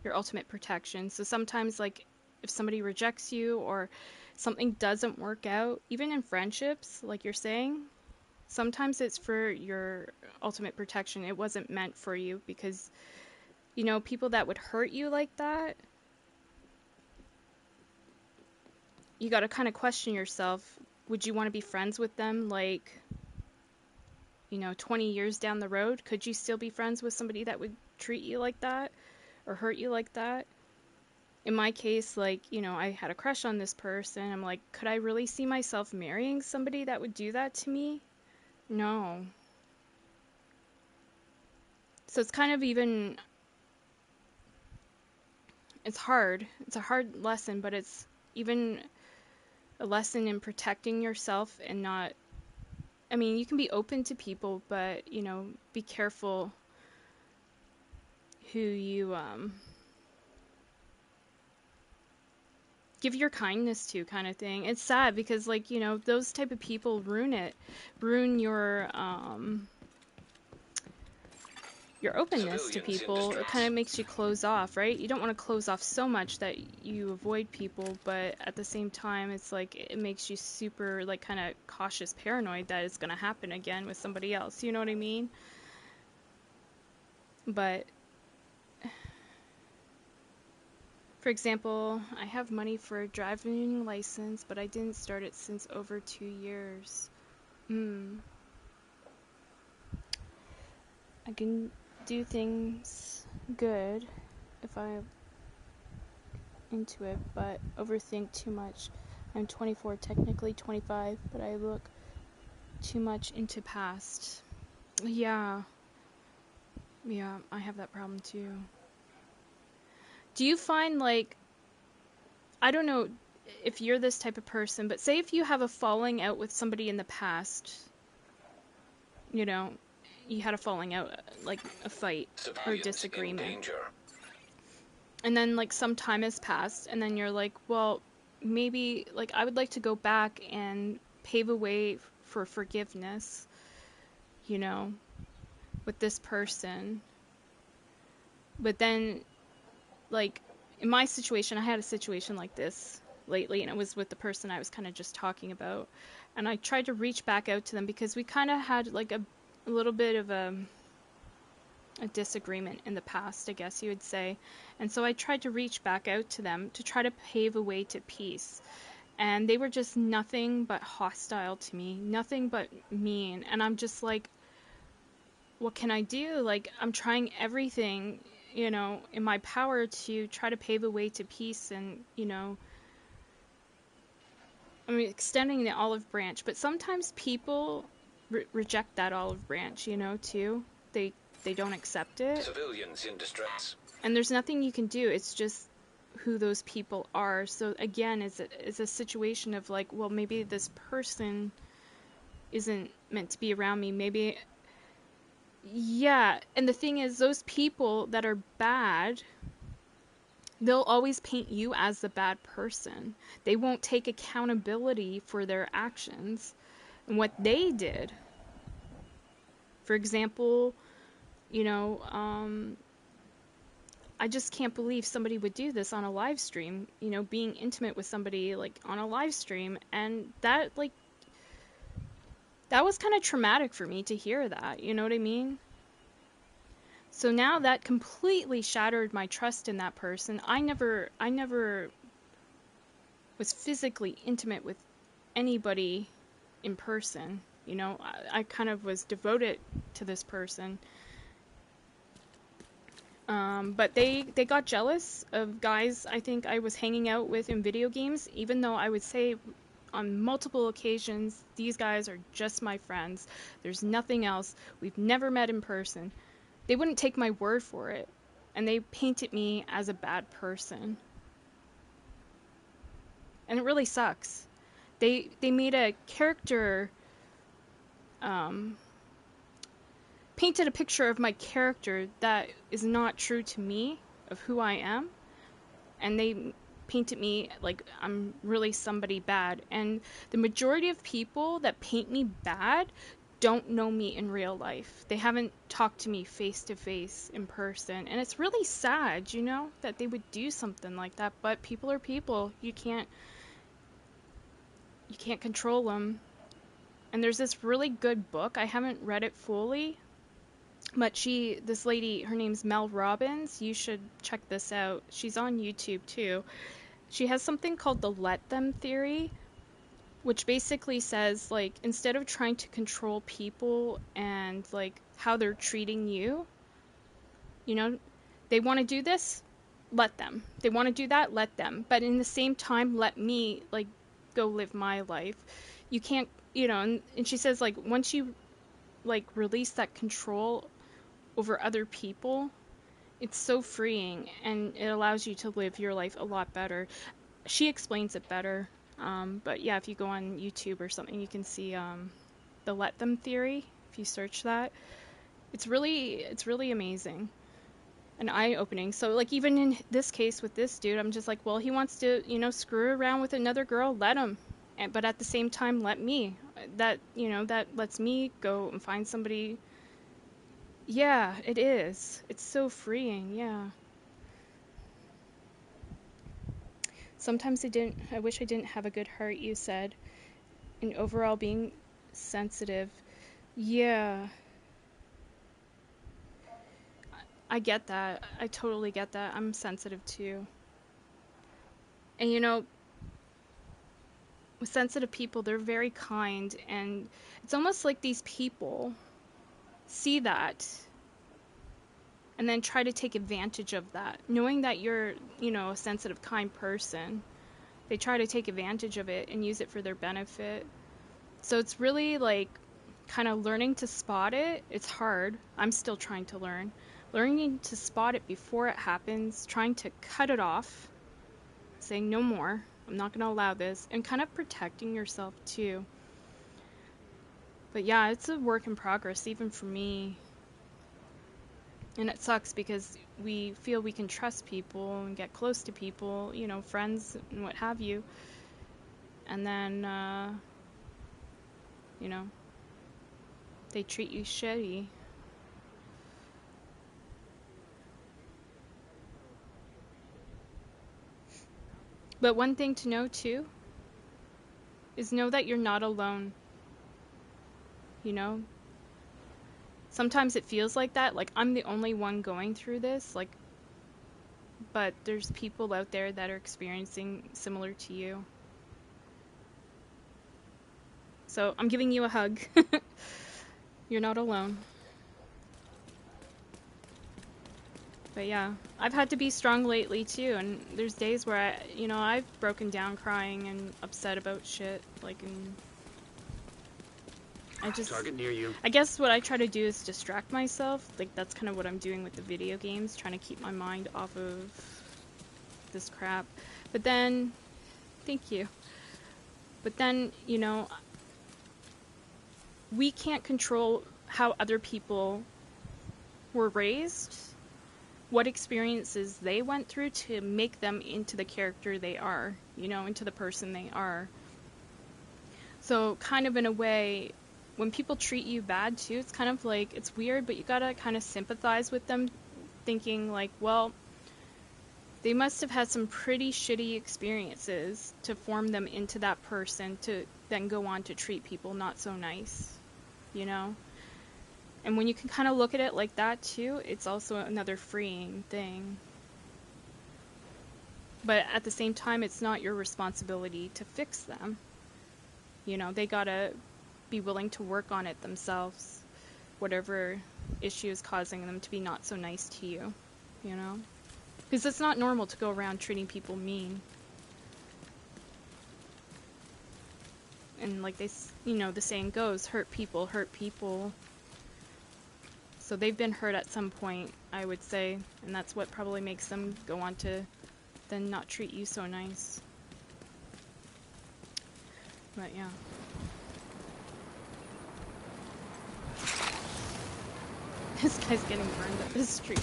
your ultimate protection. So sometimes, like, if somebody rejects you or something doesn't work out, even in friendships, like you're saying, sometimes it's for your ultimate protection. It wasn't meant for you because, you know, people that would hurt you like that, you got to kind of question yourself. Would you want to be friends with them, like, you know, 20 years down the road? Could you still be friends with somebody that would treat you like that or hurt you like that? In my case, like, you know, I had a crush on this person. I'm like, could I really see myself marrying somebody that would do that to me? No. So it's kind of even, it's hard. It's a hard lesson, but it's even a lesson in protecting yourself and not, I mean, you can be open to people, but, you know, be careful who you give your kindness to, kind of thing. It's sad because, like, you know, those type of people ruin your openness to people. It kind of makes you close off, right? You don't want to close off so much that you avoid people, but at the same time, it's like it makes you super, like, kind of cautious, paranoid that it's going to happen again with somebody else. You know what I mean? But for example, I have money for a driving license, but I didn't start it since over 2 years. I can do things good if I'm into it, but overthink too much. I'm 24, technically 25, but I look too much into past. Yeah, I have that problem too. Do you find, like, I don't know if you're this type of person, but say if you have a falling out with somebody in the past, you know, you had a falling out, like a fight or disagreement, and then, like, some time has passed, and then you're like, well, maybe, like, I would like to go back and pave a way for forgiveness, you know, with this person. But then, like, in my situation, I had a situation like this lately, and it was with the person I was kind of just talking about. And I tried to reach back out to them because we kind of had, like, a little bit of a disagreement in the past, I guess you would say. And so I tried to reach back out to them to try to pave a way to peace. And they were just nothing but hostile to me, nothing but mean. And I'm just like, what can I do? Like, I'm trying everything, you know, in my power to try to pave a way to peace and, you know, I mean, extending the olive branch. But sometimes people reject that olive branch, you know, too. They don't accept it. Civilians in distress. And there's nothing you can do. It's just who those people are. So again, it's a situation of, like, well, maybe this person isn't meant to be around me. Maybe, yeah. And the thing is, those people that are bad, they'll always paint you as the bad person. They won't take accountability for their actions and what they did. For example, you know, I just can't believe somebody would do this on a live stream, you know, being intimate with somebody, like, on a live stream. And that, like, that was kind of traumatic for me to hear that, you know what I mean? So now that completely shattered my trust in that person. I never was physically intimate with anybody in person, you know. I kind of was devoted to this person. But they got jealous of guys I think I was hanging out with in video games, even though I would say on multiple occasions, these guys are just my friends. There's nothing else. We've never met in person. They wouldn't take my word for it, and they painted me as a bad person. and it really sucks. They made a character, painted a picture of my character that is not true to me, of who I am, and they painted me like I'm really somebody bad. And the majority of people that paint me bad don't know me in real life. They haven't talked to me face to face in person, and it's really sad, you know, that they would do something like that. But people are people. You can't control them. And there's this really good book. I haven't read it fully, but this lady, her name's Mel Robbins. You should check this out. She's on YouTube too. She has something called the let them theory, which basically says, like, instead of trying to control people and like how they're treating you, you know, they want to do this, let them. They want to do that, let them. But in the same time, let me like go live my life. You can't, you know, and she says, like, once you like release that control over other people, it's so freeing, and it allows you to live your life a lot better. She explains it better. But yeah, if you go on YouTube or something, you can see the let them theory. If you search that, it's really amazing and eye-opening. So like, even in this case with this dude, I'm just like, well, he wants to, you know, screw around with another girl, let him. But at the same time, let me. That, you know, that lets me go and find somebody. Yeah, it is. It's so freeing, yeah. Sometimes I wish I didn't have a good heart, you said. And overall being sensitive. Yeah. I get that. I totally get that. I'm sensitive too. And you know, with sensitive people, they're very kind, and it's almost like these people see that and then try to take advantage of that, knowing that you're, you know, a sensitive, kind person. They try to take advantage of it and use it for their benefit. So it's really like kind of learning to spot it. It's hard. I'm still trying to learn. Learning to spot it before it happens, trying to cut it off, saying no more. I'm not going to allow this, and kind of protecting yourself too. But yeah, it's a work in progress, even for me. And it sucks because we feel we can trust people and get close to people, you know, friends and what have you. And then, you know, they treat you shitty. But one thing to know too is know that you're not alone. You know? Sometimes it feels like that, like I'm the only one going through this, like, but there's people out there that are experiencing similar to you. So I'm giving you a hug. You're not alone. But yeah, I've had to be strong lately too, and there's days where I've broken down crying and upset about shit, like, and Target near you. I guess what I try to do is distract myself. Like, that's kind of what I'm doing with the video games, trying to keep my mind off of this crap. But then, thank you. But then, you know, we can't control how other people were raised, what experiences they went through to make them into the character they are, you know, into the person they are. So kind of in a way, when people treat you bad too, it's kind of like, it's weird, but you gotta kind of sympathize with them, thinking like, well, they must have had some pretty shitty experiences to form them into that person to then go on to treat people not so nice, you know? And when you can kind of look at it like that too, it's also another freeing thing. But at the same time, it's not your responsibility to fix them. You know, they gotta be willing to work on it themselves, whatever issue is causing them to be not so nice to you, you know? Because it's not normal to go around treating people mean. And like they, you know, the saying goes, hurt people hurt people. So they've been hurt at some point, I would say, and that's what probably makes them go on to then not treat you so nice. But yeah. This guy's getting burned up his street.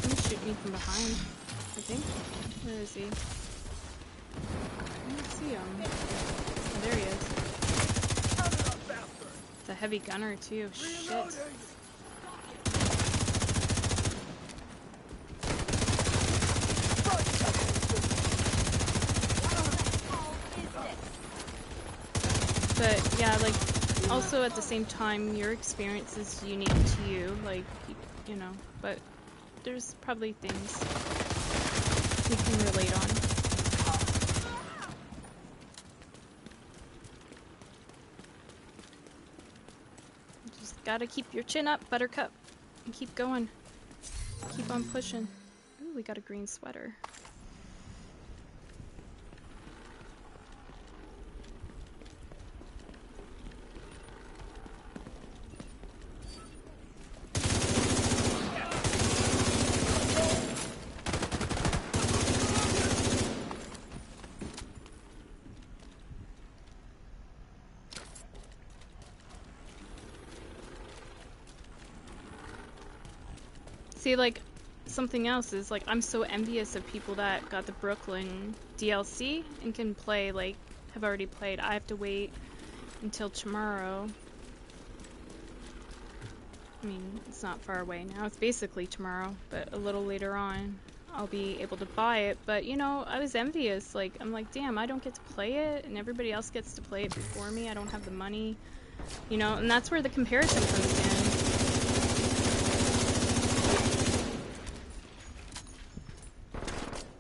He's shooting me from behind, I think. Where is he? I don't see him. Oh, there he is. It's a heavy gunner too. Shit. But yeah, like, also at the same time, your experience is unique to you, like, you know, but there's probably things we can relate on. Just gotta keep your chin up, Buttercup, and keep going. Keep on pushing. Ooh, we got a green sweater. See, like, something else is, like, I'm so envious of people that got the Brooklyn DLC and can play, like, have already played. I have to wait until tomorrow. I mean, it's not far away now. It's basically tomorrow, but a little later on I'll be able to buy it. But, you know, I was envious. Like, I'm like, damn, I don't get to play it, and everybody else gets to play it before me. I don't have the money, you know, and that's where the comparison comes in.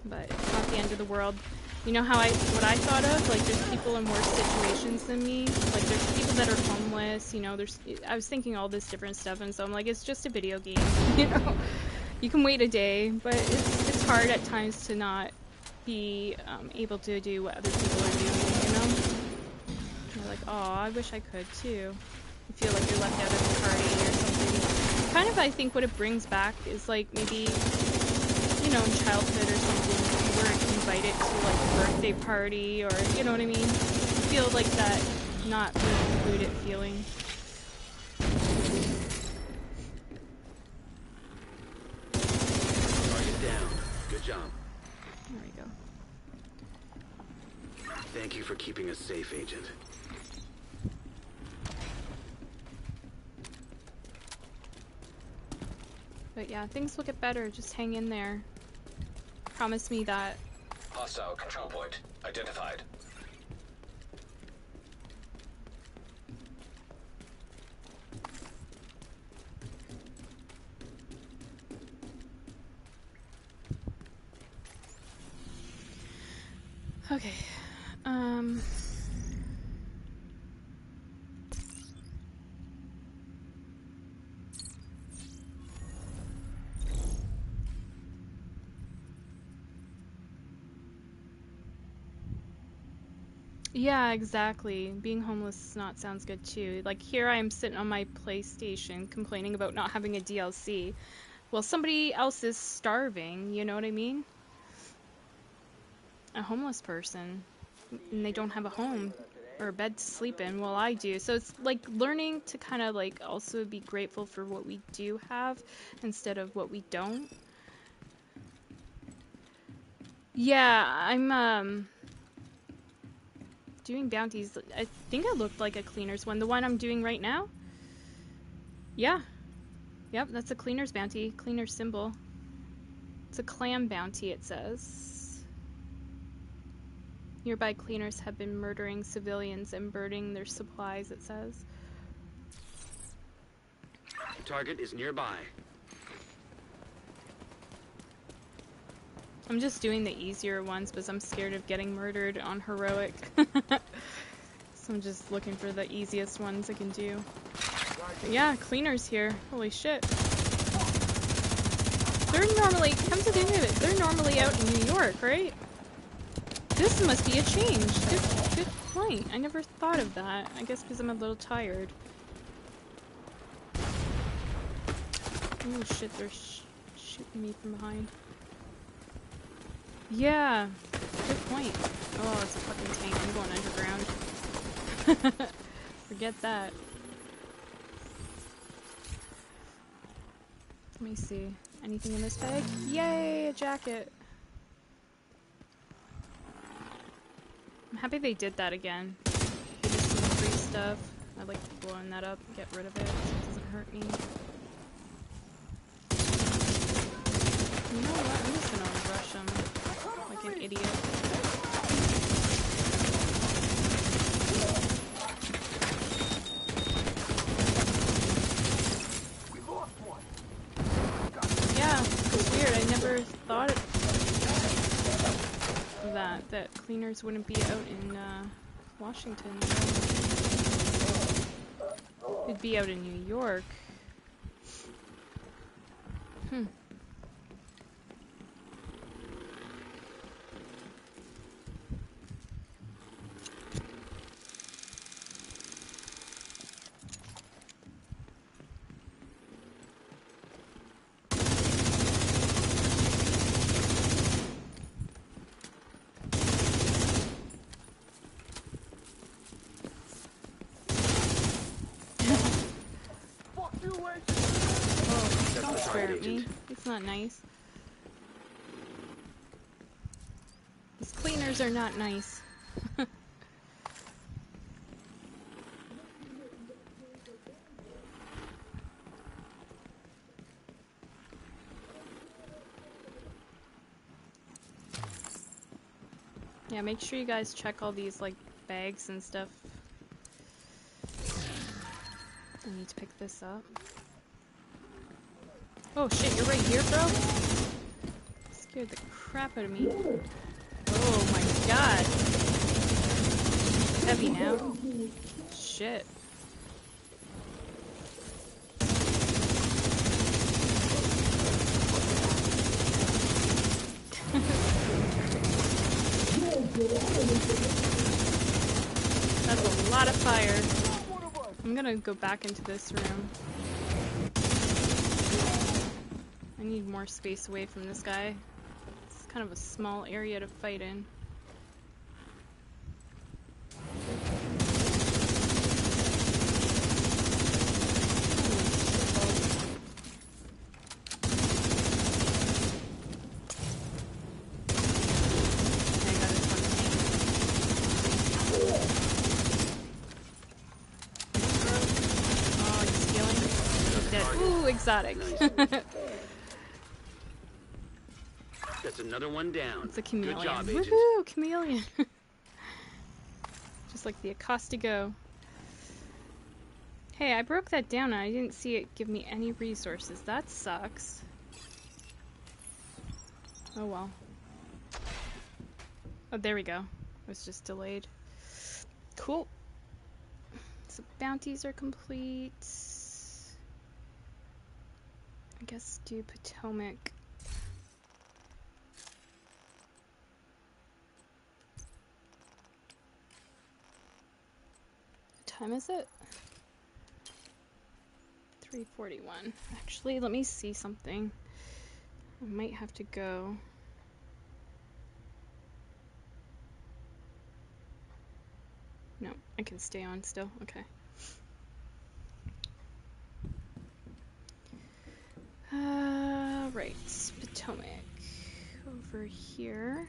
But it's not the end of the world. You know how what I thought of? Like, there's people in worse situations than me. Like, there's people that are homeless, you know, I was thinking all this different stuff, and so I'm like, it's just a video game, you know? You can wait a day, but it's hard at times to not be able to do what other people are doing, you know? You're like, oh, I wish I could, too. You feel like you're left out of the party or something. Kind of, I think, what it brings back is, like, maybe, you know, in childhood or something, you weren't invited to, like, a birthday party, or, you know what I mean? You feel like that not being included feeling. Target down. Good job. There we go. Thank you for keeping us safe, Agent. But yeah, things will get better. Just hang in there. Promise me that. Hostile control point identified. Okay. Yeah, exactly. Being homeless sounds good too. Like, here I am sitting on my PlayStation complaining about not having a DLC. Well, somebody else is starving, you know what I mean? A homeless person. And they don't have a home or a bed to sleep in. Well, I do. So it's like learning to kind of like also be grateful for what we do have instead of what we don't. Yeah, I'm doing bounties. I think it looked like a cleaner's one. The one I'm doing right now? Yeah. Yep, that's a cleaner's bounty. Cleaner symbol. It's a clam bounty, it says. Nearby cleaners have been murdering civilians and burning their supplies, it says. Target is nearby. I'm just doing the easier ones because I'm scared of getting murdered on heroic. So I'm just looking for the easiest ones I can do. But yeah, cleaners here. Holy shit. They're normally, come to think of it, they're normally out in New York, right? This must be a change. Good point. I never thought of that. I guess because I'm a little tired. Oh shit, they're shooting me from behind. Yeah, good point. Oh, it's a fucking tank. I'm going underground. Forget that. Let me see. Anything in this bag? Yay, a jacket. I'm happy they did that again. Give us some free stuff. I like blowing that up and get rid of it so it doesn't hurt me. You know what? I'm just gonna rush them like an idiot. Yeah, it's weird. I never thought of that cleaners wouldn't be out in Washington. They'd be out in New York. Hmm. Don't swear at me. It's not nice. These cleaners are not nice. Yeah, make sure you guys check all these like bags and stuff. I need to pick this up. Oh shit, you're right here, bro? Scared the crap out of me. Oh my god. It's heavy now. Shit. That's a lot of fire. I'm gonna go back into this room. I need more space away from this guy. It's kind of a small area to fight in. Exotic. That's another one down. It's a chameleon. Good job, Agent. Woohoo, chameleon. Just like the Acostigo. Hey, I broke that down and I didn't see it give me any resources. That sucks. Oh well. Oh, there we go. It was just delayed. Cool. So bounties are complete. I guess do Potomac. What time is it? 3:41. Actually, let me see something. I might have to go. No, I can stay on still. Okay. Right, Potomac. Over here.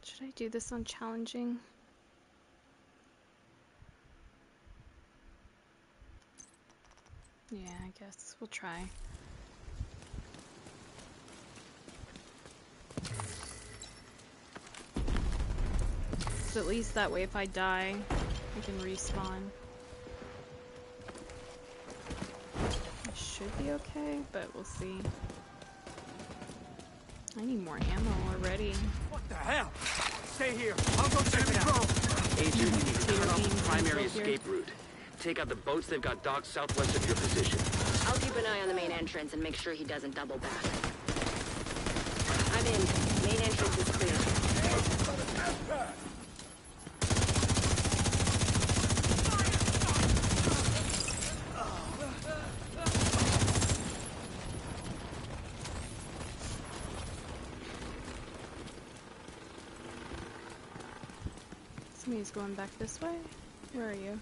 Should I do this on challenging? Yeah, I guess we'll try. So at least that way if I die, I can respawn. I should be okay, but we'll see. I need more ammo already. What the hell? Stay here. I'll go check it out. Agent, you need to cut off the primary escape route. Take out the boats. They've got docks southwest of your position. I'll keep an eye on the main entrance and make sure he doesn't double back. in. Main entrance is clear. Somebody's going back this way. Where are you?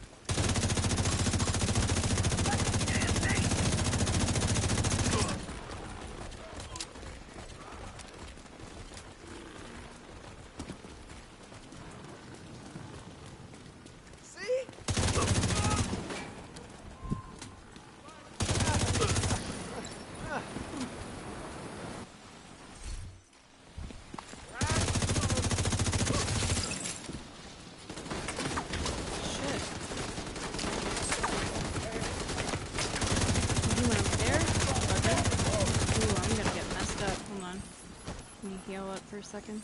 For a second.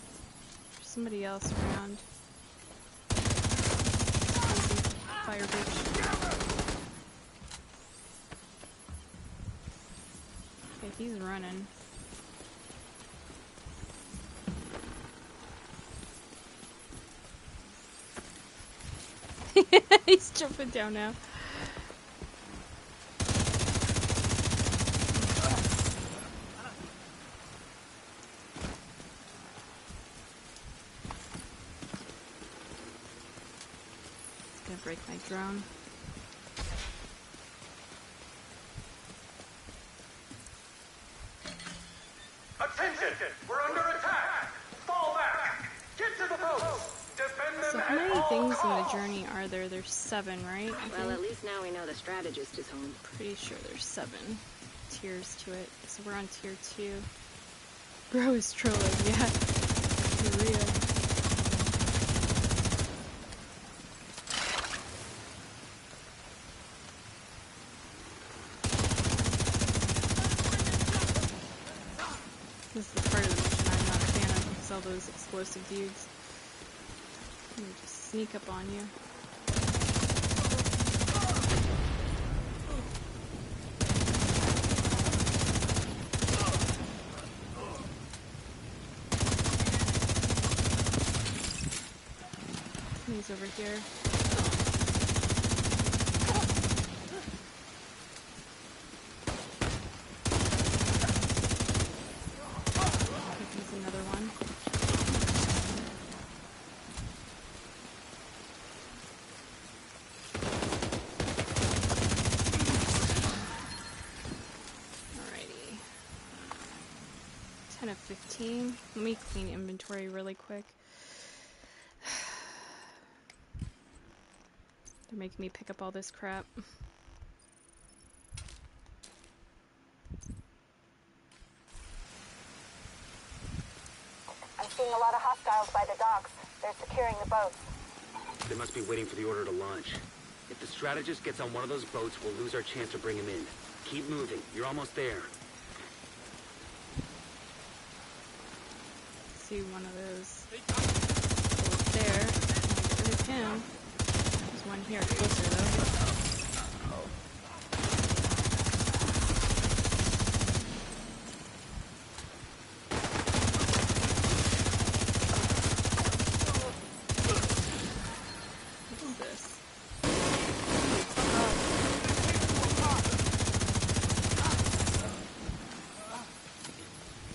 There's somebody else around. Fire bitch. Okay, he's running. He's jumping down now. Break my drone. Attention! We're under attack! Fall back! Get to the boats! Defend them. So how many things in the journey are there? There's 7, right? Well, at least now we know the strategist is home. Pretty sure there's 7 tiers to it. So we're on tier 2. Bro is trolling, yeah. For real. This is the part of the mission I'm not a fan of, because all those explosive dudes. They just sneak up on you. He's over here. Of 15. Let me clean inventory really quick. They're making me pick up all this crap. I'm seeing a lot of hostiles by the docks. They're securing the boats. They must be waiting for the order to launch. If the strategist gets on one of those boats, we'll lose our chance to bring him in. Keep moving. You're almost there. See one of those bullets there. Get rid of him. There's one here closer though. What's this?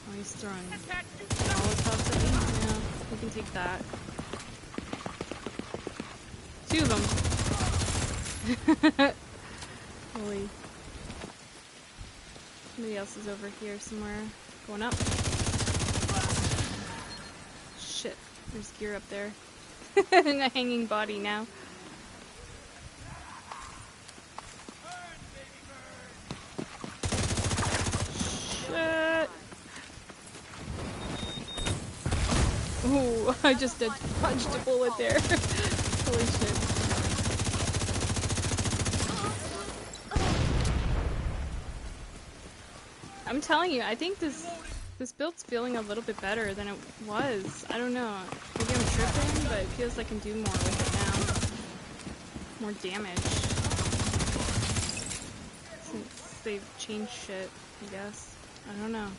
Oh, he's throwing Molotovs at me? Yeah, we can take that. 2 of them! Holy. Somebody else is over here somewhere. Going up. Shit, there's gear up there. And a hanging body now. Shit! Ooh, I just punched a bullet there. Holy shit. I'm telling you, I think this build's feeling a little bit better than it was. I don't know. Maybe I'm tripping, but it feels like I can do more with it now. More damage. Since they've changed shit, I guess. I don't know.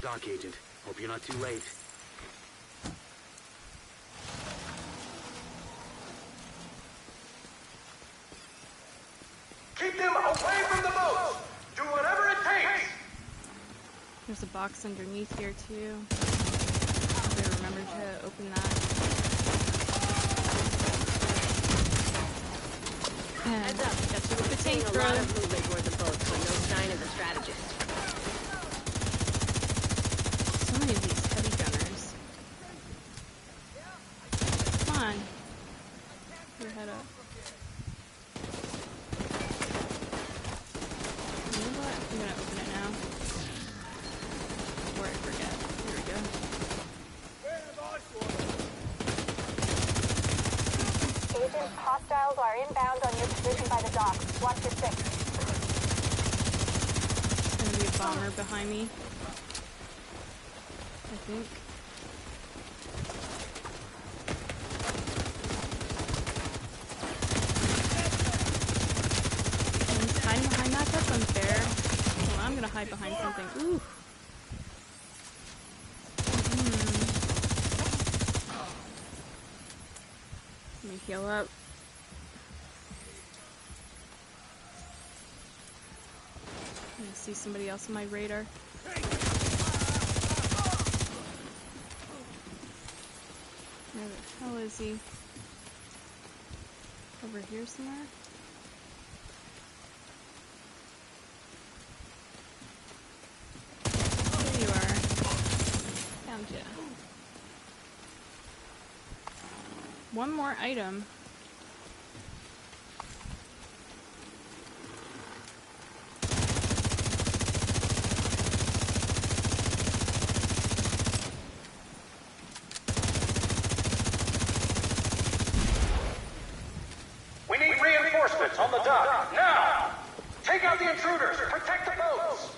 dock, Agent. Hope you're not too late. Keep them away from the boats! Do whatever it takes! There's a box underneath here too. Better remember to open that. Heads up. Got you with the Seeing tank a lot throw. of movement toward the boats, but no sign of the strategist. So many of these heavy gunners. Come on. Your head up. You know what? I'm gonna open it now. Before I forget. Here we go. Agent, hostiles are inbound on your position by the docks. Watch your six. There's gonna be a bomber behind me. I think. He's hiding behind that? That's unfair. Well, I'm gonna hide behind something. Ooh. Let me heal up. I see somebody else on my radar. Where the hell is he? Over here somewhere? There you are. Found ya. One more item. We need reinforcements on the dock, now! Take out the intruders! Protect the boats!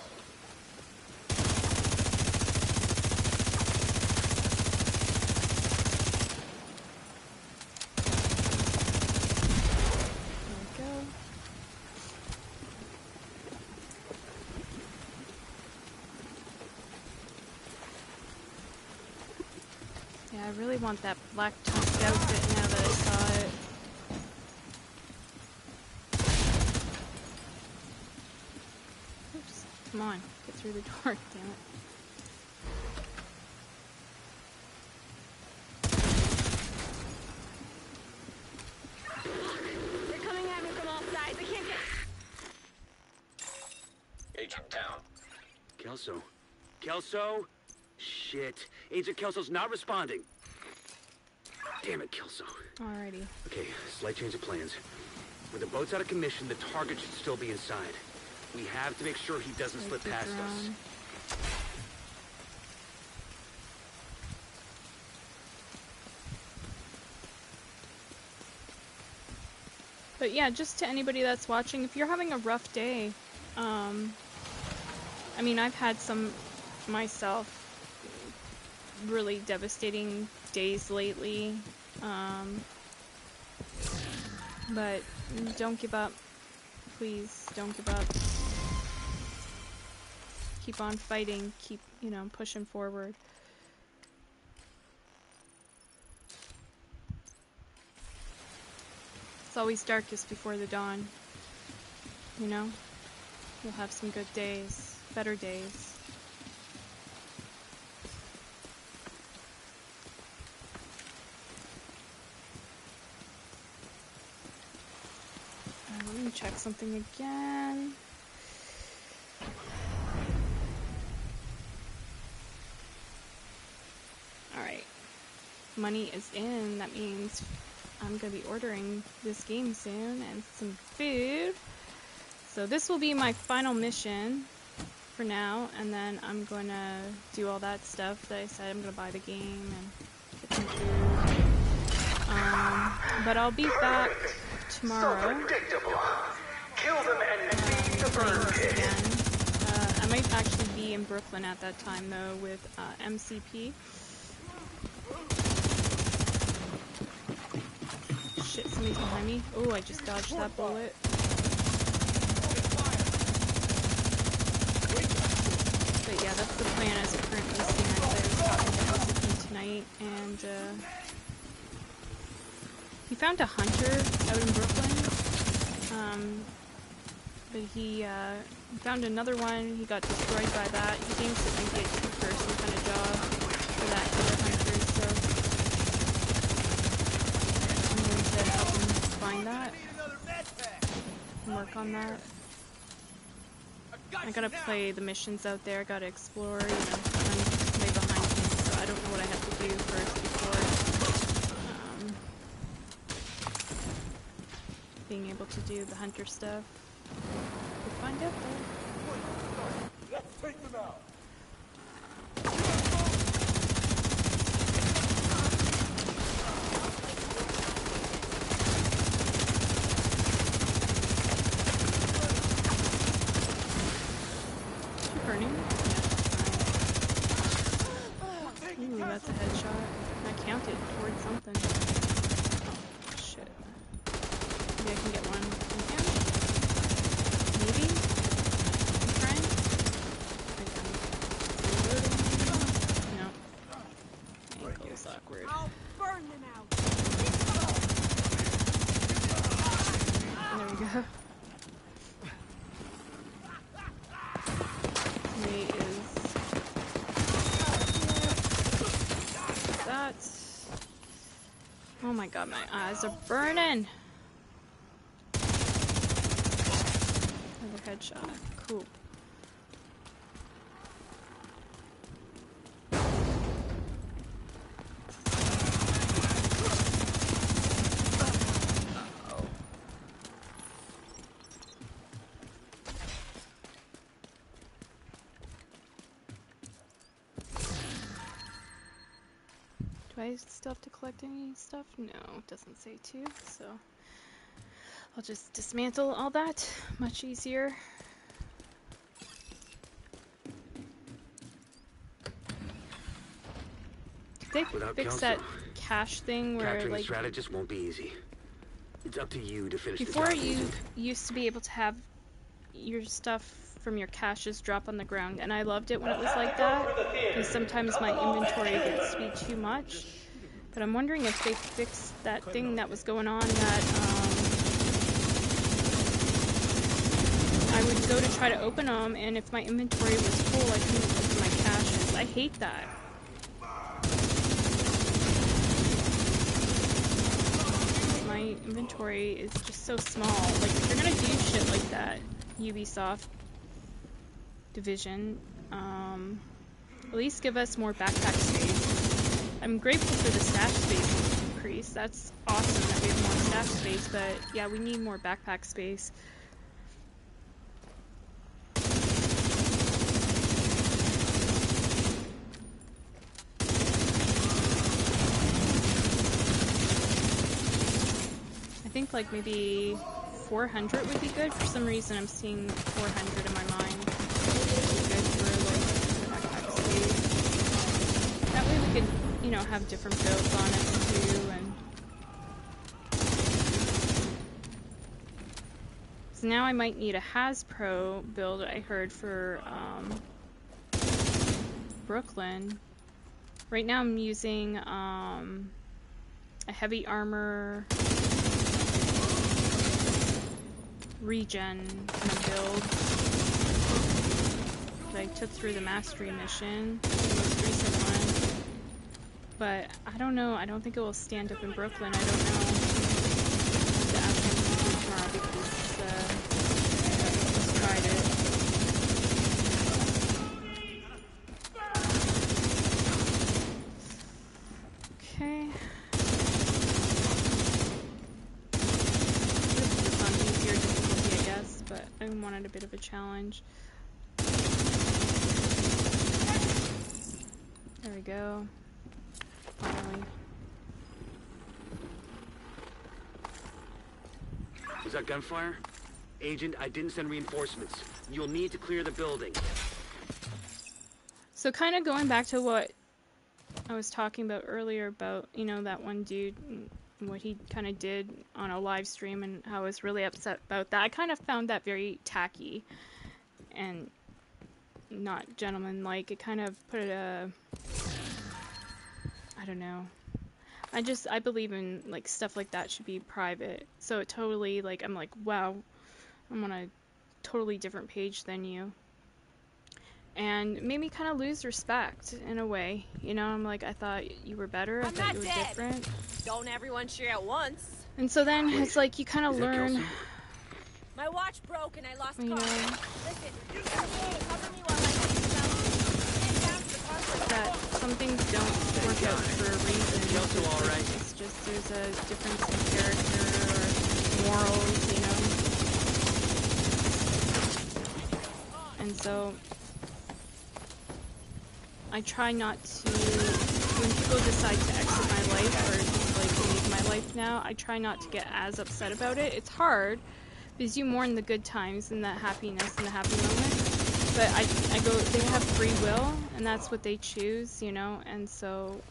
There we go. Yeah, I really want that black tusked outfit now that I saw it. Oops. Come on, get through the door, damn it. They're coming at me from all sides. I can't get... Agent down. Kelso? Kelso? Shit. Agent Kelso's not responding. Damn it, Kelso. Alrighty. Okay, slight change of plans. When the boat's out of commission, the target should still be inside. We have to make sure he doesn't slip Take the past us. drone. But yeah, just to anybody that's watching, if you're having a rough day, I mean, I've had some myself really devastating days lately, but don't give up. Please, don't give up. Keep on fighting, keep, you know, pushing forward. It's always darkest before the dawn, you know? You'll have some good days, better days. Let me check something again. Alright. Money is in. That means I'm gonna be ordering this game soon and some food. So this will be my final mission for now, and then I'm gonna do all that stuff that I said. I'm gonna buy the game and get some food. But I'll be back tomorrow. Kill them and feed the bird again. I might actually be in Brooklyn at that time though with MCP. Shit, somebody's behind me. Oh, I just dodged that bullet. But yeah, that's the plan as it currently stands. I was talking to LCP tonight, and he found a hunter out in Brooklyn. But he found another one. He got destroyed by that. He thinks it might be a two-person kind of job for that other hunter, so I'm going to help him find that and work on that. I gotta play the missions out there. I gotta explore. You know, I'm way behind him, so I don't know what I have to do first before being able to do the hunter stuff. We'll find out though. Let's take them out. Is she burning? Yeah, ooh, that's a headshot. I counted towards something. Shit. Maybe I can get one from him? Maybe? I'm trying? Reloading. No. Ankle's awkward. I'll burn them out. There we go. Nate is... that. Oh my god, my eyes are burning! Another headshot. Cool. Do I still have to collect any stuff? No, it doesn't say to, so I'll just dismantle all that. Much easier. Did they fix that cache thing where, Capturing like, a strategist won't be easy. It's up to you to finish before the job, you Agent. used to be able to have your stuff from your caches drop on the ground, and I loved it when it was like that, because sometimes my inventory gets to be too much. But I'm wondering if they fixed that thing that was going on that I would go to try to open them, and if my inventory was full, I couldn't open my caches. I hate that. My inventory is just so small. Like, if you're gonna do shit like that, Ubisoft division, at least give us more backpack space. I'm grateful for the stash space increase. That's awesome that we have more stash space, but yeah, we need more backpack space. I think like maybe 400 would be good. For some reason I'm seeing 400 in my mind. Good for like backpack space. That way we could, you know, have different builds on it too, and so now I might need a Hasbro build, I heard, for Brooklyn. Right now I'm using a heavy armor regen kind of build that I took through the mastery mission, the most recent one. But I don't know, I don't think it will stand up in Brooklyn. I don't know. I'll have to ask him tomorrow because I just tried it. Okay. This is on easier difficulty, I guess, but I wanted a bit of a challenge. There we go. Finally. Was that gunfire? Agent, I didn't send reinforcements. You'll need to clear the building. So kind of going back to what I was talking about earlier about, you know, that one dude and what he kind of did on a live stream and how I was really upset about that. I kind of found that very tacky. And not gentleman-like. It kind of put a, I don't know. I believe in, like, stuff like that should be private. So it totally, like, I'm like, wow, I'm on a totally different page than you. And it made me kind of lose respect in a way. You know, I'm like, I thought you were better. I thought you were different. Don't everyone cheer at once. And so then it's like you kind of learn. My watch broke and I lost You know, Listen, you cover me while I that some things don't work out for a reason. It's just there's a difference in character or morals, you know. And so I try not to, when people decide to exit my life or just like leave my life now, I try not to get as upset about it. It's hard because you mourn the good times and the happiness and the happy moments. But I go, they have free will, and that's what they choose, you know, and so,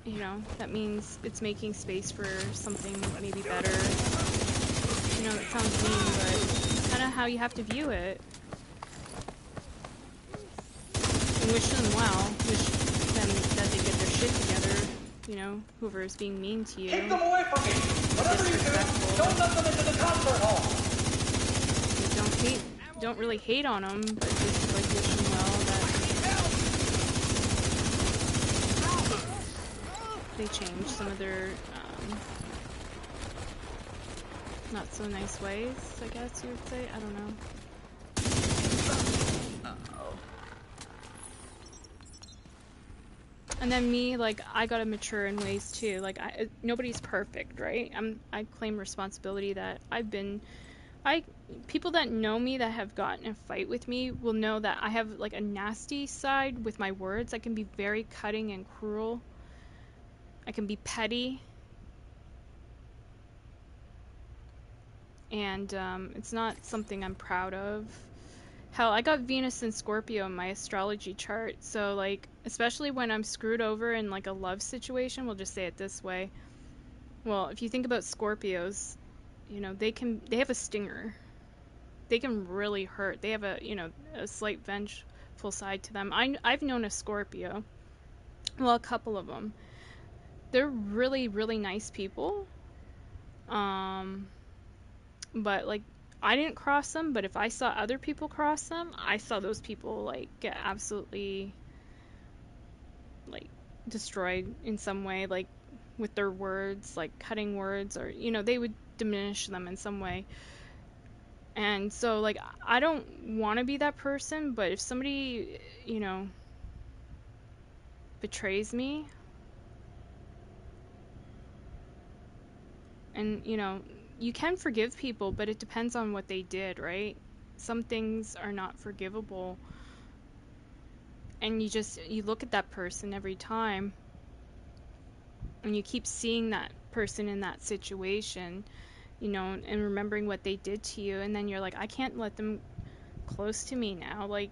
you know, that means it's making space for something maybe better. You know, that sounds mean, but it's kind of how you have to view it. And wish them well, wish them that they get their shit together, you know, whoever is being mean to you. Keep them away from me! Whatever you do, don't let them into the concert hall! Don't really hate on them, but just like wish them well that they change some of their not so nice ways, I guess you would say. I don't know. And then me, like, I gotta mature in ways too. Like, nobody's perfect, right? I claim responsibility that people that know me that have gotten in a fight with me will know that I have like a nasty side with my words. I can be very cutting and cruel. I can be petty. And it's not something I'm proud of. Hell, I got Venus and Scorpio in my astrology chart. So like, especially when I'm screwed over in like a love situation, we'll just say it this way. Well, if you think about Scorpios, you know, they have a stinger. They can really hurt. They have a, you know, a slight vengeful side to them. I've known a Scorpio. Well, a couple of them. They're really, really nice people. But like, I didn't cross them, but if I saw other people cross them, I saw those people like get absolutely like destroyed in some way, like with their words, like cutting words, or, you know, they would diminish them in some way. And so, like, I don't want to be that person, but if somebody, you know, betrays me, and, you know, you can forgive people, but it depends on what they did, right? Some things are not forgivable. And you look at that person every time, and you keep seeing that person in that situation, you know, and remembering what they did to you, and then you're like, I can't let them close to me now. Like,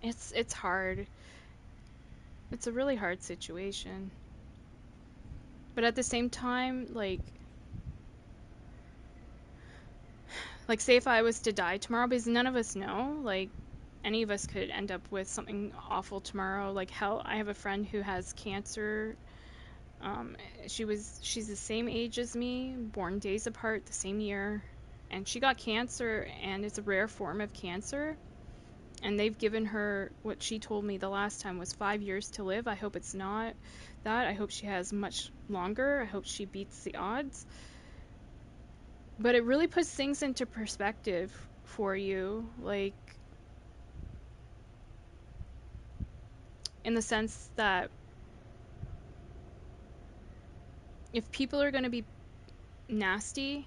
it's hard. It's a really hard situation. But at the same time, like say if I was to die tomorrow, because none of us know, like, any of us could end up with something awful tomorrow. Like, hell, I have a friend who has cancer. She's the same age as me, born days apart, the same year, and she got cancer, and it's a rare form of cancer. And they've given her, what she told me the last time was 5 years to live. I hope it's not that. I hope she has much longer. I hope she beats the odds. But it really puts things into perspective for you, like, in the sense that if people are going to be nasty,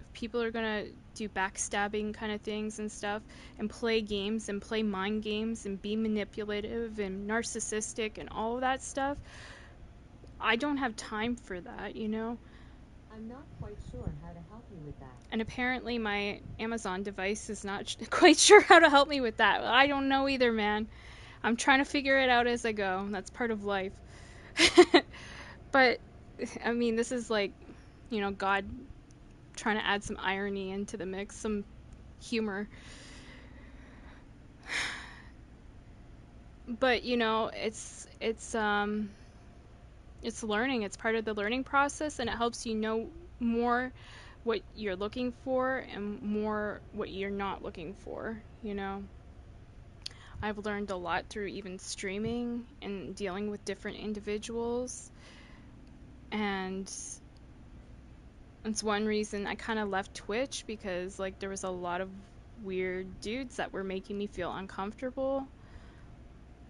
if people are going to do backstabbing kind of things and stuff, and play games and play mind games and be manipulative and narcissistic and all of that stuff, I don't have time for that, you know? I'm not quite sure how to help you with that. And apparently my Amazon device is not quite sure how to help me with that. I don't know either, man. I'm trying to figure it out as I go. That's part of life. But, I mean, this is like, you know, God trying to add some irony into the mix, some humor. But, you know, it's learning. It's part of the learning process, and it helps you know more what you're looking for and more what you're not looking for, you know. I've learned a lot through even streaming and dealing with different individuals, and it's one reason I kind of left Twitch, because like there was a lot of weird dudes that were making me feel uncomfortable.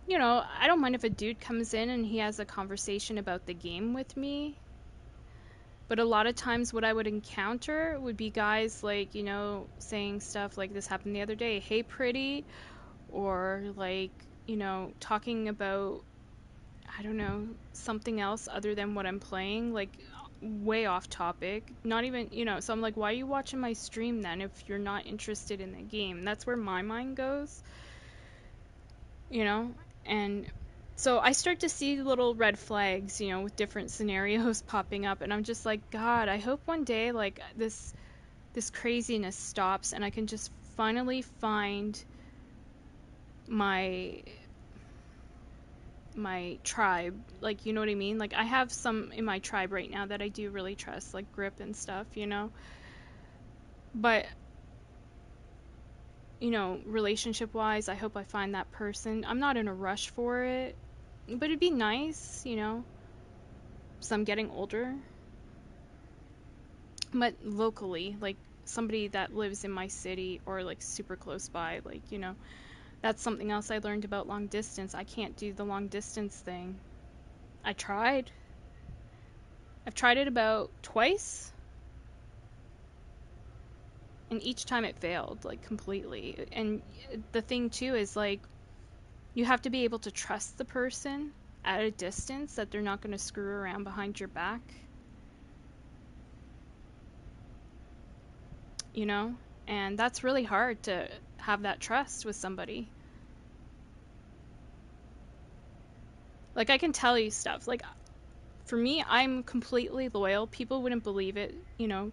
You know, I don't mind if a dude comes in and he has a conversation about the game with me, but a lot of times what I would encounter would be guys like, you know, saying stuff like this happened the other day, hey pretty, or like, you know, talking about, I don't know, something else other than what I'm playing, like way off topic, not even, you know, so I'm like, why are you watching my stream then if you're not interested in the game? That's where my mind goes, you know. And so I start to see little red flags, you know, with different scenarios popping up, and I'm just like, God, I hope one day like this craziness stops and I can just finally find my tribe, like, you know what I mean? Like, I have some in my tribe right now that I do really trust, like Grip and stuff, you know. But, you know, relationship wise, I hope I find that person. I'm not in a rush for it, but it'd be nice, you know, so I'm getting older. But locally, like somebody that lives in my city or like super close by, like, you know, that's something else I learned about long distance. I can't do the long distance thing. I tried. I've tried it about twice, and each time it failed, like, completely. And the thing too is, like, you have to be able to trust the person at a distance, that they're not going to screw around behind your back, you know. And that's really hard to have that trust with somebody. Like, I can tell you stuff, like, for me, I'm completely loyal. People wouldn't believe it, you know,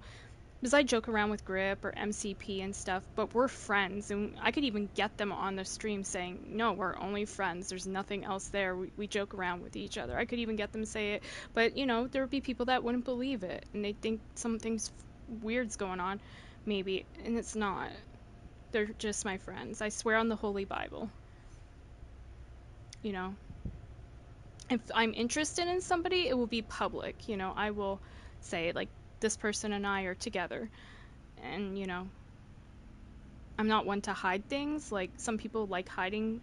because I joke around with Grip or MCP and stuff, but we're friends, and I could even get them on the stream saying, no, we're only friends, there's nothing else there, we joke around with each other. I could even get them to say it, but, you know, there would be people that wouldn't believe it, and they think something's weird's going on, maybe, and it's not. They're just my friends. I swear on the Holy Bible. You know? If I'm interested in somebody, it will be public, you know. I will say, like, this person and I are together, and, you know, I'm not one to hide things. Like, some people like hiding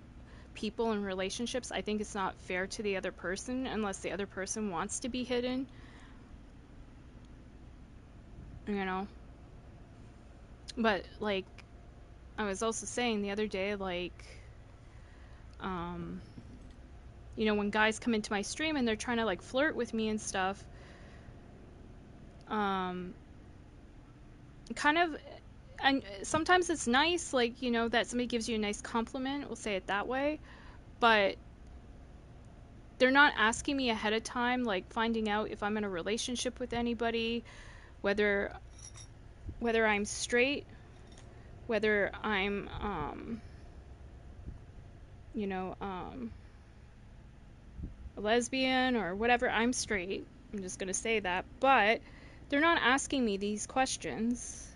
people in relationships. I think it's not fair to the other person unless the other person wants to be hidden, you know. But, like, I was also saying the other day, like, you know, when guys come into my stream and they're trying to, like, flirt with me and stuff, kind of, and sometimes it's nice, like, you know, that somebody gives you a nice compliment, we'll say it that way, but they're not asking me ahead of time, like, finding out if I'm in a relationship with anybody, whether I'm straight, whether I'm, you know, a lesbian or whatever. I'm straight. I'm just gonna say that. But they're not asking me these questions.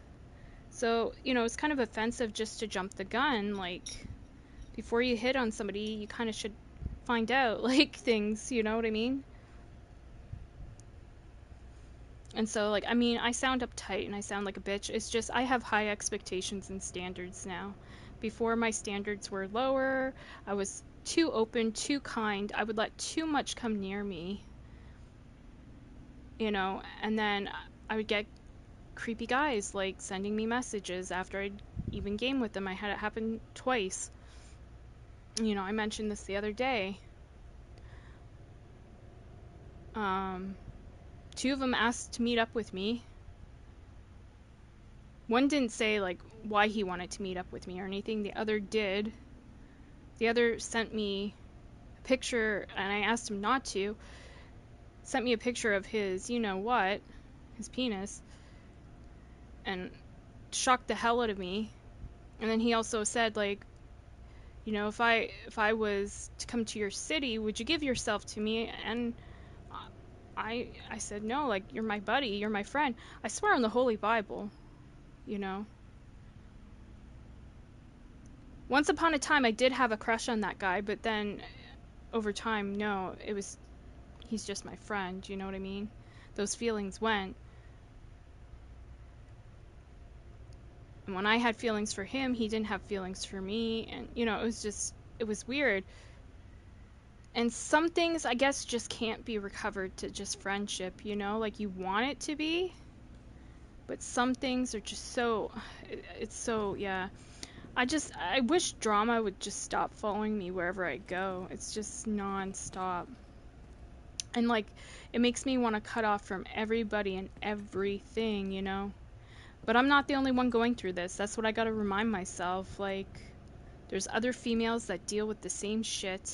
So, you know, it's kind of offensive just to jump the gun. Like, before you hit on somebody, you kind of should find out, like, things, you know what I mean? And so, like, I mean, I sound uptight and I sound like a bitch. It's just I have high expectations and standards now. Before, my standards were lower. I was too open, too kind. I would let too much come near me, you know, and then I would get creepy guys, like, sending me messages after I'd even game with them. I had it happen twice. You know, I mentioned this the other day. Two of them asked to meet up with me. One didn't say, like, why he wanted to meet up with me or anything. The other did. The other sent me a picture, and I asked him not to. Sent me a picture of his, you know what, his penis, and shocked the hell out of me. And then he also said, like, you know, if I was to come to your city, would you give yourself to me? And I said, no, like, you're my buddy, you're my friend. I swear on the Holy Bible, you know. Once upon a time, I did have a crush on that guy, but then over time, no, he's just my friend, you know what I mean? Those feelings went. And when I had feelings for him, he didn't have feelings for me, and, you know, it was weird. And some things, I guess, just can't be recovered to just friendship, you know? Like, you want it to be, but some things are just so, it's so, yeah. I wish drama would just stop following me wherever I go. It's just non-stop. And, like, it makes me want to cut off from everybody and everything, you know? But I'm not the only one going through this. That's what I gotta remind myself. Like, there's other females that deal with the same shit.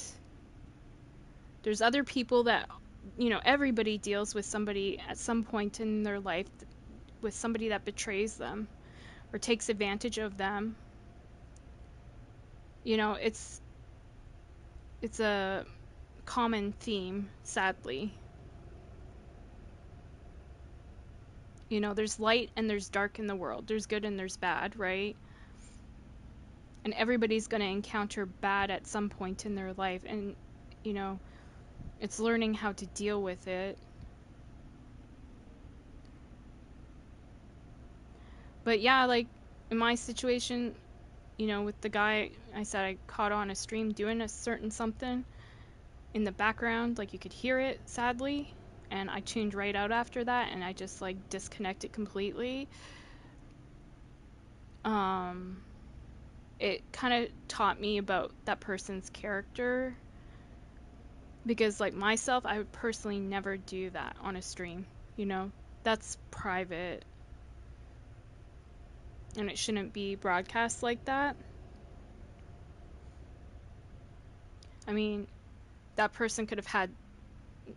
There's other people that, you know, everybody deals with somebody at some point in their life, with somebody that betrays them or takes advantage of them. You know, it's a common theme, sadly. You know, there's light and there's dark in the world. There's good and there's bad, right? And everybody's going to encounter bad at some point in their life. And, you know, it's learning how to deal with it. But yeah, like, in my situation, you know, with the guy I said I caught on a stream doing a certain something in the background, like, you could hear it, sadly. And I tuned right out after that, and I just, like, disconnected completely. It kind of taught me about that person's character. Because, like, myself, I would personally never do that on a stream, you know? That's private. And it shouldn't be broadcast like that. I mean, that person could have had...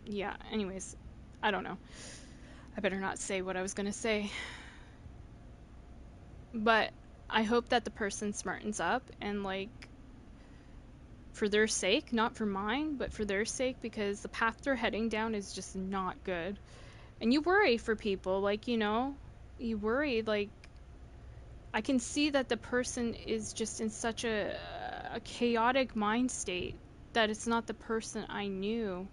Yeah, anyways, I don't know. I better not say what I was gonna say. But I hope that the person smartens up and, like, for their sake, not for mine, but for their sake, because the path they're heading down is just not good. And you worry for people, like, you know, you worry, like, I can see that the person is just in such a chaotic mind state that it's not the person I knew.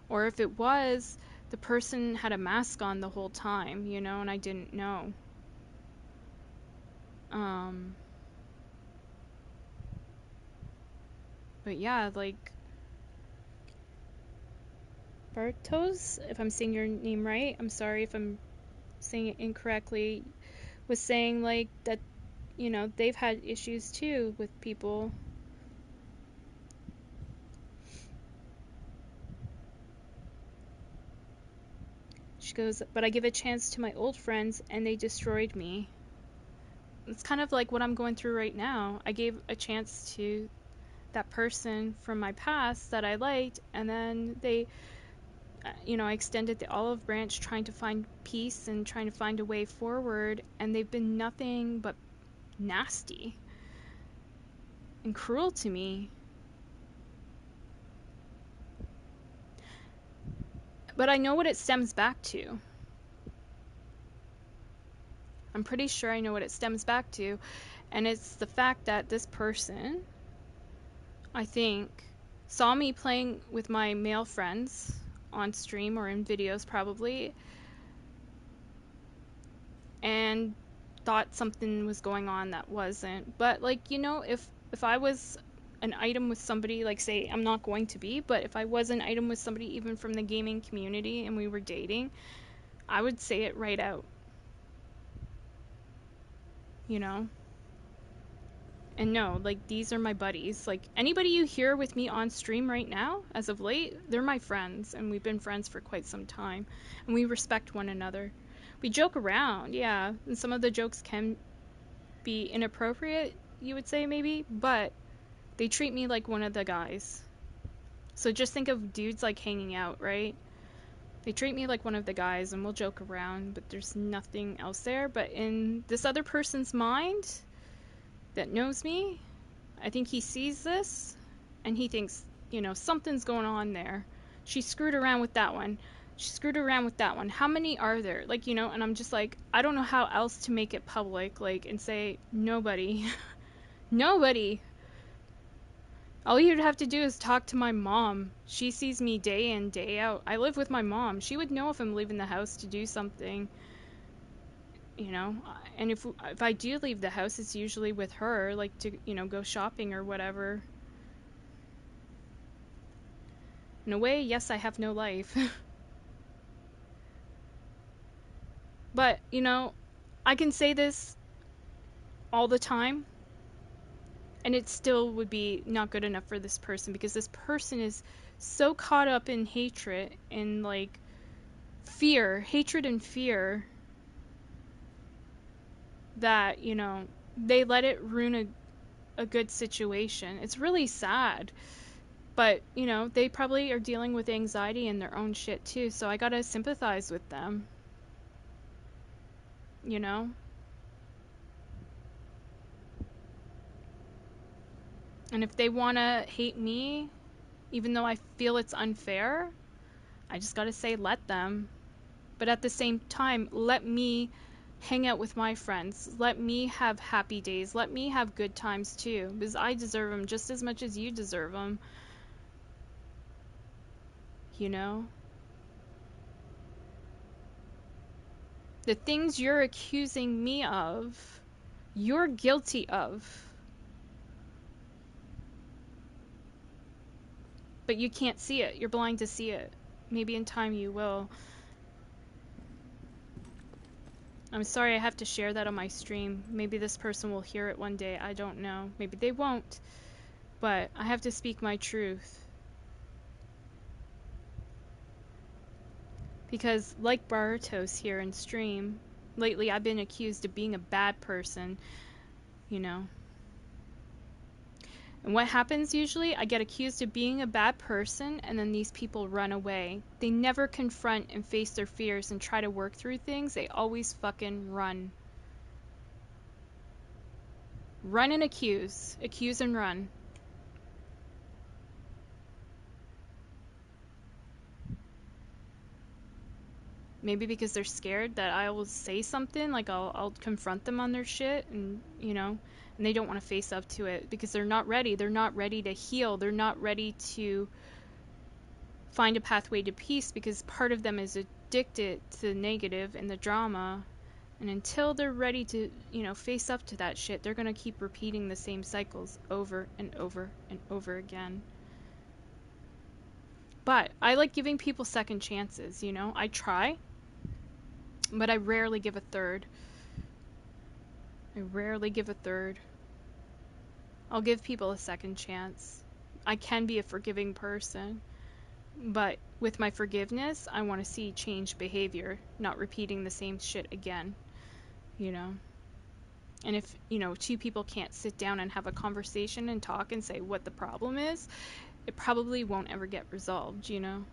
Or if it was, the person had a mask on the whole time, you know, and I didn't know. But yeah, like, Bartos, if I'm saying your name right, I'm sorry if I'm saying it incorrectly, was saying, like, that, you know, they've had issues too with people. She goes, but I give a chance to my old friends and they destroyed me. It's kind of like what I'm going through right now. I gave a chance to that person from my past that I liked, and then they, you know, I extended the olive branch trying to find peace and trying to find a way forward, and they've been nothing but nasty and cruel to me. But I know what it stems back to. I'm pretty sure I know what it stems back to, and it's the fact that this person, I think, saw me playing with my male friends on stream or in videos probably, and thought something was going on that wasn't. But, like, you know, if I was an item with somebody, like, say, I'm not going to be, but if I was an item with somebody even from the gaming community and we were dating, I would say it right out. You know? And no, like, these are my buddies. Like, anybody you hear with me on stream right now, as of late, they're my friends, and we've been friends for quite some time. And we respect one another. We joke around, yeah, and some of the jokes can be inappropriate, you would say, maybe, but they treat me like one of the guys. So just think of dudes, like, hanging out, right? They treat me like one of the guys, and we'll joke around, but there's nothing else there. But in this other person's mind, that knows me. I think he sees this, and he thinks, you know, something's going on there. She screwed around with that one. She screwed around with that one. How many are there? Like, you know, and I'm just like, I don't know how else to make it public, like, and say, nobody. Nobody. All you'd have to do is talk to my mom. She sees me day in, day out. I live with my mom. She would know if I'm leaving the house to do something. You know, and if I do leave the house, it's usually with her, like to, you know, go shopping or whatever. In a way, yes, I have no life. But, you know, I can say this all the time, and it still would be not good enough for this person, because this person is so caught up in hatred and, like, fear, hatred and fear, that, you know, they let it ruin a good situation. It's really sad. But, you know, they probably are dealing with anxiety and their own shit too, so I gotta sympathize with them. You know? And if they wanna hate me, even though I feel it's unfair, I just gotta say let them. But at the same time, let me hang out with my friends. Let me have happy days. Let me have good times too, because I deserve them just as much as you deserve them. You know? The things you're accusing me of, you're guilty of. But you can't see it. You're blind to see it. Maybe in time you will. I'm sorry I have to share that on my stream. Maybe this person will hear it one day. I don't know. Maybe they won't. But I have to speak my truth. Because, like Bartos here in stream, lately I've been accused of being a bad person, you know. And what happens usually? I get accused of being a bad person, and then these people run away. They never confront and face their fears and try to work through things. They always fucking run. Run and accuse. Accuse and run. Maybe because they're scared that I will say something, like I'll confront them on their shit, and, you know, and they don't want to face up to it because they're not ready. They're not ready to heal. They're not ready to find a pathway to peace, because part of them is addicted to the negative and the drama. And until they're ready to, you know, face up to that shit, they're going to keep repeating the same cycles over and over and over again. But I like giving people second chances, you know? I try, but I rarely give a third. I rarely give a third. I'll give people a second chance. I can be a forgiving person, but with my forgiveness, I want to see changed behavior, not repeating the same shit again, you know? And if, you know, two people can't sit down and have a conversation and talk and say what the problem is, it probably won't ever get resolved, you know?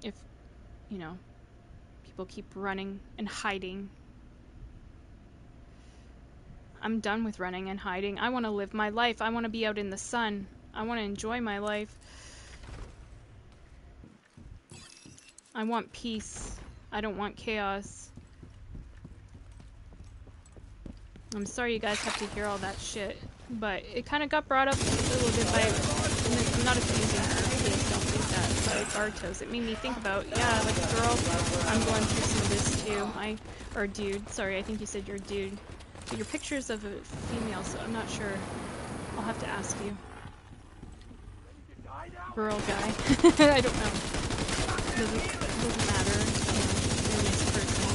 If, you know, people keep running and hiding. I'm done with running and hiding. I want to live my life. I want to be out in the sun. I want to enjoy my life. I want peace. I don't want chaos. I'm sorry you guys have to hear all that shit, but it kind of got brought up a little bit by, I'm not accusing her, please don't think that, by Bartos. It made me think about, yeah, like, girl, I'm going through some of this too. Or dude, sorry, I think you said you're a dude. But your picture's of a female, so I'm not sure. I'll have to ask you. Girl guy. I don't know. Doesn't matter. You're a nice person.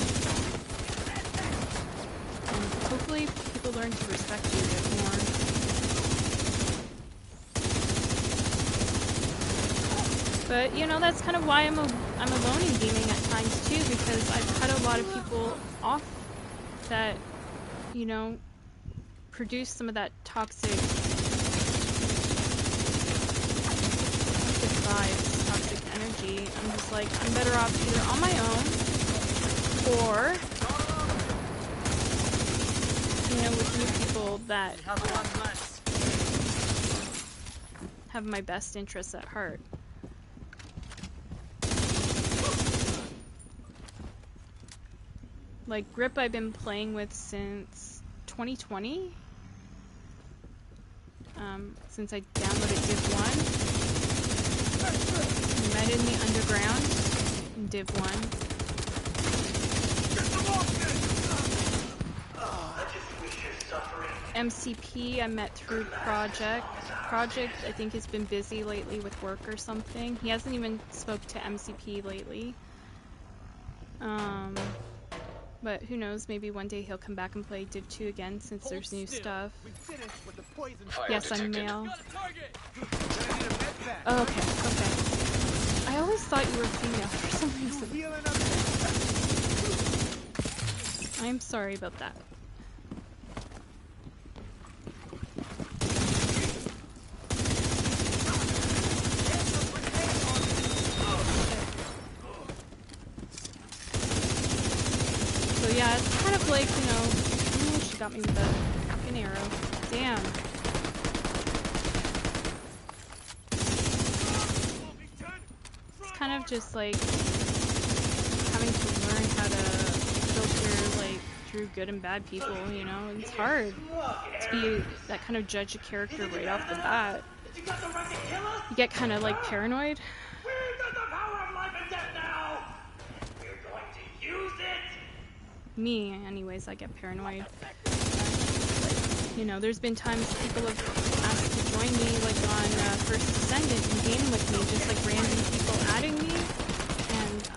And hopefully people learn to respect you a bit more. But, you know, that's kind of why I'm alone in gaming at times too, because I've cut a lot of people off that, you know, produce some of that toxic vibes, toxic energy. I'm just like, I'm better off either on my own, or, you know, with new people that have my best interests at heart. Like, Grip I've been playing with since 2020. Since I downloaded Div 1. We met in the underground in Div 1. MCP I met through Project. Project I think has been busy lately with work or something. He hasn't even spoke to MCP lately. But who knows, maybe one day he'll come back and play Div 2 again since there's new stuff. Yes, I'm male. Oh, okay, okay. I always thought you were female for some reason. I'm sorry about that. So yeah, it's kind of like, you know, ooh, she got me with a fucking arrow. Damn. It's kind of just like having to learn how to filter like through good and bad people, you know? It's hard to be that kind of judge a character right off the bat. You get kind of like paranoid. Me, anyways, I get paranoid. You know, there's been times people have asked to join me, like on First Descendant and game with me, just like random people adding me. And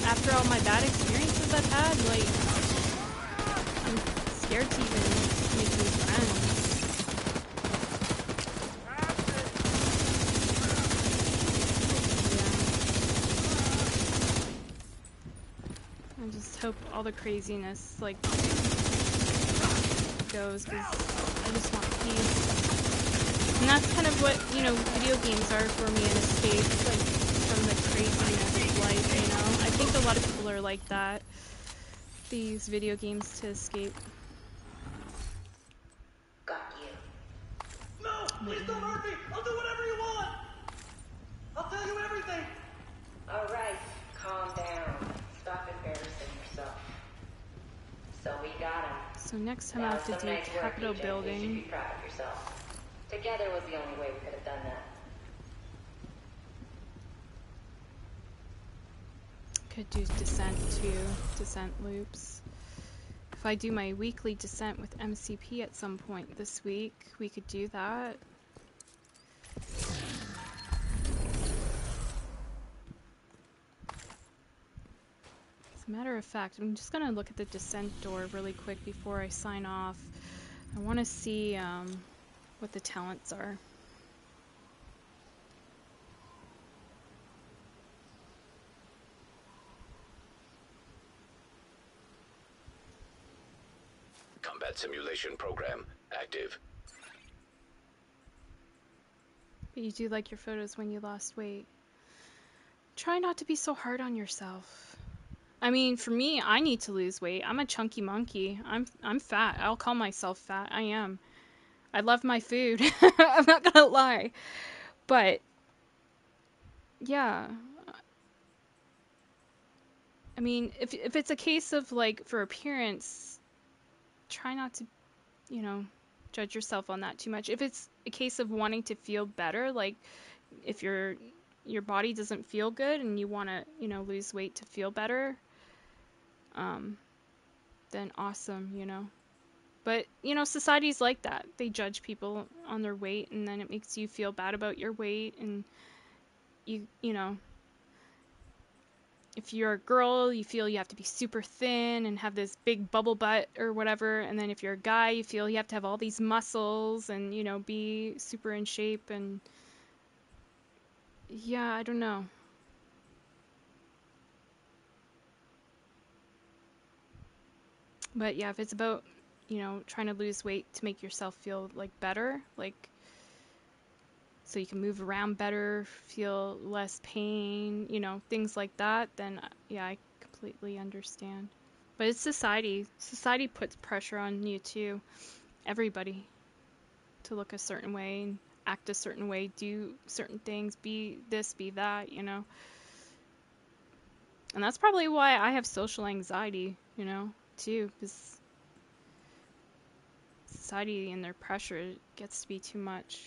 after all my bad experiences I've had, like, I'm scared to even make new friends. I just hope all the craziness, like, goes, because I just want peace. And that's kind of what, you know, video games are for me, an escape, like, from the craziness of life, you know? I think a lot of people are like that. They use video games to escape. Got you. No! Please don't hurt me! I'll do whatever you want! I'll tell you everything! Alright, calm down. Stop embarrassing yourself. So we got him. So next time I have to do Capitol Building. You should be proud of yourself. Together was the only way we could have done that. Could do Descent too, Descent loops. If I do my weekly Descent with MCP at some point this week, we could do that. As a matter of fact, I'm just gonna look at the Descent door really quick before I sign off. I want to see what the talents are. Combat simulation program active. But you do like your photos when you lost weight. Try not to be so hard on yourself. I mean, for me, I need to lose weight. I'm a chunky monkey. I'm fat. I'll call myself fat. I am. I love my food. I'm not gonna lie. But yeah. I mean, if it's a case of like for appearance, try not to, you know, judge yourself on that too much. If it's a case of wanting to feel better, like if your body doesn't feel good and you want to, you know, lose weight to feel better, then awesome, you know. But, you know, society's like that. They judge people on their weight, and then it makes you feel bad about your weight, and you know, if you're a girl, you feel you have to be super thin and have this big bubble butt or whatever, and then if you're a guy, you feel you have to have all these muscles and, you know, be super in shape, and yeah, I don't know. But yeah, if it's about, you know, trying to lose weight to make yourself feel like better, like so you can move around better, feel less pain, you know, things like that, then yeah, I completely understand. But it's society. Society puts pressure on you too. Everybody. To look a certain way and act a certain way, do certain things, be this, be that, you know. And that's probably why I have social anxiety, you know, too, because society and their pressure gets to be too much.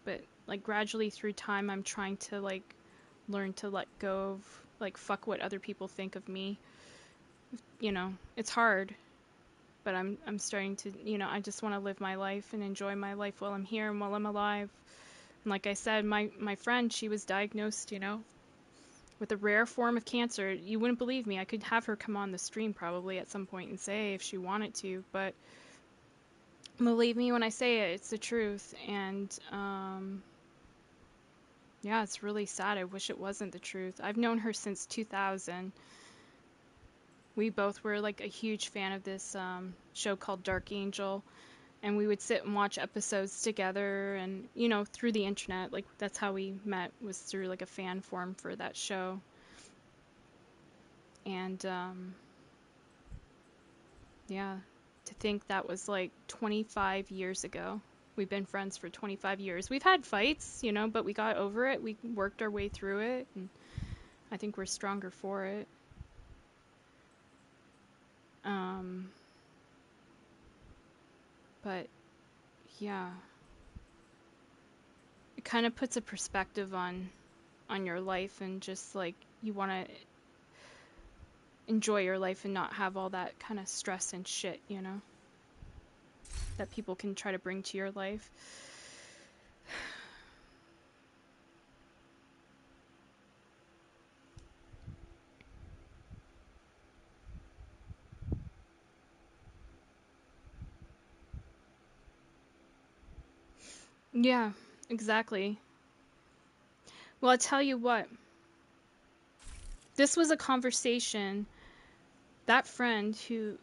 But like gradually through time, I'm trying to like learn to let go of like fuck what other people think of me. You know, it's hard, but I'm starting to, you know, I just want to live my life and enjoy my life while I'm here and while I'm alive. And like I said, my friend, she was diagnosed, you know, with a rare form of cancer. You wouldn't believe me. I could have her come on the stream probably at some point and say if she wanted to, but believe me when I say it, it's the truth. And yeah, it's really sad. I wish it wasn't the truth. I've known her since 2000. We both were like a huge fan of this show called Dark Angel, and we would sit and watch episodes together, and you know, through the internet. Like that's how we met, was through like a fan forum for that show. And yeah, to think that was like 25 years ago. We've been friends for 25 years. We've had fights, you know, but we got over it. We worked our way through it, and I think we're stronger for it. But yeah, it kind of puts a perspective on your life, and just like you want to enjoy your life and not have all that kind of stress and shit, you know, that people can try to bring to your life. Yeah, exactly. Well, I'll tell you what. This was a conversation that friend who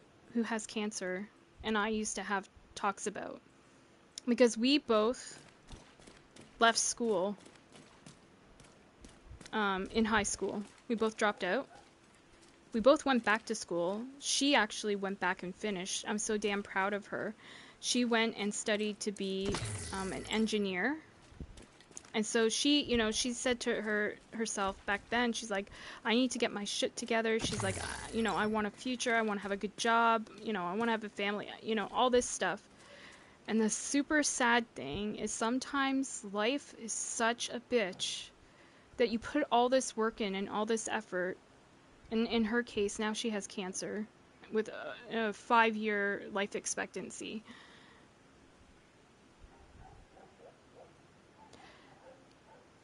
has cancer and I used to have talks about, because we both left school in high school. We both dropped out. We both went back to school. She actually went back and finished. I'm so damn proud of her. She went and studied to be an engineer. And so she, you know, she said to herself back then, she's like, I need to get my shit together. She's like, you know, I want a future. I want to have a good job. You know, I want to have a family, you know, all this stuff. And the super sad thing is sometimes life is such a bitch that you put all this work in and all this effort. And in her case, now she has cancer with a 5-year life expectancy.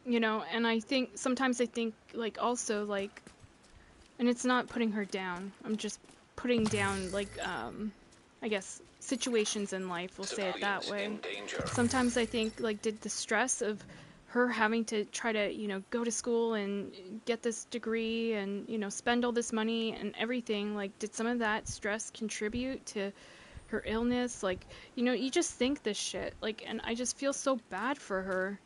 You know, and I think, sometimes I think, like, also, like, and it's not putting her down, I'm just putting down, like, I guess, situations in life, we'll say it that way. Sometimes I think, like, did the stress of her having to try to, you know, go to school and get this degree and, you know, spend all this money and everything, like, did some of that stress contribute to her illness? Like, you know, you just think this shit, like, and I just feel so bad for her.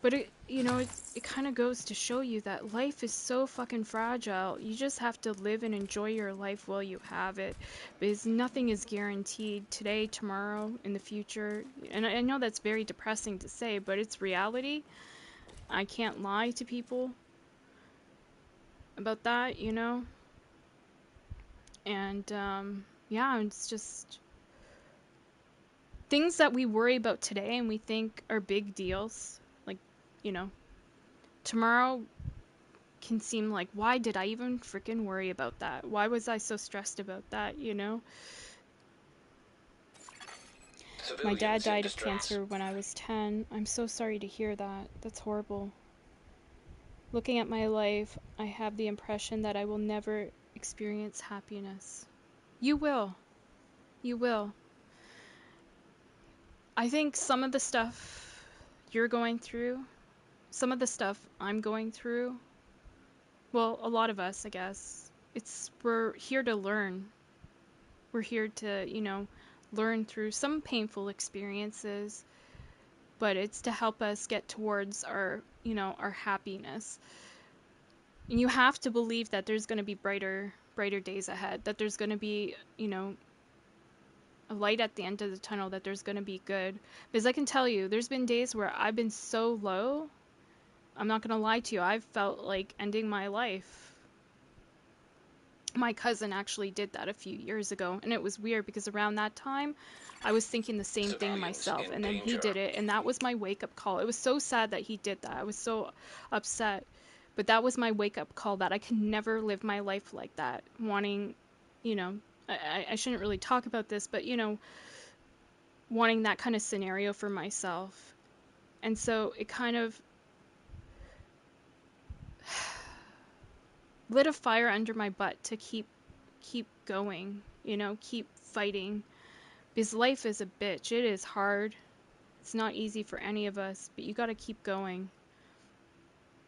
But it, you know, it kind of goes to show you that life is so fucking fragile. You just have to live and enjoy your life while you have it, because nothing is guaranteed today, tomorrow, in the future. And I know that's very depressing to say, but it's reality. I can't lie to people about that, you know? And, yeah, it's just things that we worry about today and we think are big deals. Like, you know, tomorrow can seem like, why did I even freaking worry about that? Why was I so stressed about that, you know? My dad died of cancer when I was 10. I'm so sorry to hear that. That's horrible. Looking at my life, I have the impression that I will never experience happiness. You will. You will. I think some of the stuff you're going through, some of the stuff I'm going through, well, a lot of us, I guess, we're here to learn. We're here to, you know, learn through some painful experiences, but it's to help us get towards our, you know, our happiness. And you have to believe that there's going to be brighter brighter days ahead, that there's going to be, you know, a light at the end of the tunnel, that there's going to be good. Because I can tell you, there's been days where I've been so low, I'm not going to lie to you, I've felt like ending my life. My cousin actually did that a few years ago, and it was weird because around that time, I was thinking the same thing myself, and then he did it, and that was my wake-up call. It was so sad that he did that. I was so upset, but that was my wake-up call that I could never live my life like that, wanting, you know, I shouldn't really talk about this, but, you know, wanting that kind of scenario for myself. And so it kind of lit a fire under my butt to keep going, you know, keep fighting. Because life is a bitch. It is hard. It's not easy for any of us, but you got to keep going.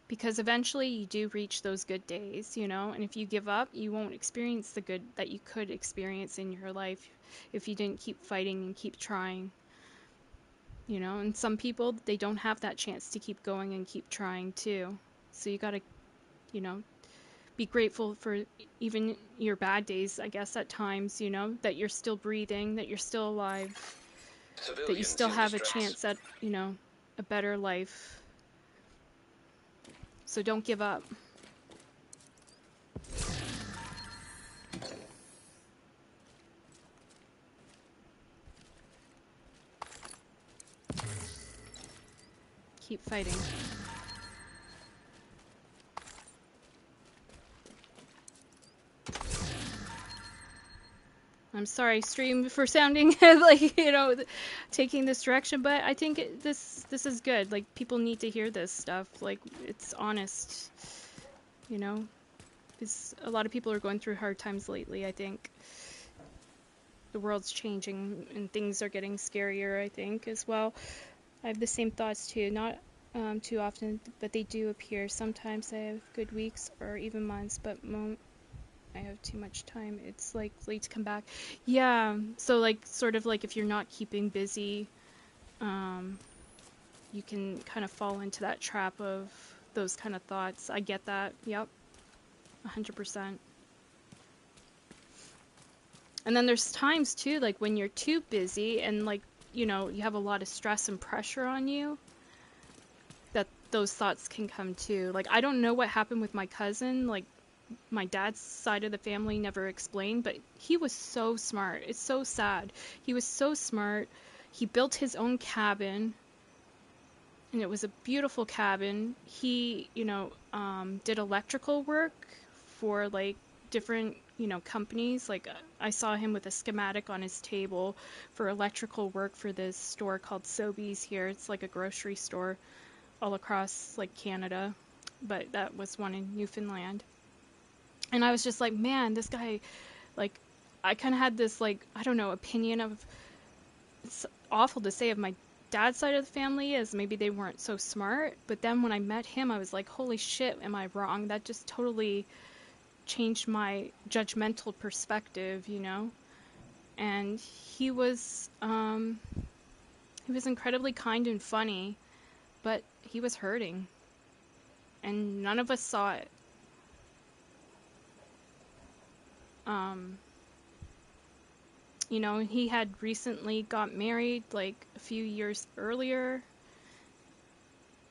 Because eventually you do reach those good days, you know, and if you give up, you won't experience the good that you could experience in your life if you didn't keep fighting and keep trying. You know, and some people, they don't have that chance to keep going and keep trying too. So you got to, you know, be grateful for even your bad days, I guess, at times, you know, that you're still breathing, that you're still alive, that you still have a chance at, you know, a better life. So don't give up. Keep fighting. I'm sorry, stream, for sounding like, you know, taking this direction, but I think this is good. Like, people need to hear this stuff. Like, it's honest, you know? Because a lot of people are going through hard times lately, I think. The world's changing and things are getting scarier, I think, as well. I have the same thoughts too. Not too often, but they do appear. Sometimes I have good weeks or even months, but I have too much time, it's like late to come back. Yeah, so like sort of like if you're not keeping busy, you can kind of fall into that trap of those kind of thoughts. I get that. Yep. 100%. And then there's times too, like when you're too busy and like, you know, you have a lot of stress and pressure on you, that those thoughts can come too. Like, I don't know what happened with my cousin, like my dad's side of the family never explained, but he was so smart. It's so sad. He was so smart. He built his own cabin, and it was a beautiful cabin. He, you know, did electrical work for like different, you know, companies. Like I saw him with a schematic on his table for electrical work for this store called Sobeys here. It's like a grocery store all across like Canada, but that was one in Newfoundland. And I was just like, man, this guy, like, I kind of had this, like, I don't know, opinion of, it's awful to say, of my dad's side of the family, as maybe they weren't so smart. But then when I met him, I was like, holy shit, am I wrong? That just totally changed my judgmental perspective, you know? And he was incredibly kind and funny, but he was hurting. And none of us saw it. You know, he had recently got married like a few years earlier,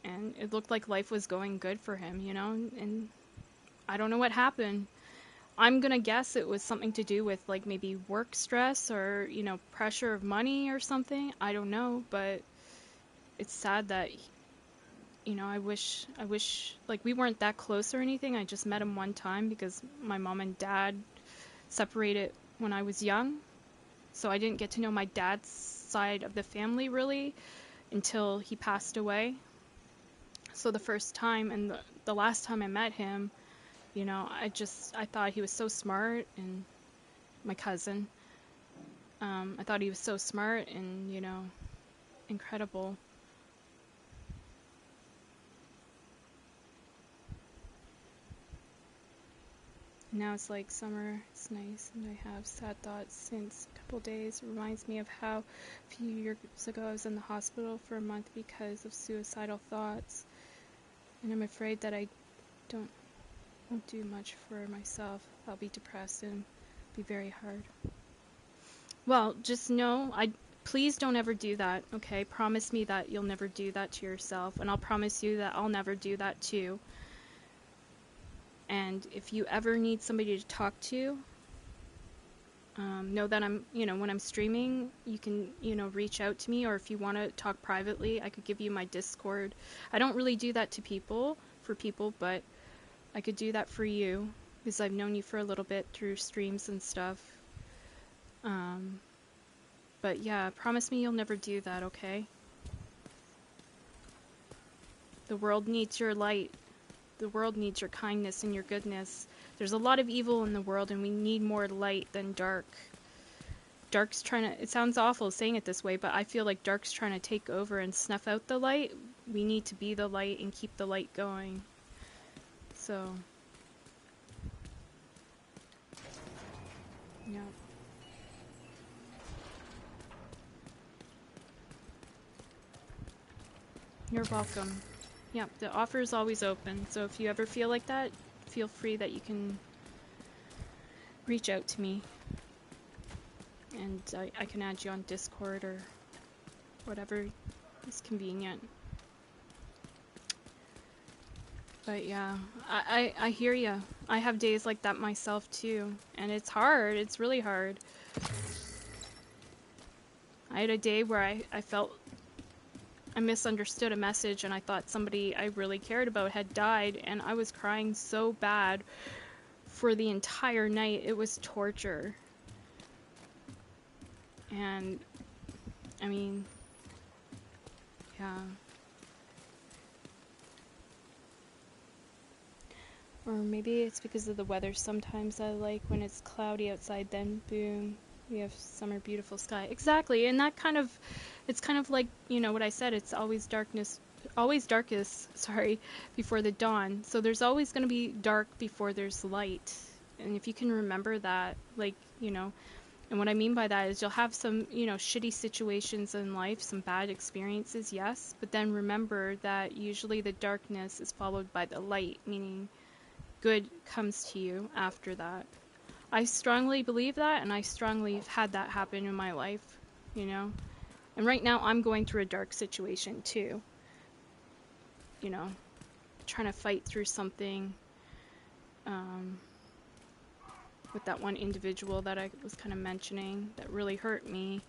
and it looked like life was going good for him, you know, and I don't know what happened. I'm gonna guess it was something to do with like maybe work stress or, you know, pressure of money or something. I don't know, but it's sad that, you know, I wish like we weren't that close or anything. I just met him one time because my mom and dad separated when I was young. So I didn't get to know my dad's side of the family really until he passed away. So the first time and the last time I met him, you know, I thought he was so smart, and my cousin, I thought he was so smart and, you know, incredible. Now it's like summer, it's nice, and I have sad thoughts since a couple days. It reminds me of how a few years ago I was in the hospital for a month because of suicidal thoughts. And I'm afraid that I don't won't do much for myself. I'll be depressed and be very hard. Well, just know, please don't ever do that, okay? Promise me that you'll never do that to yourself, and I'll promise you that I'll never do that too. And if you ever need somebody to talk to, know that I'm, when I'm streaming, you can, reach out to me, or if you want to talk privately, I could give you my Discord. I don't really do that to people, but I could do that for you, because I've known you for a little bit through streams and stuff. But yeah, promise me you'll never do that, okay? The world needs your light. The world needs your kindness and your goodness. There's a lot of evil in the world, and we need more light than dark. Dark's trying to... It sounds awful saying it this way, but I feel like Dark's trying to take over and snuff out the light. We need to be the light and keep the light going. So... yeah. You're welcome. Yeah, the offer is always open, so if you ever feel like that, feel free that you can reach out to me. And I can add you on Discord or whatever is convenient. But yeah, I hear ya. I have days like that myself too, and it's hard. It's really hard. I had a day where I felt I misunderstood a message, and I thought somebody I really cared about had died, and I was crying so bad for the entire night. It was torture. And I mean, yeah. Or maybe it's because of the weather. Sometimes I like when it's cloudy outside, then boom, we have summer beautiful sky. Exactly, and that kind of, it's kind of like, what I said, it's always darkest, before the dawn. So there's always going to be dark before there's light. And if you can remember that, and what I mean by that is you'll have some, shitty situations in life, some bad experiences, yes, but then remember that usually the darkness is followed by the light, meaning good comes to you after that. I strongly believe that, and I strongly have had that happen in my life, And right now I'm going through a dark situation too. Trying to fight through something with that one individual that I was kind of mentioning that really hurt me.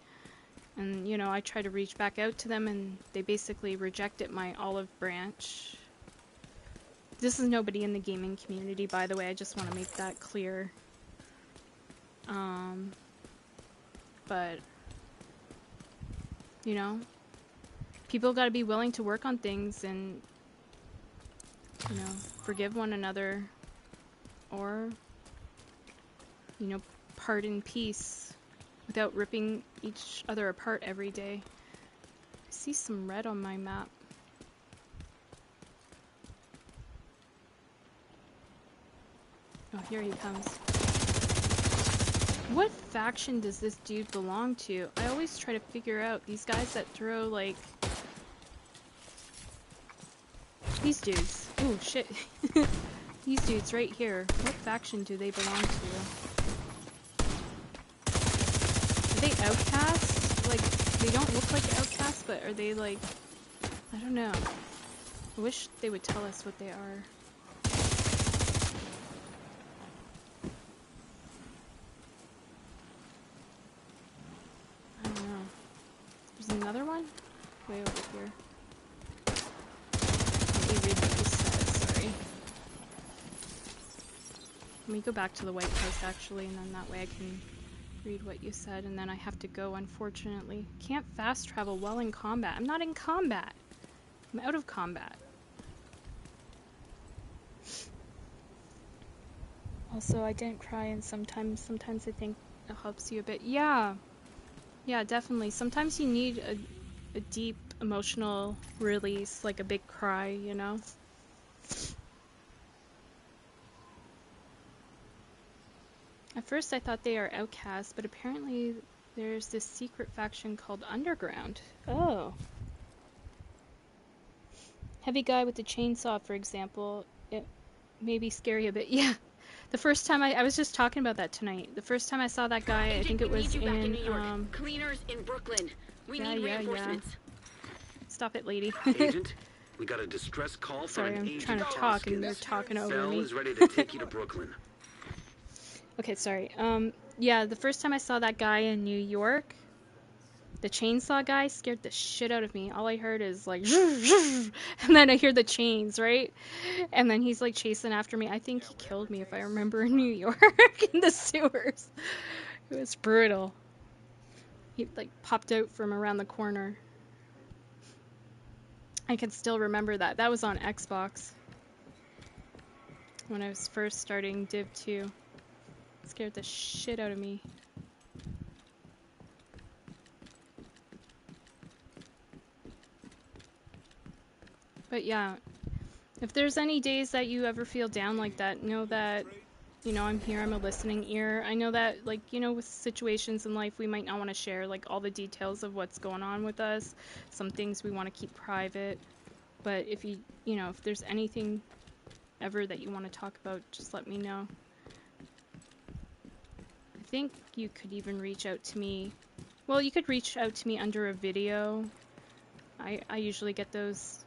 And, I tried to reach back out to them, and they basically rejected my olive branch. This is nobody in the gaming community, by the way. I just want to make that clear. But, people got to be willing to work on things and, forgive one another, or, part in peace without ripping each other apart every day. I see some red on my map. Oh, here he comes. What faction does this dude belong to? I always try to figure out these guys that throw, like... These dudes. Ooh, shit. These dudes right here. What faction do they belong to? Are they outcasts? Like, they don't look like outcasts, but are they, like... I don't know. I wish they would tell us what they are. Another one? Way over here. Let me read what you said, sorry. Let me go back to the White House, actually, and then that way I can read what you said, and then I have to go, unfortunately. Can't fast travel while in combat. I'm not in combat. I'm out of combat. Also, I didn't cry, and sometimes I think it helps you a bit. Yeah. Yeah, definitely. Sometimes you need a deep emotional release, like a big cry, At first I thought they are outcasts, but apparently there's this secret faction called Underground. Oh. Heavy guy with the chainsaw, for example. maybe scary a bit. Yeah. The first time I was just talking about that tonight. The first time I saw that guy, I think it was we need you back in in, New York. Cleaners in Brooklyn. We need reinforcements. Stop it, lady. Agent, we got a distress call from Sorry, an I'm agent trying to of talk and they're Hoskins. talking over Cell me. is ready to take you to Brooklyn. Okay, sorry. Yeah, the first time I saw that guy in New York, the chainsaw guy scared the shit out of me. All I heard is like, and then I hear the chains, right? And then he's like chasing after me. I think he killed me if I remember in New York in the sewers. It was brutal. He like popped out from around the corner. I can still remember that. That was on Xbox when I was first starting Div 2. It scared the shit out of me. But yeah, if there's any days that you ever feel down like that, know that, you know, I'm here, I'm a listening ear. I know that, like, you know, with situations in life, we might not want to share, like, all the details of what's going on with us. Some things we want to keep private. But if you know, if there's anything ever that you want to talk about, just let me know. I think you could even reach out to me. Well, you could reach out to me under a video. I usually get those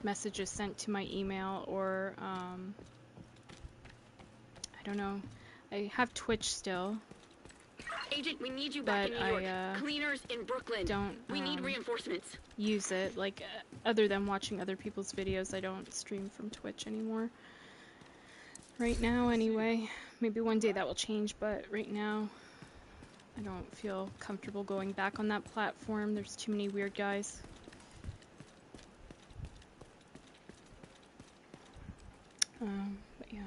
messages sent to my email, or I don't know. I have Twitch still. Agent, we need you back in New York. Cleaners in Brooklyn. We need reinforcements. Use it, like, other than watching other people's videos, I don't stream from Twitch anymore. Right now, anyway. Maybe one day that will change, but right now, I don't feel comfortable going back on that platform. There's too many weird guys. But yeah.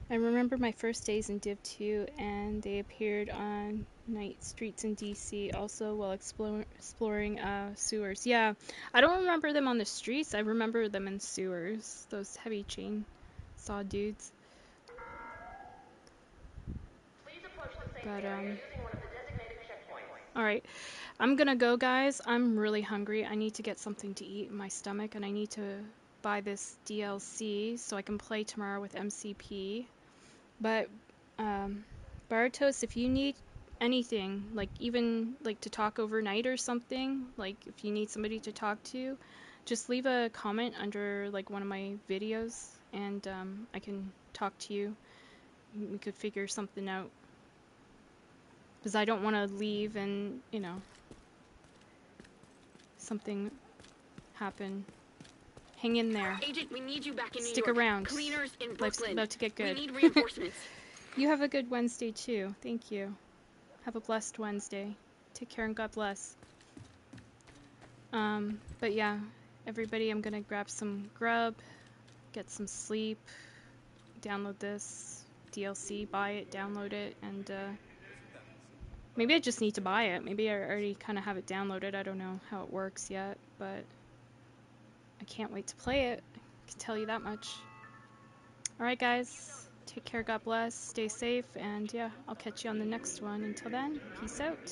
I remember my first days in Div 2, and they appeared on night streets in DC, also while exploring sewers. Yeah, I don't remember them on the streets, I remember them in sewers. Those heavy chainsaw dudes. But, alright, I'm gonna go, guys. I'm really hungry. I need to get something to eat in my stomach, and I need to buy this DLC so I can play tomorrow with MCP. But, Baratos, if you need anything, like even like to talk overnight or something, like if you need somebody to talk to, just leave a comment under like one of my videos, and I can talk to you. We could figure something out. Because I don't want to leave and, you know, something happen. Hang in there. Agent, we need you back in New Stick York. around. Cleaners in Life's Brooklyn. about to get good. We need reinforcements. You have a good Wednesday too. Thank you. Have a blessed Wednesday. Take care and God bless. But yeah, everybody, I'm gonna grab some grub, get some sleep, download this DLC, buy it, download it, and maybe I just need to buy it. Maybe I already kind of have it downloaded. I don't know how it works yet, but I can't wait to play it. I can tell you that much. Alright guys, take care, God bless, stay safe, and yeah, I'll catch you on the next one. Until then, peace out.